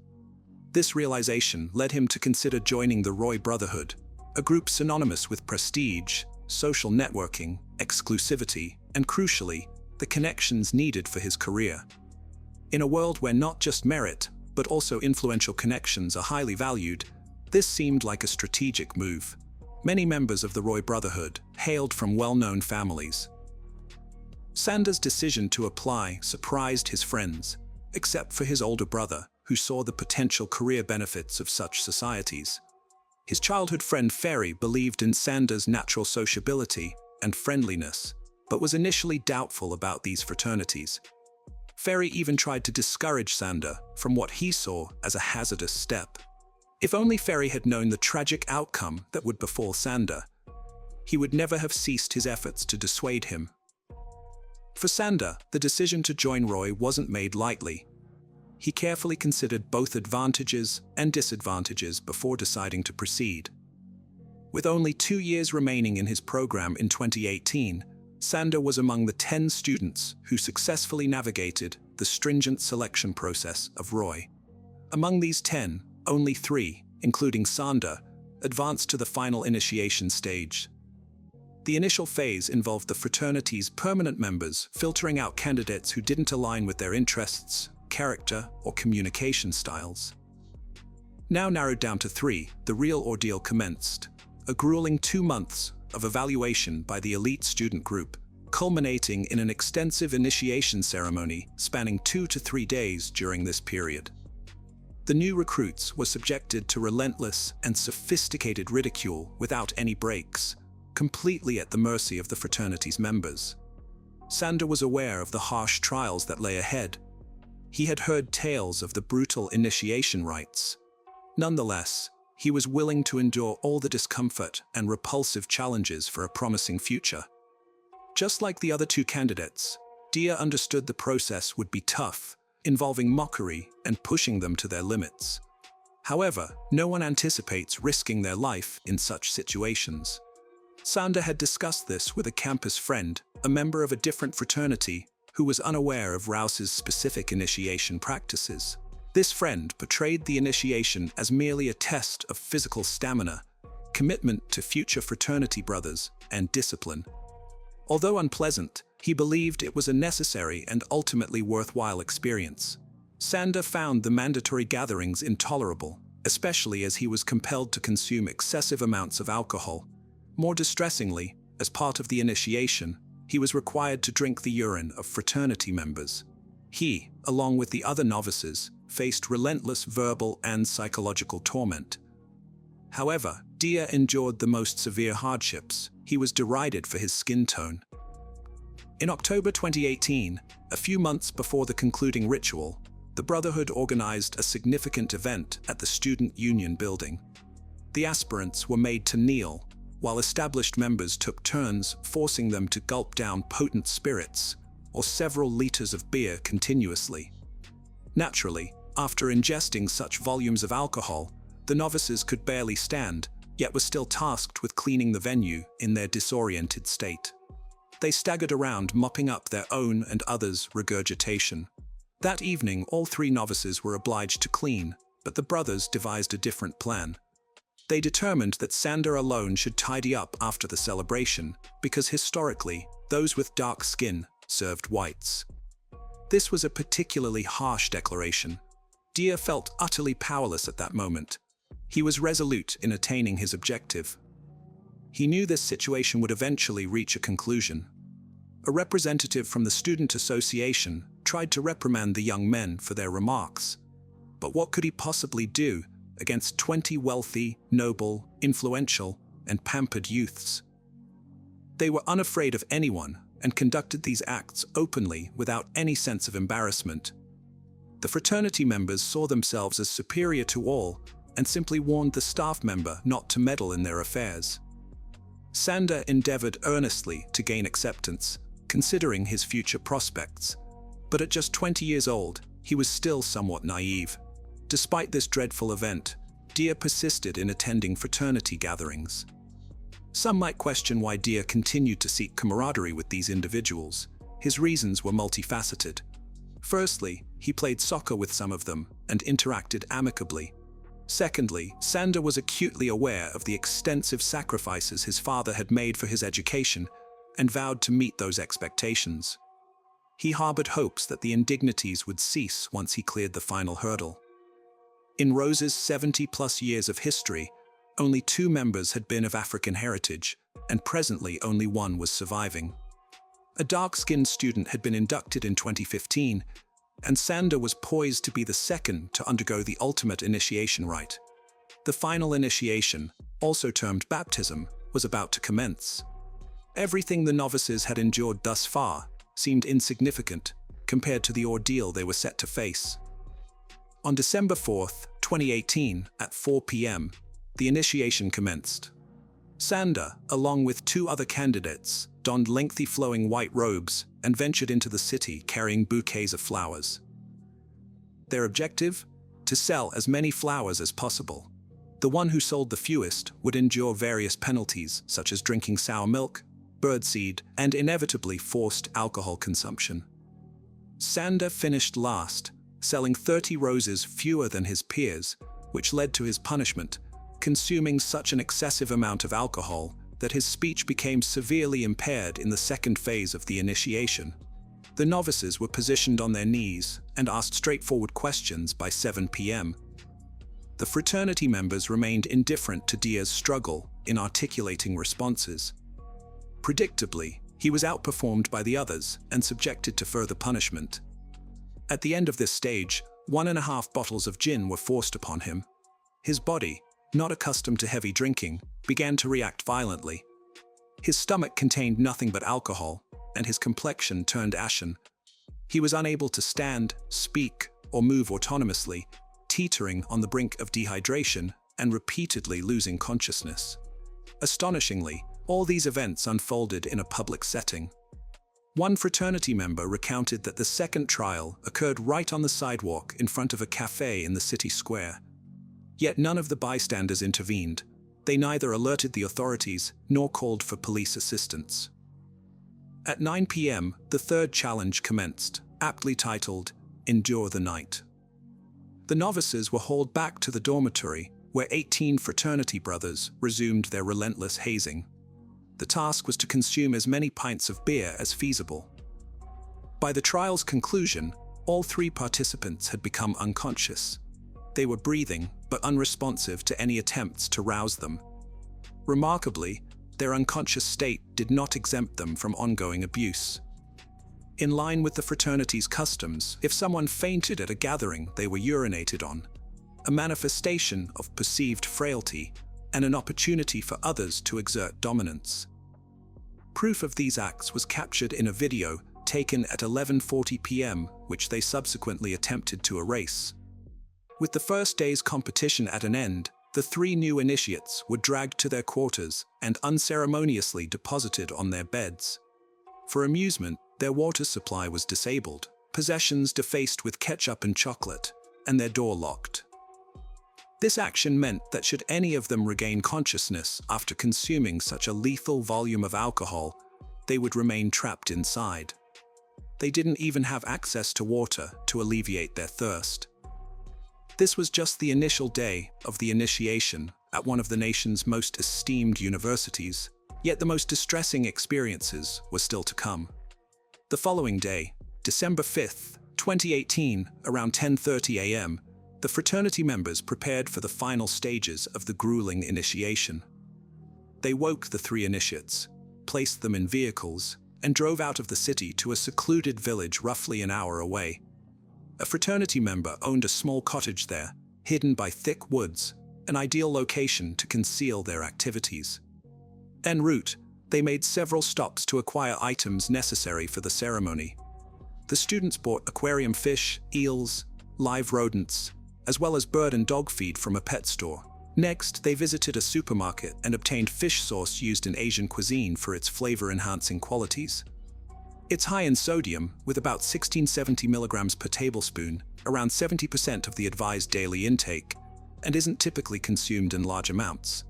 This realization led him to consider joining the Roy Brotherhood, a group synonymous with prestige, social networking, exclusivity, and crucially, the connections needed for his career. In a world where not just merit, but also influential connections are highly valued, this seemed like a strategic move. Many members of the Roy Brotherhood hailed from well-known families. Sander's decision to apply surprised his friends, except for his older brother, who saw the potential career benefits of such societies. His childhood friend Ferry believed in Sander's natural sociability and friendliness, but was initially doubtful about these fraternities. Ferry even tried to discourage Sander from what he saw as a hazardous step. If only Ferry had known the tragic outcome that would befall Sander, he would never have ceased his efforts to dissuade him. For Sander, the decision to join Roy wasn't made lightly. He carefully considered both advantages and disadvantages before deciding to proceed. With only 2 years remaining in his program in 2018, Sander was among the 10 students who successfully navigated the stringent selection process of Roy. Among these 10, only 3, including Sander, advanced to the final initiation stage. The initial phase involved the fraternity's permanent members filtering out candidates who didn't align with their interests, character, or communication styles. Now narrowed down to 3, the real ordeal commenced. A grueling 2 months of evaluation by the elite student group, culminating in an extensive initiation ceremony spanning 2 to 3 days during this period. The new recruits were subjected to relentless and sophisticated ridicule without any breaks, completely at the mercy of the fraternity's members. Sander was aware of the harsh trials that lay ahead. He had heard tales of the brutal initiation rites. Nonetheless, he was willing to endure all the discomfort and repulsive challenges for a promising future. Just like the other 2 candidates, Dia understood the process would be tough, involving mockery and pushing them to their limits. However, no one anticipates risking their life in such situations. Sander had discussed this with a campus friend, a member of a different fraternity, who was unaware of Rouse's specific initiation practices. This friend portrayed the initiation as merely a test of physical stamina, commitment to future fraternity brothers, and discipline. Although unpleasant, he believed it was a necessary and ultimately worthwhile experience. Sander found the mandatory gatherings intolerable, especially as he was compelled to consume excessive amounts of alcohol. More distressingly, as part of the initiation, he was required to drink the urine of fraternity members. He, along with the other novices, faced relentless verbal and psychological torment. However, Dia endured the most severe hardships. He was derided for his skin tone. In October 2018, a few months before the concluding ritual, the Brotherhood organized a significant event at the Student Union building. The aspirants were made to kneel, while established members took turns forcing them to gulp down potent spirits or several liters of beer continuously. Naturally, after ingesting such volumes of alcohol, the novices could barely stand, yet were still tasked with cleaning the venue in their disoriented state. They staggered around, mopping up their own and others' regurgitation. That evening, all 3 novices were obliged to clean, but the brothers devised a different plan. They determined that Sander alone should tidy up after the celebration, because historically, those with dark skin served whites. This was a particularly harsh declaration. Dia felt utterly powerless at that moment. He was resolute in attaining his objective. He knew this situation would eventually reach a conclusion. A representative from the student association tried to reprimand the young men for their remarks. But what could he possibly do against 20 wealthy, noble, influential, and pampered youths? They were unafraid of anyone and conducted these acts openly without any sense of embarrassment. The fraternity members saw themselves as superior to all and simply warned the staff member not to meddle in their affairs. Sander endeavored earnestly to gain acceptance, considering his future prospects. But at just 20 years old, he was still somewhat naive. Despite this dreadful event, Dia persisted in attending fraternity gatherings. Some might question why Dia continued to seek camaraderie with these individuals. His reasons were multifaceted. Firstly, he played soccer with some of them and interacted amicably. Secondly, Sander was acutely aware of the extensive sacrifices his father had made for his education and vowed to meet those expectations. He harbored hopes that the indignities would cease once he cleared the final hurdle. In Rose's 70-plus years of history, only 2 members had been of African heritage, and presently only 1 was surviving. A dark-skinned student had been inducted in 2015, and Sander was poised to be the second to undergo the ultimate initiation rite. The final initiation, also termed baptism, was about to commence. Everything the novices had endured thus far seemed insignificant compared to the ordeal they were set to face. On December 4, 2018, at 4 p.m., the initiation commenced. Sander, along with two other candidates, donned lengthy flowing white robes and ventured into the city carrying bouquets of flowers. Their objective? To sell as many flowers as possible. The one who sold the fewest would endure various penalties, such as drinking sour milk, birdseed, and inevitably forced alcohol consumption. Sander finished last, selling 30 roses fewer than his peers, which led to his punishment, consuming such an excessive amount of alcohol that his speech became severely impaired in the second phase of the initiation. The novices were positioned on their knees and asked straightforward questions by 7 p.m. The fraternity members remained indifferent to Dia's struggle in articulating responses. Predictably, he was outperformed by the others and subjected to further punishment. At the end of this stage, 1.5 bottles of gin were forced upon him. His body, not accustomed to heavy drinking, began to react violently. His stomach contained nothing but alcohol, and his complexion turned ashen. He was unable to stand, speak, or move autonomously, teetering on the brink of dehydration and repeatedly losing consciousness. Astonishingly, all these events unfolded in a public setting. One fraternity member recounted that the second trial occurred right on the sidewalk in front of a cafe in the city square. Yet none of the bystanders intervened. They neither alerted the authorities nor called for police assistance. At 9 p.m., the third challenge commenced, aptly titled, "Endure the Night." The novices were hauled back to the dormitory, where 18 fraternity brothers resumed their relentless hazing. The task was to consume as many pints of beer as feasible. By the trial's conclusion, all 3 participants had become unconscious. They were breathing, but unresponsive to any attempts to rouse them. Remarkably, their unconscious state did not exempt them from ongoing abuse. In line with the fraternity's customs, if someone fainted at a gathering, they were urinated on, a manifestation of perceived frailty and an opportunity for others to exert dominance. Proof of these acts was captured in a video taken at 11:40 p.m., which they subsequently attempted to erase. With the first day's competition at an end, the 3 new initiates were dragged to their quarters and unceremoniously deposited on their beds. For amusement, their water supply was disabled, possessions defaced with ketchup and chocolate, and their door locked. This action meant that should any of them regain consciousness after consuming such a lethal volume of alcohol, they would remain trapped inside. They didn't even have access to water to alleviate their thirst. This was just the initial day of the initiation at one of the nation's most esteemed universities, yet the most distressing experiences were still to come. The following day, December 5th, 2018, around 10:30 a.m., the fraternity members prepared for the final stages of the grueling initiation. They woke the 3 initiates, placed them in vehicles, and drove out of the city to a secluded village roughly an hour away. A fraternity member owned a small cottage there, hidden by thick woods, an ideal location to conceal their activities. En route, they made several stops to acquire items necessary for the ceremony. The students bought aquarium fish, eels, live rodents, as well as bird and dog feed from a pet store. Next, they visited a supermarket and obtained fish sauce used in Asian cuisine for its flavor-enhancing qualities. It's high in sodium, with about 1670 milligrams per tablespoon, around 70% of the advised daily intake, and isn't typically consumed in large amounts.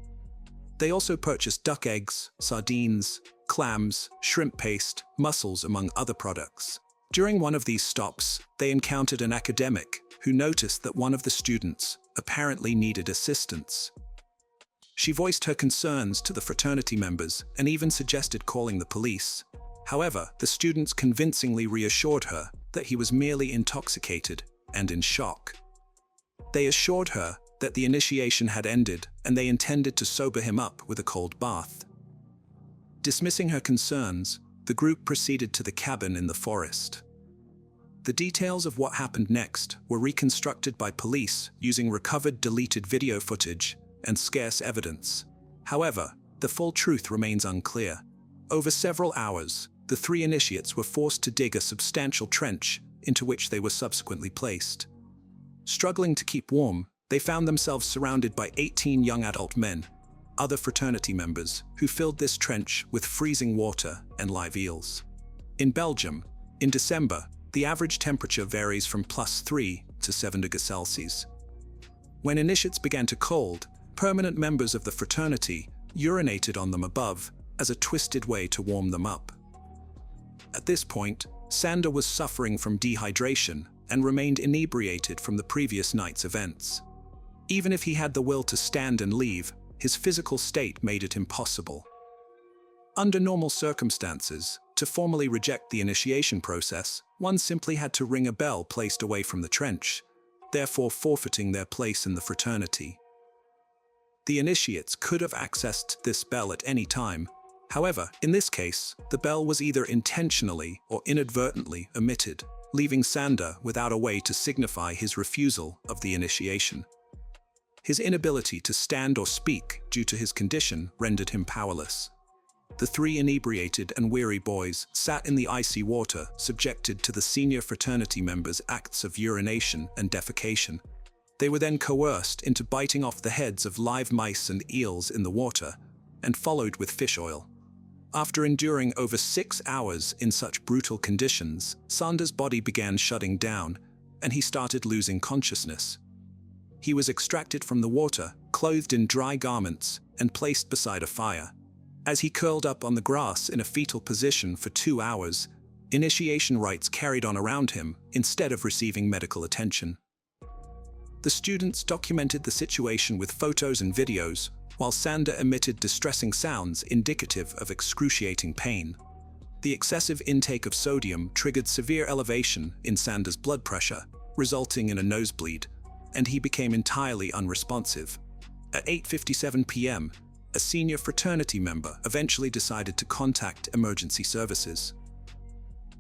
They also purchased duck eggs, sardines, clams, shrimp paste, mussels, among other products. During one of these stops, they encountered an academic who noticed that one of the students apparently needed assistance. She voiced her concerns to the fraternity members and even suggested calling the police. However, the students convincingly reassured her that he was merely intoxicated and in shock. They assured her that the initiation had ended and they intended to sober him up with a cold bath. Dismissing her concerns, the group proceeded to the cabin in the forest. The details of what happened next were reconstructed by police using recovered deleted video footage and scarce evidence. However, the full truth remains unclear. Over several hours, the 3 initiates were forced to dig a substantial trench into which they were subsequently placed. Struggling to keep warm, they found themselves surrounded by 18 young adult men, other fraternity members who filled this trench with freezing water and live eels. In Belgium, in December, the average temperature varies from +3 to 7 degrees Celsius. When initiates began to cold, permanent members of the fraternity urinated on them above as a twisted way to warm them up. At this point, Sander was suffering from dehydration and remained inebriated from the previous night's events. Even if he had the will to stand and leave, his physical state made it impossible. Under normal circumstances, to formally reject the initiation process, one simply had to ring a bell placed away from the trench, therefore forfeiting their place in the fraternity. The initiates could have accessed this bell at any time. However, in this case, the bell was either intentionally or inadvertently omitted, leaving Sander without a way to signify his refusal of the initiation. His inability to stand or speak due to his condition rendered him powerless. The three inebriated and weary boys sat in the icy water, subjected to the senior fraternity members' acts of urination and defecation. They were then coerced into biting off the heads of live mice and eels in the water, and followed with fish oil. After enduring over 6 hours in such brutal conditions, Sander's body began shutting down, and he started losing consciousness. He was extracted from the water, clothed in dry garments, and placed beside a fire. As he curled up on the grass in a fetal position for 2 hours, initiation rites carried on around him instead of receiving medical attention. The students documented the situation with photos and videos, while Sander emitted distressing sounds indicative of excruciating pain. The excessive intake of sodium triggered severe elevation in Sander's blood pressure, resulting in a nosebleed, and he became entirely unresponsive. At 8:57 p.m., a senior fraternity member eventually decided to contact emergency services.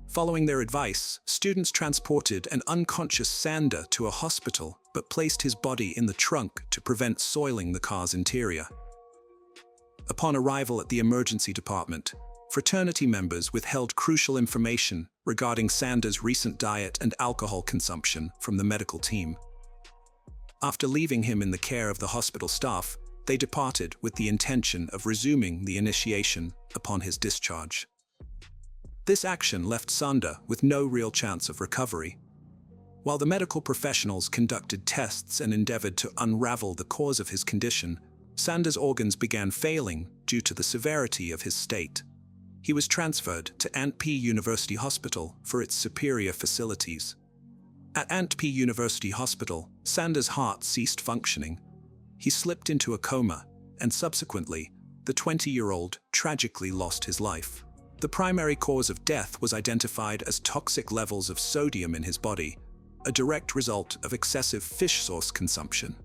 Following their advice, students transported an unconscious Sander to a hospital but placed his body in the trunk to prevent soiling the car's interior. Upon arrival at the emergency department, fraternity members withheld crucial information regarding Sander's recent diet and alcohol consumption from the medical team. After leaving him in the care of the hospital staff, they departed with the intention of resuming the initiation upon his discharge. This action left Sander with no real chance of recovery. While the medical professionals conducted tests and endeavored to unravel the cause of his condition, Sander's organs began failing due to the severity of his state. He was transferred to Antp University Hospital for its superior facilities. At Antp University Hospital, Sander's heart ceased functioning. He slipped into a coma, and subsequently, the 20-year-old tragically lost his life. The primary cause of death was identified as toxic levels of sodium in his body, a direct result of excessive fish sauce consumption.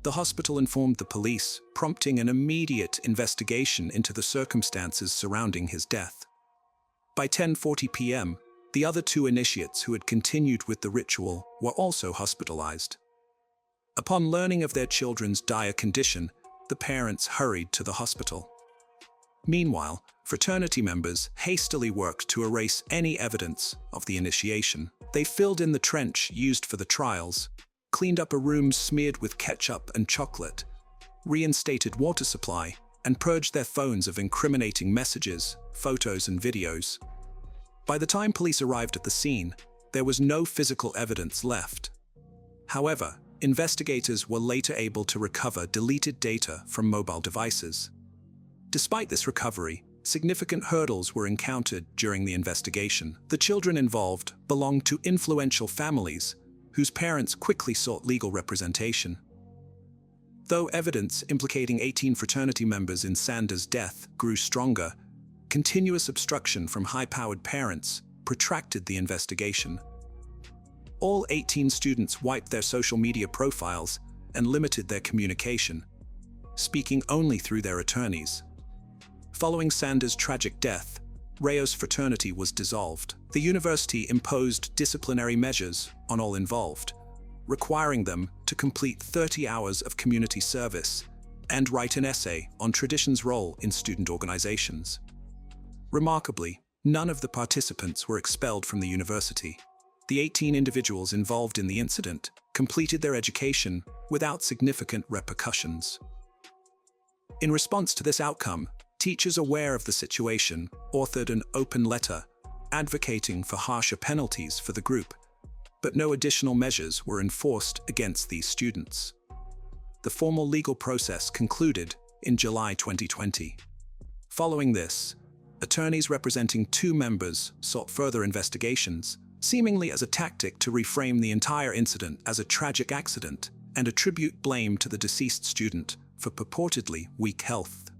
The hospital informed the police, prompting an immediate investigation into the circumstances surrounding his death. By 10:40 p.m., the other two initiates who had continued with the ritual were also hospitalized. Upon learning of their children's dire condition, the parents hurried to the hospital. Meanwhile, fraternity members hastily worked to erase any evidence of the initiation. They filled in the trench used for the trials, cleaned up a room smeared with ketchup and chocolate, reinstated water supply, and purged their phones of incriminating messages, photos, and videos. By the time police arrived at the scene, there was no physical evidence left. However, investigators were later able to recover deleted data from mobile devices. Despite this recovery, significant hurdles were encountered during the investigation. The children involved belonged to influential families, whose parents quickly sought legal representation. Though evidence implicating 18 fraternity members in Sander's death grew stronger, continuous obstruction from high-powered parents protracted the investigation. All 18 students wiped their social media profiles and limited their communication, speaking only through their attorneys. Following Sander's tragic death, Rayo's fraternity was dissolved. The university imposed disciplinary measures on all involved, requiring them to complete 30 hours of community service and write an essay on tradition's role in student organizations. Remarkably, none of the participants were expelled from the university. The 18 individuals involved in the incident completed their education without significant repercussions. In response to this outcome, teachers aware of the situation authored an open letter advocating for harsher penalties for the group, but no additional measures were enforced against these students. The formal legal process concluded in July 2020. Following this, attorneys representing 2 members sought further investigations, seemingly as a tactic to reframe the entire incident as a tragic accident and attribute blame to the deceased student for purportedly weak health.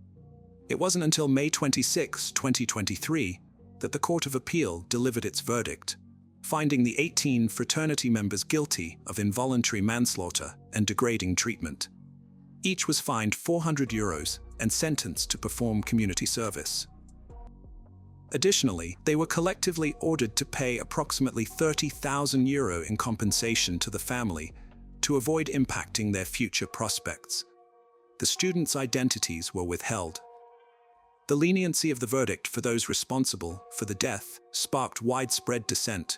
It wasn't until May 26, 2023, that the Court of Appeal delivered its verdict, finding the 18 fraternity members guilty of involuntary manslaughter and degrading treatment. Each was fined €400 and sentenced to perform community service. Additionally, they were collectively ordered to pay approximately €30,000 in compensation to the family to avoid impacting their future prospects. The students' identities were withheld. The leniency of the verdict for those responsible for the death sparked widespread dissent,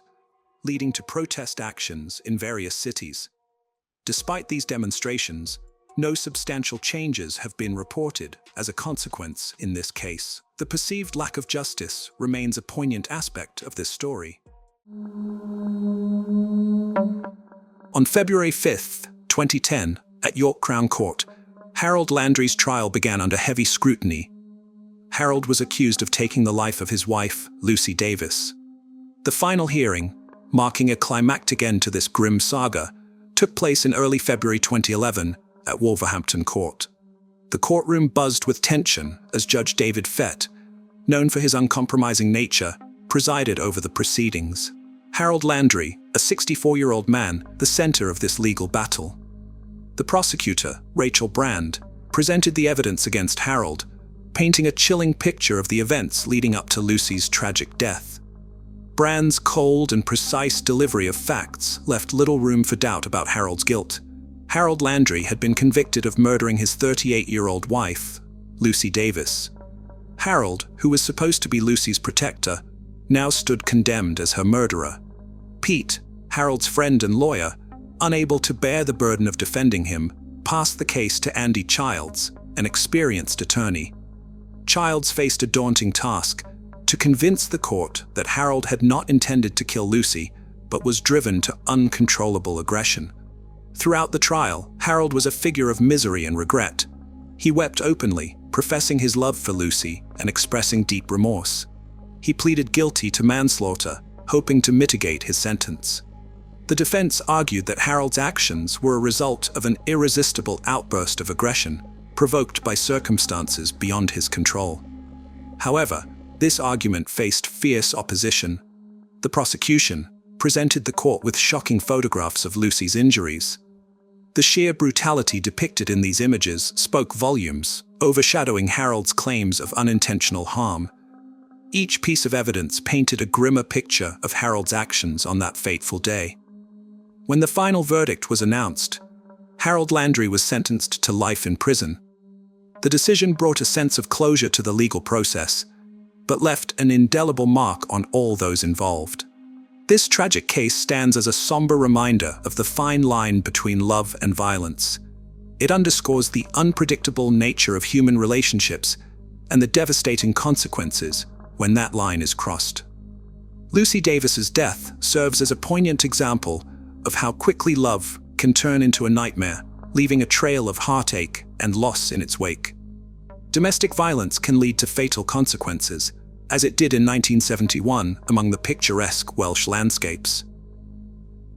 leading to protest actions in various cities. Despite these demonstrations, no substantial changes have been reported as a consequence in this case. The perceived lack of justice remains a poignant aspect of this story. On February 5, 2010, at York Crown Court, Harold Landry's trial began under heavy scrutiny. Harold was accused of taking the life of his wife, Lucy Davis. The final hearing, marking a climactic end to this grim saga, took place in early February 2011 at Wolverhampton Court. The courtroom buzzed with tension as Judge David Fett, known for his uncompromising nature, presided over the proceedings. Harold Landry, a 64-year-old man, the center of this legal battle. The prosecutor, Rachel Brand, presented the evidence against Harold, painting a chilling picture of the events leading up to Lucy's tragic death. Brand's cold and precise delivery of facts left little room for doubt about Harold's guilt. Harold Landry had been convicted of murdering his 38-year-old wife, Lucy Davis. Harold, who was supposed to be Lucy's protector, now stood condemned as her murderer. Pete, Harold's friend and lawyer, unable to bear the burden of defending him, passed the case to Andy Childs, an experienced attorney. Childs faced a daunting task: to convince the court that Harold had not intended to kill Lucy, but was driven to uncontrollable aggression. Throughout the trial, Harold was a figure of misery and regret. He wept openly, professing his love for Lucy and expressing deep remorse. He pleaded guilty to manslaughter, hoping to mitigate his sentence. The defense argued that Harold's actions were a result of an irresistible outburst of aggression, provoked by circumstances beyond his control. However, this argument faced fierce opposition. The prosecution presented the court with shocking photographs of Lucy's injuries. The sheer brutality depicted in these images spoke volumes, overshadowing Harold's claims of unintentional harm. Each piece of evidence painted a grimmer picture of Harold's actions on that fateful day. When the final verdict was announced, Harold Landry was sentenced to life in prison. The decision brought a sense of closure to the legal process, but left an indelible mark on all those involved. This tragic case stands as a somber reminder of the fine line between love and violence. It underscores the unpredictable nature of human relationships and the devastating consequences when that line is crossed. Lucy Davis's death serves as a poignant example of how quickly love can turn into a nightmare, leaving a trail of heartache and loss in its wake. Domestic violence can lead to fatal consequences, as it did in 1971 among the picturesque Welsh landscapes.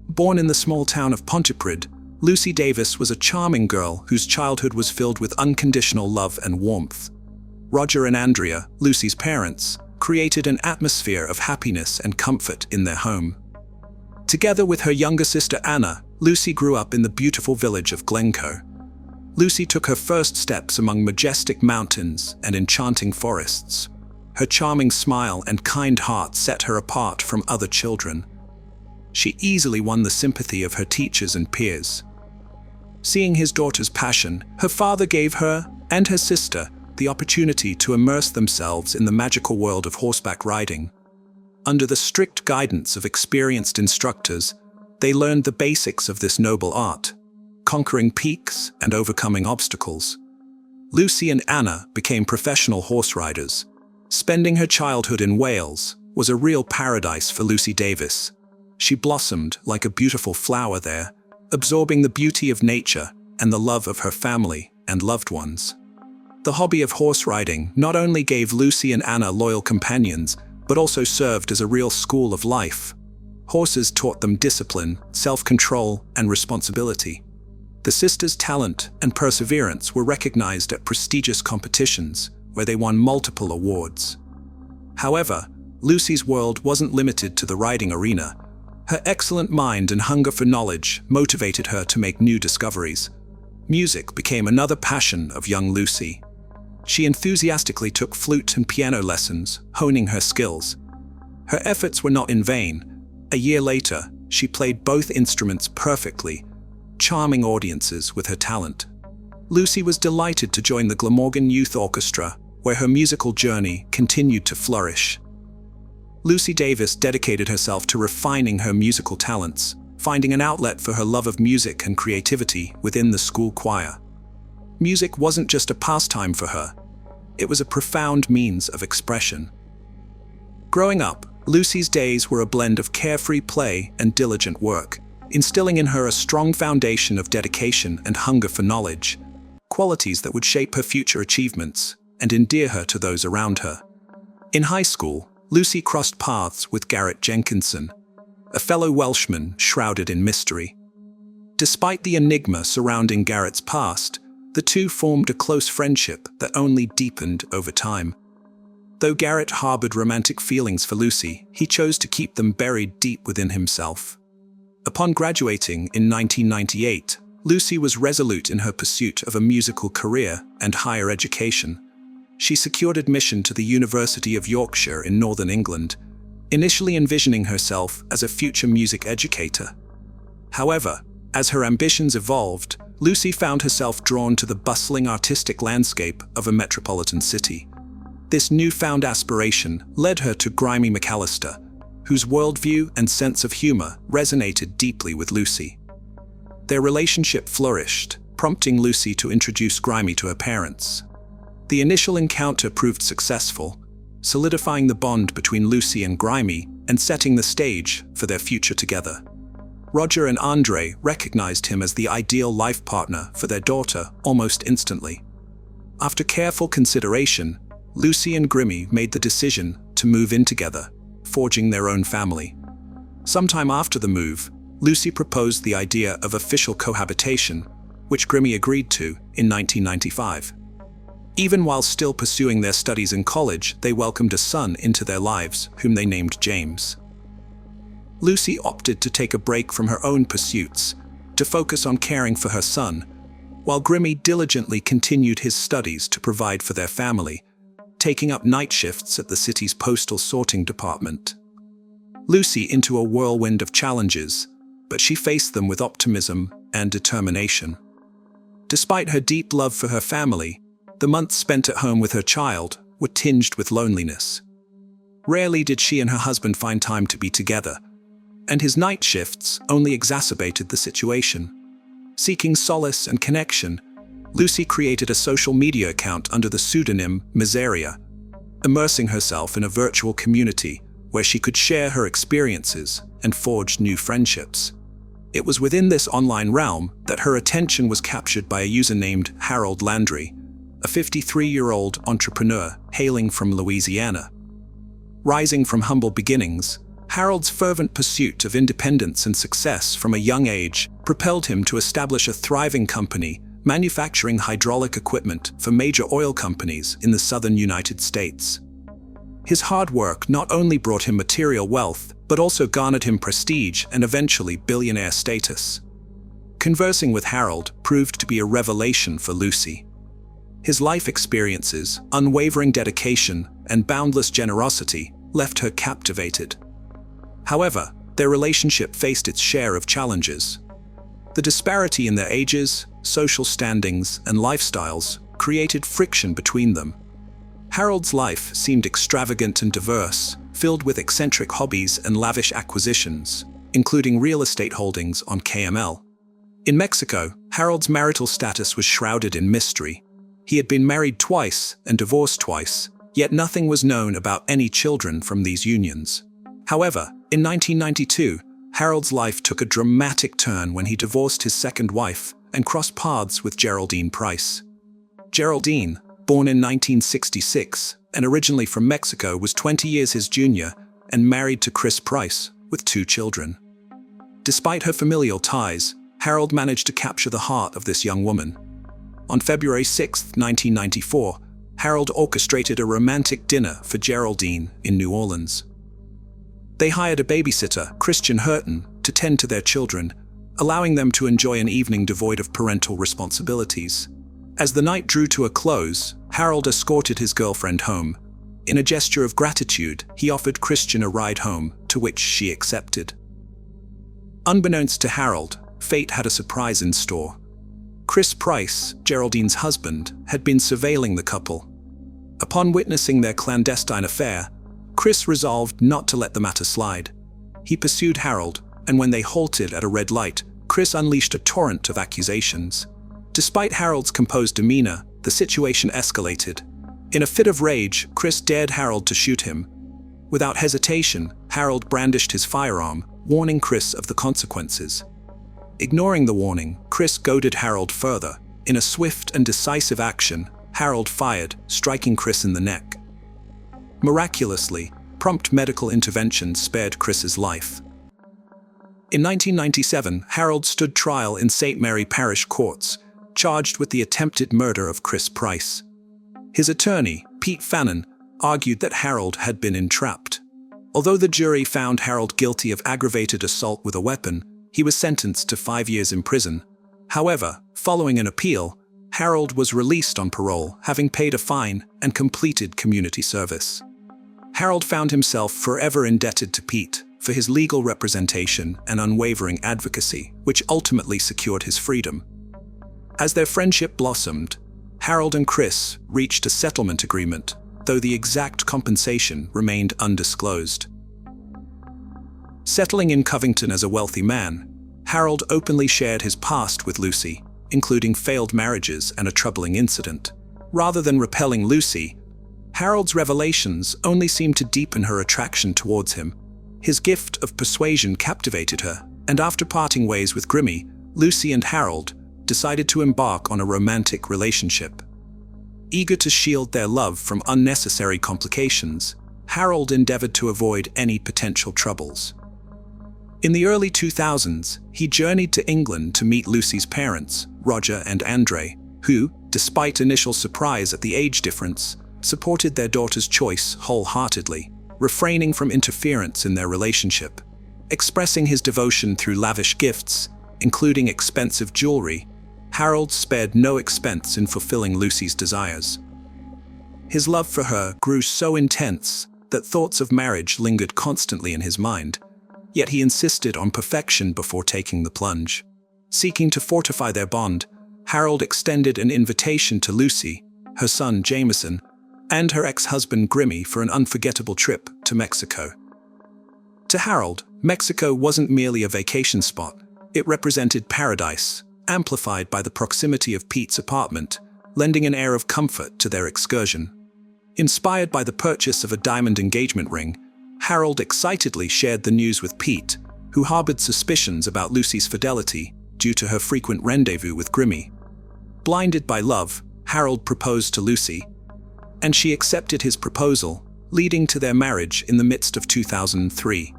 Born in the small town of Pontypridd, Lucy Davis was a charming girl whose childhood was filled with unconditional love and warmth. Roger and Andrea, Lucy's parents, created an atmosphere of happiness and comfort in their home. Together with her younger sister Anna, Lucy grew up in the beautiful village of Glencoe. Lucy took her first steps among majestic mountains and enchanting forests. Her charming smile and kind heart set her apart from other children. She easily won the sympathy of her teachers and peers. Seeing his daughter's passion, her father gave her and her sister the opportunity to immerse themselves in the magical world of horseback riding. Under the strict guidance of experienced instructors, they learned the basics of this noble art, conquering peaks and overcoming obstacles. Lucy and Anna became professional horse riders. Spending her childhood in Wales was a real paradise for Lucy Davis. She blossomed like a beautiful flower there, absorbing the beauty of nature and the love of her family and loved ones. The hobby of horse riding not only gave Lucy and Anna loyal companions, but also served as a real school of life. Horses taught them discipline, self-control, and responsibility. The sisters' talent and perseverance were recognized at prestigious competitions, where they won multiple awards. However, Lucy's world wasn't limited to the riding arena. Her excellent mind and hunger for knowledge motivated her to make new discoveries. Music became another passion of young Lucy. She enthusiastically took flute and piano lessons, honing her skills. Her efforts were not in vain. A year later, she played both instruments perfectly, charming audiences with her talent. Lucy was delighted to join the Glamorgan Youth Orchestra, where her musical journey continued to flourish. Lucy Davis dedicated herself to refining her musical talents, finding an outlet for her love of music and creativity within the school choir. Music wasn't just a pastime for her, it was a profound means of expression. Growing up, Lucy's days were a blend of carefree play and diligent work, instilling in her a strong foundation of dedication and hunger for knowledge, qualities that would shape her future achievements and endear her to those around her. In high school, Lucy crossed paths with Garrett Jenkinson, a fellow Welshman shrouded in mystery. Despite the enigma surrounding Garrett's past, the two formed a close friendship that only deepened over time. Though Garrett harbored romantic feelings for Lucy, he chose to keep them buried deep within himself. Upon graduating in 1998, Lucy was resolute in her pursuit of a musical career and higher education. She secured admission to the University of Yorkshire in Northern England, initially envisioning herself as a future music educator. However, as her ambitions evolved, Lucy found herself drawn to the bustling artistic landscape of a metropolitan city. This newfound aspiration led her to Grimy McAllister, whose worldview and sense of humor resonated deeply with Lucy. Their relationship flourished, prompting Lucy to introduce Grimy to her parents. The initial encounter proved successful, solidifying the bond between Lucy and Grimy and setting the stage for their future together. Roger and Andre recognized him as the ideal life partner for their daughter almost instantly. After careful consideration, Lucy and Grimy made the decision to move in together, forging their own family. Sometime after the move, Lucy proposed the idea of official cohabitation, which Grimy agreed to in 1995. Even while still pursuing their studies in college, they welcomed a son into their lives, whom they named James. Lucy opted to take a break from her own pursuits, to focus on caring for her son, while Grimy diligently continued his studies to provide for their family, taking up night shifts at the city's postal sorting department. Lucy into a whirlwind of challenges, but she faced them with optimism and determination. Despite her deep love for her family, the months spent at home with her child were tinged with loneliness. Rarely did she and her husband find time to be together, and his night shifts only exacerbated the situation. Seeking solace and connection, Lucy created a social media account under the pseudonym Miseria, immersing herself in a virtual community where she could share her experiences and forge new friendships. It was within this online realm that her attention was captured by a user named Harold Landry, a 53-year-old entrepreneur hailing from Louisiana. Rising from humble beginnings, Harold's fervent pursuit of independence and success from a young age propelled him to establish a thriving company manufacturing hydraulic equipment for major oil companies in the southern United States. His hard work not only brought him material wealth, but also garnered him prestige and eventually billionaire status. Conversing with Harold proved to be a revelation for Lucy. His life experiences, unwavering dedication, and boundless generosity left her captivated. However, their relationship faced its share of challenges. The disparity in their ages, social standings, and lifestyles created friction between them. Harold's life seemed extravagant and diverse, filled with eccentric hobbies and lavish acquisitions, including real estate holdings on KML. In Mexico, Harold's marital status was shrouded in mystery. He had been married twice and divorced twice, yet nothing was known about any children from these unions. However, in 1992, Harold's life took a dramatic turn when he divorced his second wife and crossed paths with Geraldine Price. Geraldine, born in 1966 and originally from Mexico, was 20 years his junior and married to Chris Price with 2 children. Despite her familial ties, Harold managed to capture the heart of this young woman. On February 6, 1994, Harold orchestrated a romantic dinner for Geraldine in New Orleans. They hired a babysitter, Christian Hurton, to tend to their children, allowing them to enjoy an evening devoid of parental responsibilities. As the night drew to a close, Harold escorted his girlfriend home. In a gesture of gratitude, he offered Christian a ride home, to which she accepted. Unbeknownst to Harold, fate had a surprise in store. Chris Price, Geraldine's husband, had been surveilling the couple. Upon witnessing their clandestine affair, Chris resolved not to let the matter slide. He pursued Harold, and when they halted at a red light, Chris unleashed a torrent of accusations. Despite Harold's composed demeanor, the situation escalated. In a fit of rage, Chris dared Harold to shoot him. Without hesitation, Harold brandished his firearm, warning Chris of the consequences. Ignoring the warning, Chris goaded Harold further. In a swift and decisive action, Harold fired, striking Chris in the neck. Miraculously, prompt medical intervention spared Chris's life. In 1997, Harold stood trial in St. Mary Parish courts, charged with the attempted murder of Chris Price. His attorney, Pete Fannin, argued that Harold had been entrapped. Although the jury found Harold guilty of aggravated assault with a weapon, he was sentenced to 5 years in prison. However, following an appeal, Harold was released on parole, having paid a fine and completed community service. Harold found himself forever indebted to Pete for his legal representation and unwavering advocacy, which ultimately secured his freedom. As their friendship blossomed, Harold and Chris reached a settlement agreement, though the exact compensation remained undisclosed. Settling in Covington as a wealthy man, Harold openly shared his past with Lucy, including failed marriages and a troubling incident. Rather than repelling Lucy, Harold's revelations only seemed to deepen her attraction towards him. His gift of persuasion captivated her, and after parting ways with Grimmy, Lucy and Harold decided to embark on a romantic relationship. Eager to shield their love from unnecessary complications, Harold endeavored to avoid any potential troubles. In the early 2000s, he journeyed to England to meet Lucy's parents, Roger and Andre, who, despite initial surprise at the age difference, supported their daughter's choice wholeheartedly, refraining from interference in their relationship. Expressing his devotion through lavish gifts, including expensive jewelry, Harold spared no expense in fulfilling Lucy's desires. His love for her grew so intense that thoughts of marriage lingered constantly in his mind, yet he insisted on perfection before taking the plunge. Seeking to fortify their bond, Harold extended an invitation to Lucy, her son Jameson, and her ex-husband Grimmy for an unforgettable trip to Mexico. To Harold, Mexico wasn't merely a vacation spot, it represented paradise, amplified by the proximity of Pete's apartment, lending an air of comfort to their excursion. Inspired by the purchase of a diamond engagement ring, Harold excitedly shared the news with Pete, who harbored suspicions about Lucy's fidelity due to her frequent rendezvous with Grimmy. Blinded by love, Harold proposed to Lucy, and she accepted his proposal, leading to their marriage in the midst of 2003.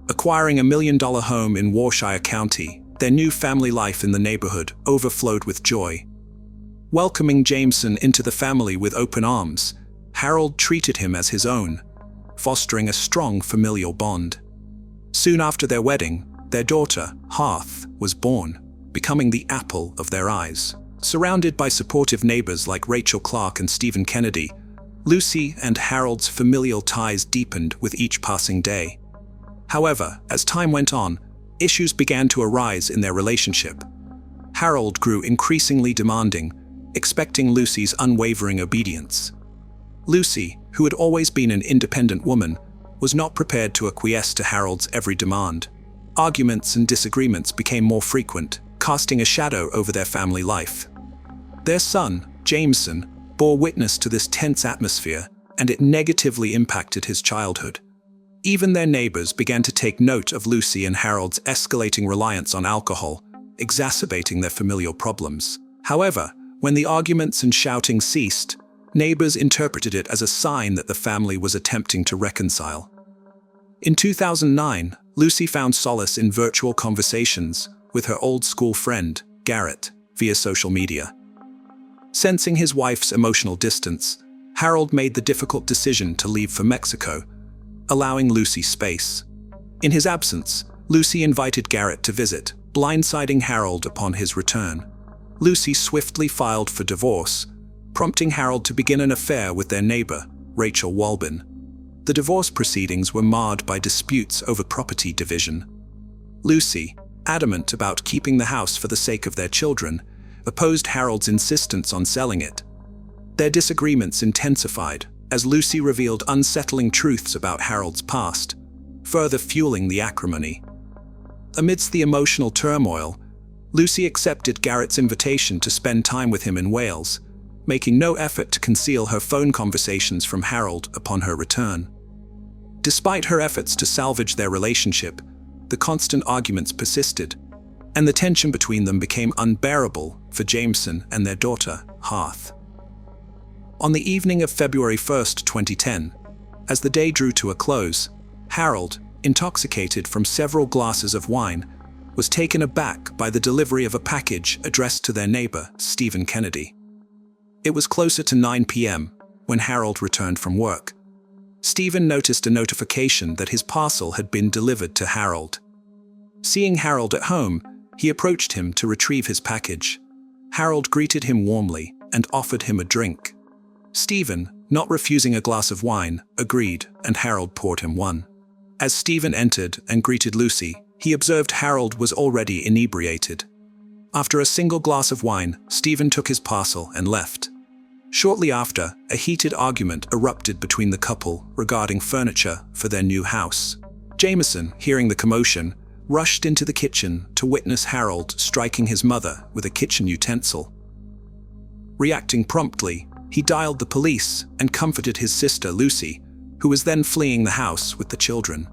Acquiring a $1 million home in Warshire County, their new family life in the neighborhood overflowed with joy. Welcoming Jameson into the family with open arms, Harold treated him as his own, fostering a strong familial bond. Soon after their wedding, their daughter, Harr, was born, becoming the apple of their eyes. Surrounded by supportive neighbors like Rachel Clark and Stephen Kennedy, Lucy and Harold's familial ties deepened with each passing day. However, as time went on, issues began to arise in their relationship. Harold grew increasingly demanding, expecting Lucy's unwavering obedience. Lucy, who had always been an independent woman, was not prepared to acquiesce to Harold's every demand. Arguments and disagreements became more frequent, casting a shadow over their family life. Their son, Jameson, bore witness to this tense atmosphere, and it negatively impacted his childhood. Even their neighbors began to take note of Lucy and Harold's escalating reliance on alcohol, exacerbating their familial problems. However, when the arguments and shouting ceased, neighbors interpreted it as a sign that the family was attempting to reconcile. In 2009, Lucy found solace in virtual conversations with her old school friend, Garrett, via social media. Sensing his wife's emotional distance, Harold made the difficult decision to leave for Mexico, allowing Lucy space. In his absence, Lucy invited Garrett to visit, blindsiding Harold upon his return. Lucy swiftly filed for divorce, prompting Harold to begin an affair with their neighbor, Rachel Walbin. The divorce proceedings were marred by disputes over property division. Lucy, adamant about keeping the house for the sake of their children, opposed Harold's insistence on selling it. Their disagreements intensified as Lucy revealed unsettling truths about Harold's past, further fueling the acrimony. Amidst the emotional turmoil, Lucy accepted Garrett's invitation to spend time with him in Wales, making no effort to conceal her phone conversations from Harold upon her return. Despite her efforts to salvage their relationship, the constant arguments persisted, and the tension between them became unbearable for Jameson and their daughter, Harr. On the evening of February 1, 2010, as the day drew to a close, Harold, intoxicated from several glasses of wine, was taken aback by the delivery of a package addressed to their neighbor, Stephen Kennedy. It was closer to 9 p.m. when Harold returned from work. Stephen noticed a notification that his parcel had been delivered to Harold. Seeing Harold at home, he approached him to retrieve his package. Harold greeted him warmly and offered him a drink. Stephen, not refusing a glass of wine, agreed, and Harold poured him one. As Stephen entered and greeted Lucy, he observed Harold was already inebriated. After a single glass of wine, Stephen took his parcel and left. Shortly after, a heated argument erupted between the couple regarding furniture for their new house. Jameson, hearing the commotion, rushed into the kitchen to witness Harold striking his mother with a kitchen utensil. Reacting promptly, he dialed the police and comforted his sister Lucy, who was then fleeing the house with the children.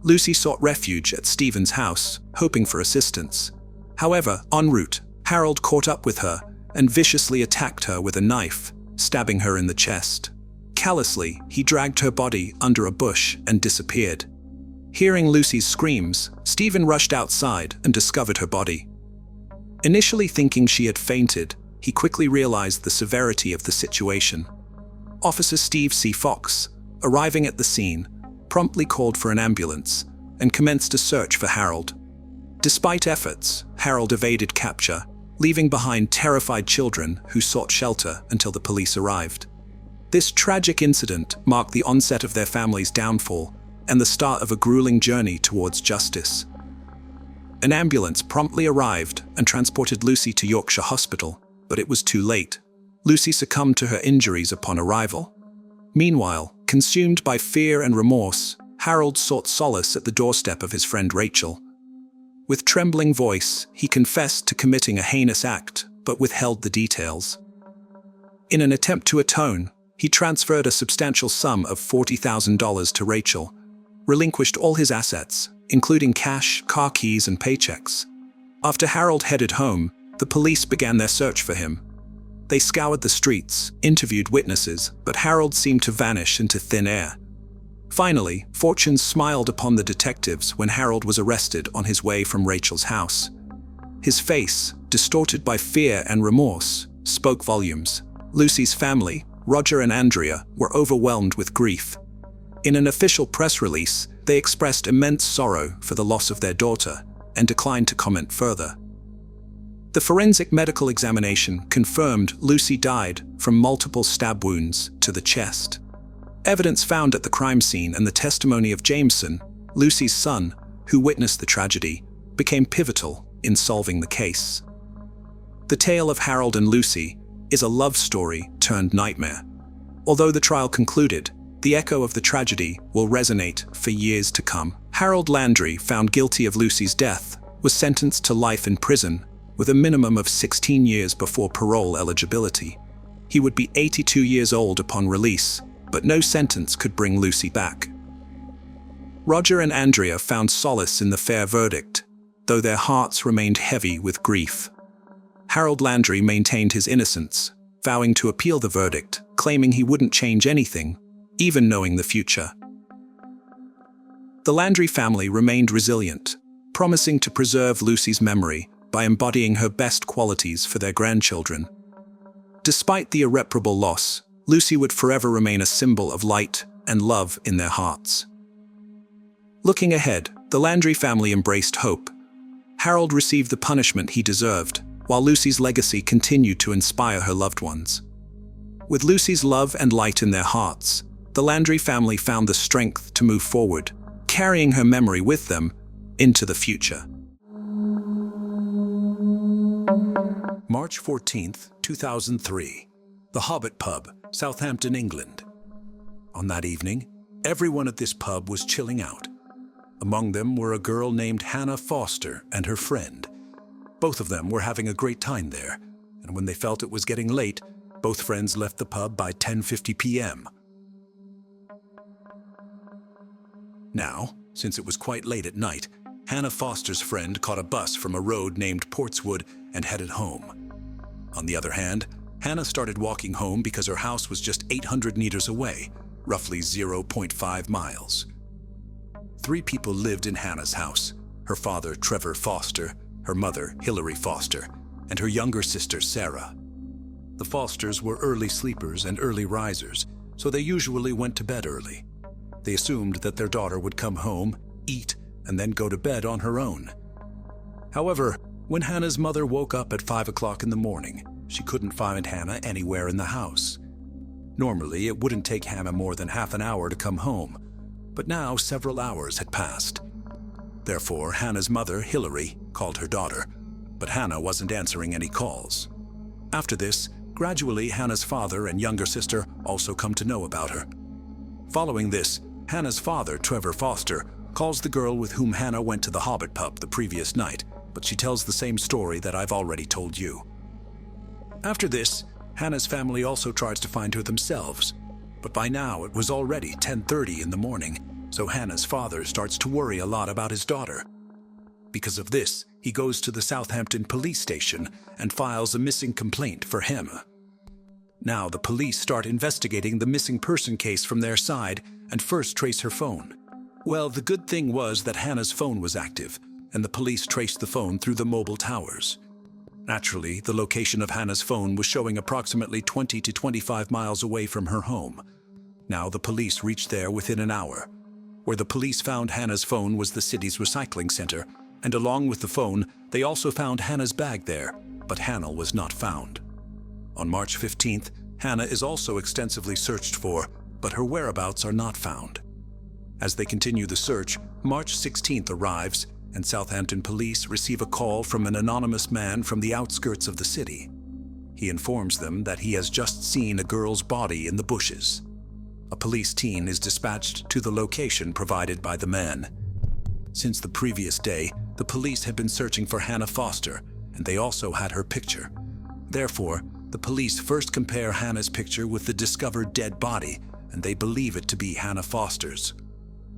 Lucy sought refuge at Stephen's house, hoping for assistance. However, en route, Harold caught up with her and viciously attacked her with a knife, stabbing her in the chest. Callously, he dragged her body under a bush and disappeared. Hearing Lucy's screams, Stephen rushed outside and discovered her body. Initially thinking she had fainted, he quickly realized the severity of the situation. Officer Steve C. Fox, arriving at the scene, promptly called for an ambulance and commenced a search for Harold. Despite efforts, Harold evaded capture, leaving behind terrified children who sought shelter until the police arrived. This tragic incident marked the onset of their family's downfall and the start of a grueling journey towards justice. An ambulance promptly arrived and transported Lucy to Yorkshire Hospital, but it was too late. Lucy succumbed to her injuries upon arrival. Meanwhile, consumed by fear and remorse, Harold sought solace at the doorstep of his friend Rachel. With trembling voice, he confessed to committing a heinous act, but withheld the details. In an attempt to atone, he transferred a substantial sum of $40,000 to Rachel, relinquished all his assets, including cash, car keys, and paychecks. After Harold headed home, the police began their search for him. They scoured the streets, interviewed witnesses, but Harold seemed to vanish into thin air. Finally, fortune smiled upon the detectives when Harold was arrested on his way from Rachel's house. His face, distorted by fear and remorse, spoke volumes. Lucy's family, Roger and Andrea, were overwhelmed with grief. In an official press release, they expressed immense sorrow for the loss of their daughter and declined to comment further. The forensic medical examination confirmed Lucy died from multiple stab wounds to the chest. Evidence found at the crime scene and the testimony of Jameson, Lucy's son, who witnessed the tragedy, became pivotal in solving the case. The tale of Harold and Lucy is a love story turned nightmare. Although the trial concluded, the echo of the tragedy will resonate for years to come. Harold Landry, found guilty of Lucy's death, was sentenced to life in prison with a minimum of 16 years before parole eligibility. He would be 82 years old upon release, but no sentence could bring Lucy back. Roger and Andrea found solace in the fair verdict, though their hearts remained heavy with grief. Harold Landry maintained his innocence, vowing to appeal the verdict, claiming he wouldn't change anything, even knowing the future. The Landry family remained resilient, promising to preserve Lucy's memory by embodying her best qualities for their grandchildren. Despite the irreparable loss, Lucy would forever remain a symbol of light and love in their hearts. Looking ahead, the Landry family embraced hope. Harold received the punishment he deserved, while Lucy's legacy continued to inspire her loved ones. With Lucy's love and light in their hearts, the Landry family found the strength to move forward, carrying her memory with them into the future. March 14, 2003. The Hobbit Pub, Southampton, England. On that evening, everyone at this pub was chilling out. Among them were a girl named Hannah Foster and her friend. Both of them were having a great time there, and when they felt it was getting late, both friends left the pub by 10:50 p.m. Now, since it was quite late at night, Hannah Foster's friend caught a bus from a road named Portswood and headed home. On the other hand, Hannah started walking home because her house was just 800 meters away, roughly 0.5 miles. 3 people lived in Hannah's house: her father, Trevor Foster, her mother, Hilary Foster, and her younger sister, Sarah. The Fosters were early sleepers and early risers, so they usually went to bed early. They assumed that their daughter would come home, eat, and then go to bed on her own. However, when Hannah's mother woke up at 5 o'clock in the morning, she couldn't find Hannah anywhere in the house. Normally, it wouldn't take Hannah more than half an hour to come home, but now several hours had passed. Therefore, Hannah's mother, Hilary, called her daughter, but Hannah wasn't answering any calls. After this, gradually Hannah's father and younger sister also come to know about her. Following this, Hannah's father, Trevor Foster, calls the girl with whom Hannah went to the Hobbit Pub the previous night, but she tells the same story that I've already told you. After this, Hannah's family also tries to find her themselves, but by now it was already 10:30 in the morning, so Hannah's father starts to worry a lot about his daughter. Because of this, he goes to the Southampton police station and files a missing complaint for Hannah. Now the police start investigating the missing person case from their side and first trace her phone. Well, the good thing was that Hannah's phone was active, and the police traced the phone through the mobile towers. Naturally, the location of Hannah's phone was showing approximately 20 to 25 miles away from her home. Now the police reached there within an hour. Where the police found Hannah's phone was the city's recycling center, and along with the phone, they also found Hannah's bag there, but Hannah was not found. On March 15th, Hannah is also extensively searched for, but her whereabouts are not found. As they continue the search, March 16th arrives, and Southampton police receive a call from an anonymous man from the outskirts of the city. He informs them that he has just seen a girl's body in the bushes. A police team is dispatched to the location provided by the man. Since the previous day, the police had been searching for Hannah Foster, and they also had her picture. Therefore, the police first compare Hannah's picture with the discovered dead body, and they believe it to be Hannah Foster's.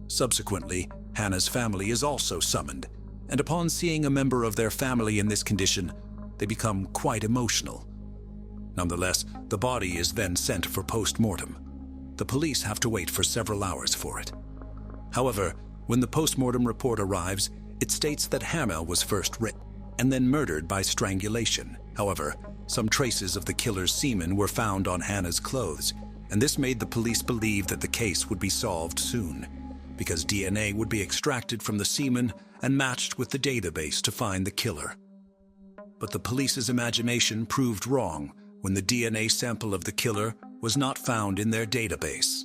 Subsequently, Hannah's family is also summoned, and upon seeing a member of their family in this condition, they become quite emotional. Nonetheless, the body is then sent for post-mortem. The police have to wait for several hours for it. However, when the post-mortem report arrives, it states that Hannah was first raped and then murdered by strangulation. However, some traces of the killer's semen were found on Hannah's clothes, and this made the police believe that the case would be solved soon, because DNA would be extracted from the semen and matched with the database to find the killer. But the police's imagination proved wrong when the DNA sample of the killer was not found in their database.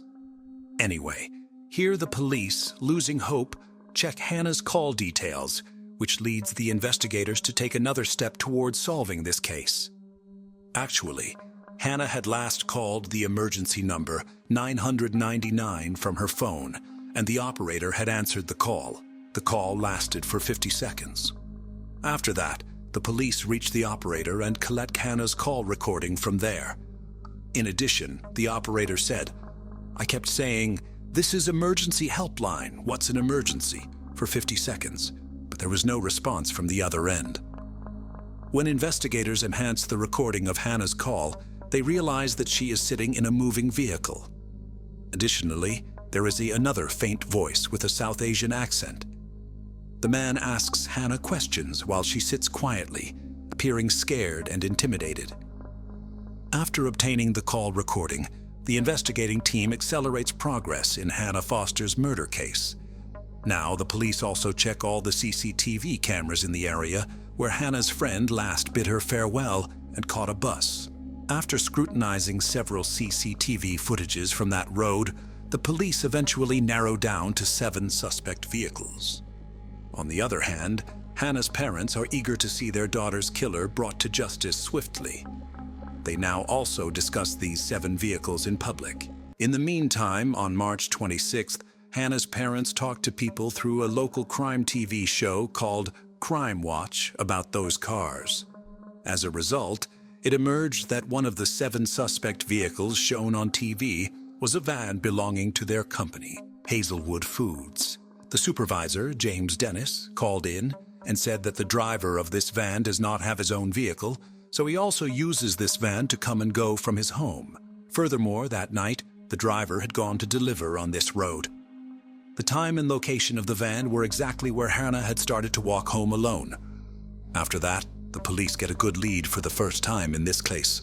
Anyway, here the police, losing hope, check Hannah's call details, which leads the investigators to take another step towards solving this case. Actually, Hannah had last called the emergency number 999 from her phone, and the operator had answered the call. The call lasted for 50 seconds. After that, the police reached the operator and collect Hannah's call recording from there. In addition, the operator said, "I kept saying, 'This is emergency helpline, what's an emergency?' for 50 seconds, but there was no response from the other end." When investigators enhanced the recording of Hannah's call, they realized that she is sitting in a moving vehicle. Additionally, there is another faint voice with a South Asian accent. The man asks Hannah questions while she sits quietly, appearing scared and intimidated. After obtaining the call recording, the investigating team accelerates progress in Hannah Foster's murder case. Now, the police also check all the CCTV cameras in the area where Hannah's friend last bid her farewell and caught a bus. After scrutinizing several CCTV footages from that road, the police eventually narrow down to 7 suspect vehicles. On the other hand, Hannah's parents are eager to see their daughter's killer brought to justice swiftly. They now also discuss these 7 vehicles in public. In the meantime, on March 26th, Hannah's parents talked to people through a local crime TV show called Crime Watch about those cars. As a result, it emerged that one of the 7 suspect vehicles shown on TV was a van belonging to their company, Hazelwood Foods. The supervisor, James Dennis, called in and said that the driver of this van does not have his own vehicle, so he also uses this van to come and go from his home. Furthermore, that night, the driver had gone to deliver on this road. The time and location of the van were exactly where Hannah had started to walk home alone. After that, the police get a good lead for the first time in this case.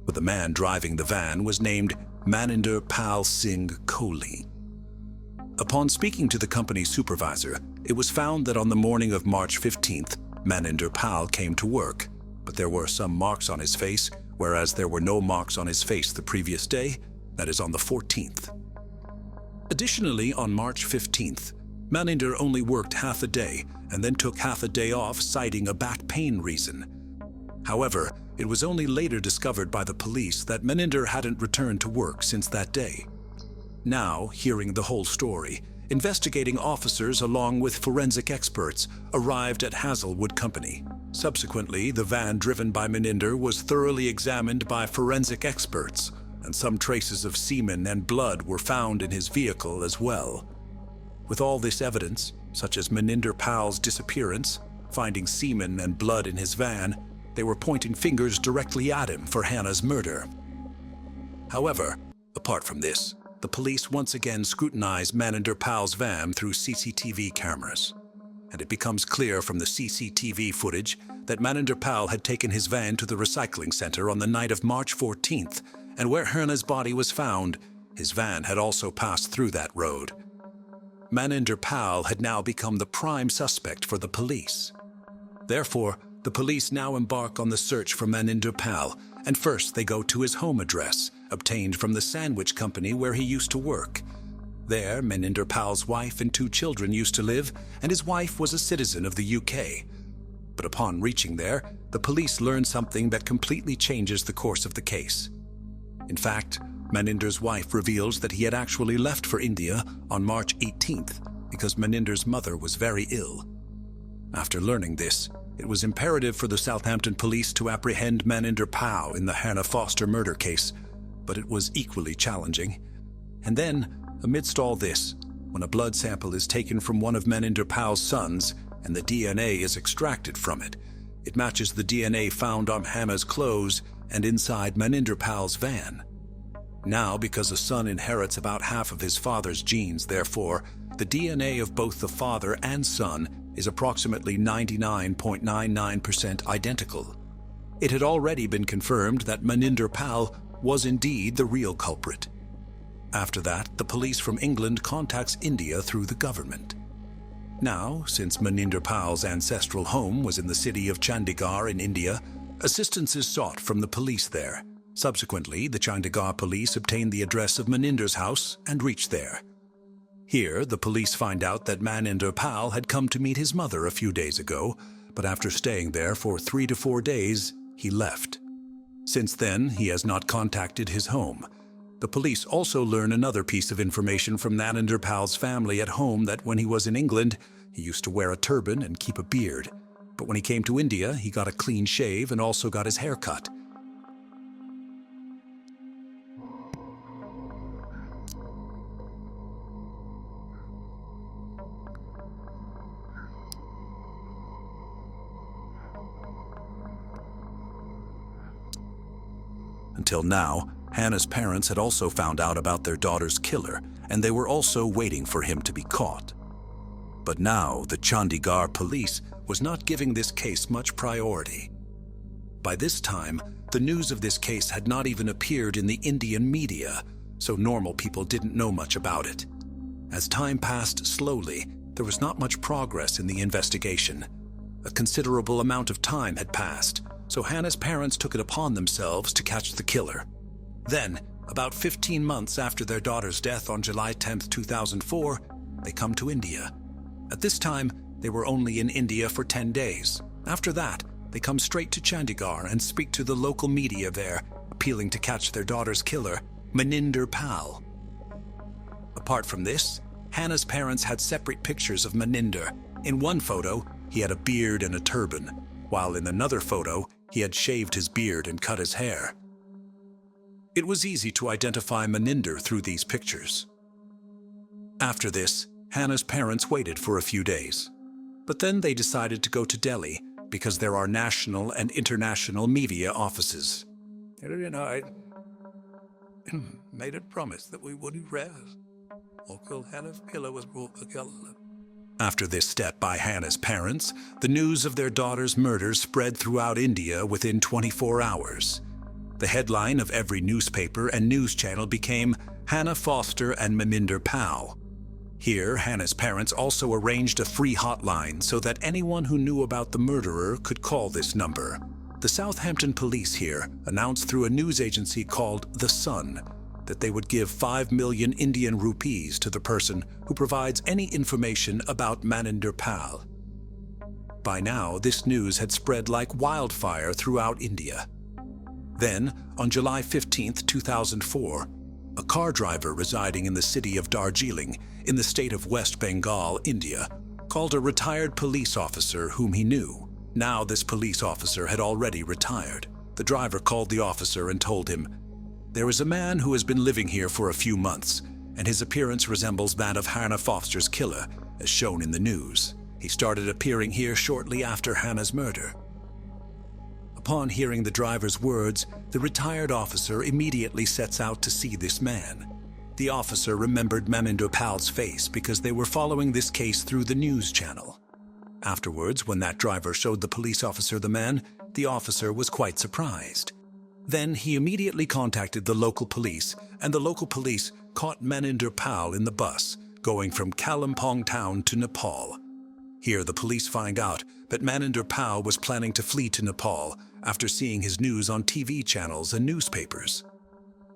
But the man driving the van was named Maninder Pal Singh Kohli. Upon speaking to the company's supervisor, it was found that on the morning of March 15th, Maninder Pal came to work, but there were some marks on his face, whereas there were no marks on his face the previous day, that is on the 14th. Additionally, on March 15th, Maninder only worked half a day and then took half a day off, citing a back pain reason. However, it was only later discovered by the police that Maninder hadn't returned to work since that day. Now, hearing the whole story, investigating officers along with forensic experts arrived at Hazelwood Company. Subsequently, the van driven by Maninder was thoroughly examined by forensic experts, and some traces of semen and blood were found in his vehicle as well. With all this evidence, such as Maninder Pal's disappearance, finding semen and blood in his van, they were pointing fingers directly at him for Hannah's murder. However, apart from this, the police once again scrutinize Maninder Pal's van through CCTV cameras. And it becomes clear from the CCTV footage that Maninder Pal had taken his van to the recycling center on the night of March 14th, and where Hannah's body was found, his van had also passed through that road. Maninder Pal had now become the prime suspect for the police. Therefore, the police now embark on the search for Maninder Pal, and first they go to his home address, obtained from the sandwich company where he used to work. There, Maninder Pal's wife and 2 children used to live, and his wife was a citizen of the UK. But upon reaching there, the police learn something that completely changes the course of the case. In fact, Maninder's wife reveals that he had actually left for India on March 18th because Maninder's mother was very ill. After learning this, it was imperative for the Southampton police to apprehend Maninder Pal in the Hannah Foster murder case, but it was equally challenging. And then, amidst all this, when a blood sample is taken from one of Maninder Pal's sons and the DNA is extracted from it, it matches the DNA found on Hannah's clothes and inside Maninder Pal's van. Now, because a son inherits about half of his father's genes, therefore, the DNA of both the father and son is approximately 99.99% identical. It had already been confirmed that Maninder Pal was indeed the real culprit. After that, the police from England contacts India through the government. Now, since Maninder Pal's ancestral home was in the city of Chandigarh in India, assistance is sought from the police there. Subsequently, the Chandigarh police obtained the address of Maninder's house and reached there. Here, the police find out that Maninder Pal had come to meet his mother a few days ago, but after staying there for 3 to 4 days, he left. Since then, he has not contacted his home. The police also learn another piece of information from Maninder Pal's family at home, that when he was in England, he used to wear a turban and keep a beard. But when he came to India, he got a clean shave and also got his hair cut. Until now, Hannah's parents had also found out about their daughter's killer, and they were also waiting for him to be caught. But now, the Chandigarh police was not giving this case much priority. By this time, the news of this case had not even appeared in the Indian media, so normal people didn't know much about it. As time passed slowly, there was not much progress in the investigation. A considerable amount of time had passed, so Hannah's parents took it upon themselves to catch the killer. Then, about 15 months after their daughter's death on July 10, 2004, they come to India. At this time, they were only in India for 10 days. After that, they come straight to Chandigarh and speak to the local media there, appealing to catch their daughter's killer, Maninder Pal. Apart from this, Hannah's parents had separate pictures of Maninder. In one photo, he had a beard and a turban, while in another photo, he had shaved his beard and cut his hair. It was easy to identify Maninder through these pictures. After this, Hannah's parents waited for a few days. But then they decided to go to Delhi because there are national and international media offices. I made a promise that we wouldn't rest until Hannah's killer was brought together. After this step by Hannah's parents, the news of their daughter's murder spread throughout India within 24 hours. The headline of every newspaper and news channel became Hannah Foster and Maninder Pal. Here, Hannah's parents also arranged a free hotline so that anyone who knew about the murderer could call this number. The Southampton police here announced through a news agency called The Sun that they would give 5 million Indian rupees to the person who provides any information about Maninder Pal. By now, this news had spread like wildfire throughout India. Then, on July 15, 2004, a car driver residing in the city of Darjeeling, in the state of West Bengal, India, called a retired police officer whom he knew. Now this police officer had already retired. The driver called the officer and told him, "There is a man who has been living here for a few months, and his appearance resembles that of Hannah Foster's killer, as shown in the news. He started appearing here shortly after Hannah's murder." Upon hearing the driver's words, the retired officer immediately sets out to see this man. The officer remembered Maninder Pal's face because they were following this case through the news channel. Afterwards, when that driver showed the police officer the man, the officer was quite surprised. Then he immediately contacted the local police, and the local police caught Maninder Pal in the bus, going from Kalimpong town to Nepal. Here the police find out that Maninder Pal was planning to flee to Nepal after seeing his news on TV channels and newspapers.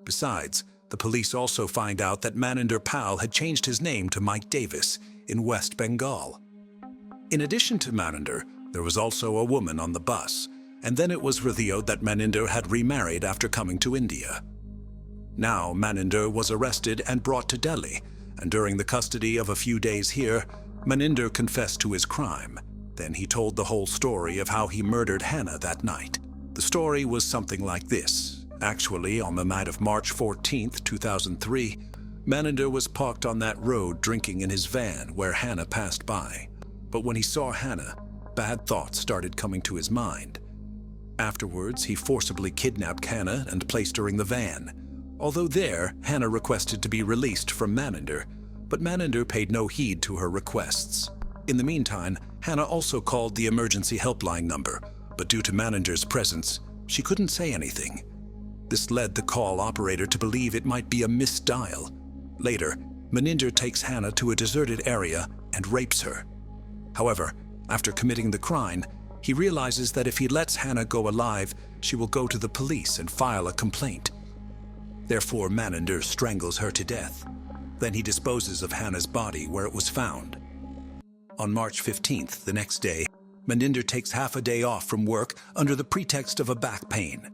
Besides, the police also find out that Maninder Pal had changed his name to Mike Davis in West Bengal. In addition to Maninder, there was also a woman on the bus, and then it was revealed that Maninder had remarried after coming to India. Now Maninder was arrested and brought to Delhi, and during the custody of a few days here, Maninder confessed to his crime. Then he told the whole story of how he murdered Hannah that night. The story was something like this. Actually, on the night of March 14, 2003, Maninder was parked on that road drinking in his van where Hannah passed by. But when he saw Hannah, bad thoughts started coming to his mind. Afterwards, he forcibly kidnapped Hannah and placed her in the van. Although there, Hannah requested to be released from Maninder, but Maninder paid no heed to her requests. In the meantime, Hannah also called the emergency helpline number, but due to Maninder's presence, she couldn't say anything. This led the call operator to believe it might be a missed dial. Later, Maninder takes Hannah to a deserted area and rapes her. However, after committing the crime, he realizes that if he lets Hannah go alive, she will go to the police and file a complaint. Therefore, Maninder strangles her to death. Then he disposes of Hannah's body where it was found. On March 15th, the next day, Maninder takes half a day off from work under the pretext of a back pain.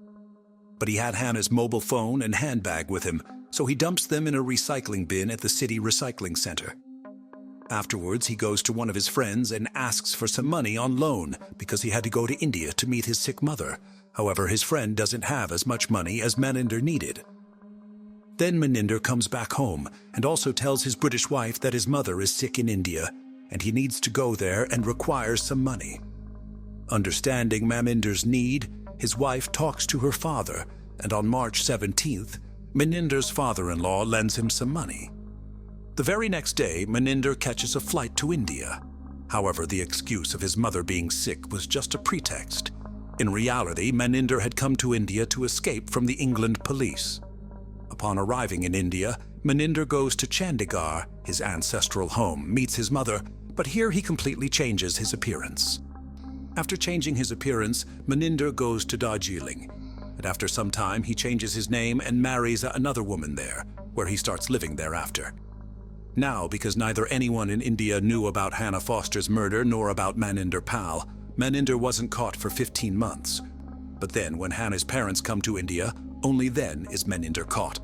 But he had Hannah's mobile phone and handbag with him, so he dumps them in a recycling bin at the city recycling center. Afterwards, he goes to one of his friends and asks for some money on loan because he had to go to India to meet his sick mother. However, his friend doesn't have as much money as Maninder needed. Then Maninder comes back home and also tells his British wife that his mother is sick in India and he needs to go there and requires some money. Understanding Maninder's need, his wife talks to her father and on March 17th, Meninder's father-in-law lends him some money. The very next day, Meninder catches a flight to India. However, the excuse of his mother being sick was just a pretext. In reality, Meninder had come to India to escape from the England police. Upon arriving in India, Meninder goes to Chandigarh, his ancestral home, meets his mother, but here he completely changes his appearance. After changing his appearance, Meninder goes to Darjeeling, and after some time he changes his name and marries another woman there, where he starts living thereafter. Now, because neither anyone in India knew about Hannah Foster's murder nor about Maninder Pal, Meninder wasn't caught for 15 months. But then, when Hannah's parents come to India, only then is Meninder caught.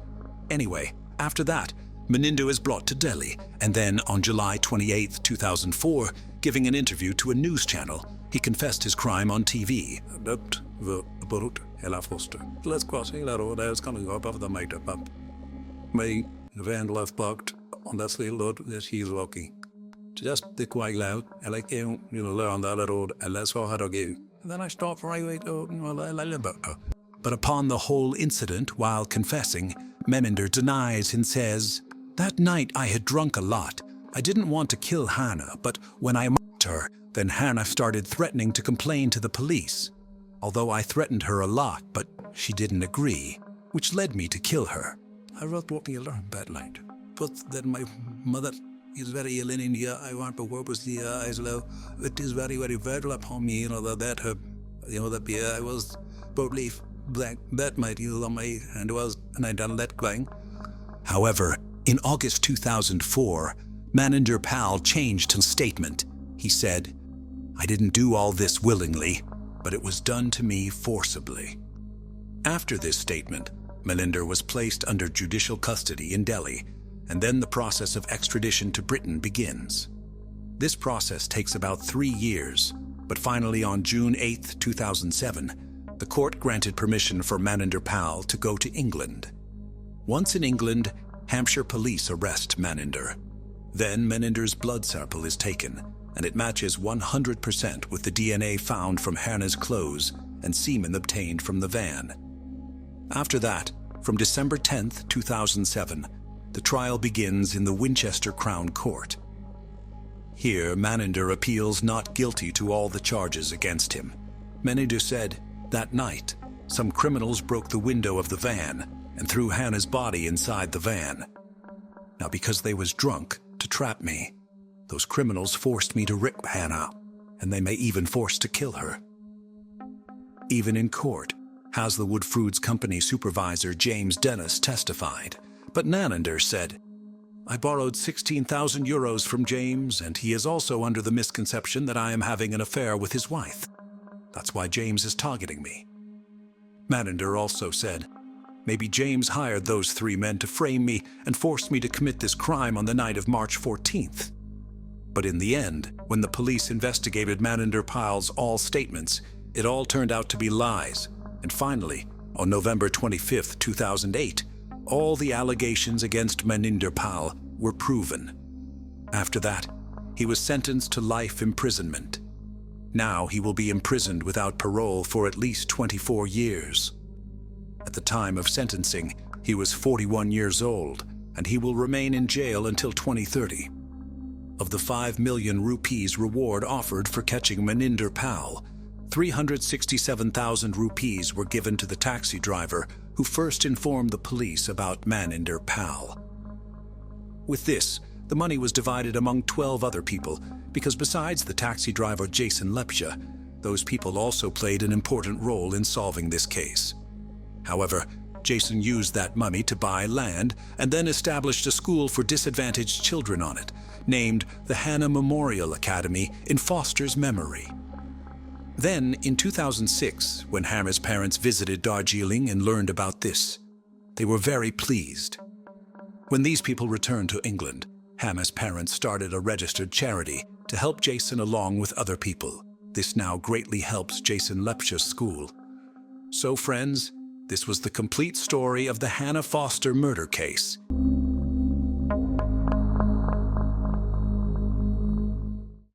Anyway, after that, Meninder is brought to Delhi, and then on July 28, 2004, giving an interview to a news channel, he confessed his crime on TV. Hannah Foster. Let's crossing that road. I was coming up of the makeup up. My van left parked on that little road that he's walking. Just the quite loud, and I came, on that road, and that's all I had to give. And then I stopped right away to, But upon the whole incident, while confessing, Meninder denies and says, "That night I had drunk a lot. I didn't want to kill Hannah, but when I mocked her, then Hannah started threatening to complain to the police. Although I threatened her a lot, but she didn't agree, which led me to kill her. I wrote walking alone that night. But then my mother is very ill in India. I want to work with the eyes low. It is very, very vital upon me, that her, that I was boldly black, that might on my hand was, and I done that going." However, in August 2004, Maninder Pal changed his statement. He said, "I didn't do all this willingly, but it was done to me forcibly." After this statement, Maninder was placed under judicial custody in Delhi, and then the process of extradition to Britain begins. This process takes about 3 years, but finally on June 8, 2007, the court granted permission for Maninder Pal to go to England. Once in England, Hampshire police arrest Maninder. Then Meninder's blood sample is taken, and it matches 100% with the DNA found from Hannah's clothes and semen obtained from the van. After that, from December 10, 2007, the trial begins in the Winchester Crown Court. Here, Maninder appeals not guilty to all the charges against him. Maninder said, "That night, some criminals broke the window of the van and threw Hannah's body inside the van. Now, because they was drunk, to trap me, those criminals forced me to rip Hannah, and they may even force to kill her." Even in court, Haslewood Foods Company supervisor James Dennis testified, but Maninder said, "I borrowed 16,000 euros from James, and he is also under the misconception that I am having an affair with his wife. That's why James is targeting me." Maninder also said, "Maybe James hired those 3 men to frame me and forced me to commit this crime on the night of March 14th. But in the end, when the police investigated Maninder Pal's all statements, it all turned out to be lies. And finally, on November 25, 2008, all the allegations against Maninder Pal were proven. After that, he was sentenced to life imprisonment. Now he will be imprisoned without parole for at least 24 years. At the time of sentencing, he was 41 years old, and he will remain in jail until 2030. Of the 5 million rupees reward offered for catching Maninder Pal, 367,000 rupees were given to the taxi driver who first informed the police about Maninder Pal. With this, the money was divided among 12 other people, because besides the taxi driver Jason Lepcha, those people also played an important role in solving this case. However, Jason used that money to buy land and then established a school for disadvantaged children on it, named the Hannah Memorial Academy in Foster's memory. Then, in 2006, when Hannah's parents visited Darjeeling and learned about this, they were very pleased. When these people returned to England, Hannah's parents started a registered charity to help Jason along with other people. This now greatly helps Jason Lepcha's school. So friends, this was the complete story of the Hannah Foster murder case.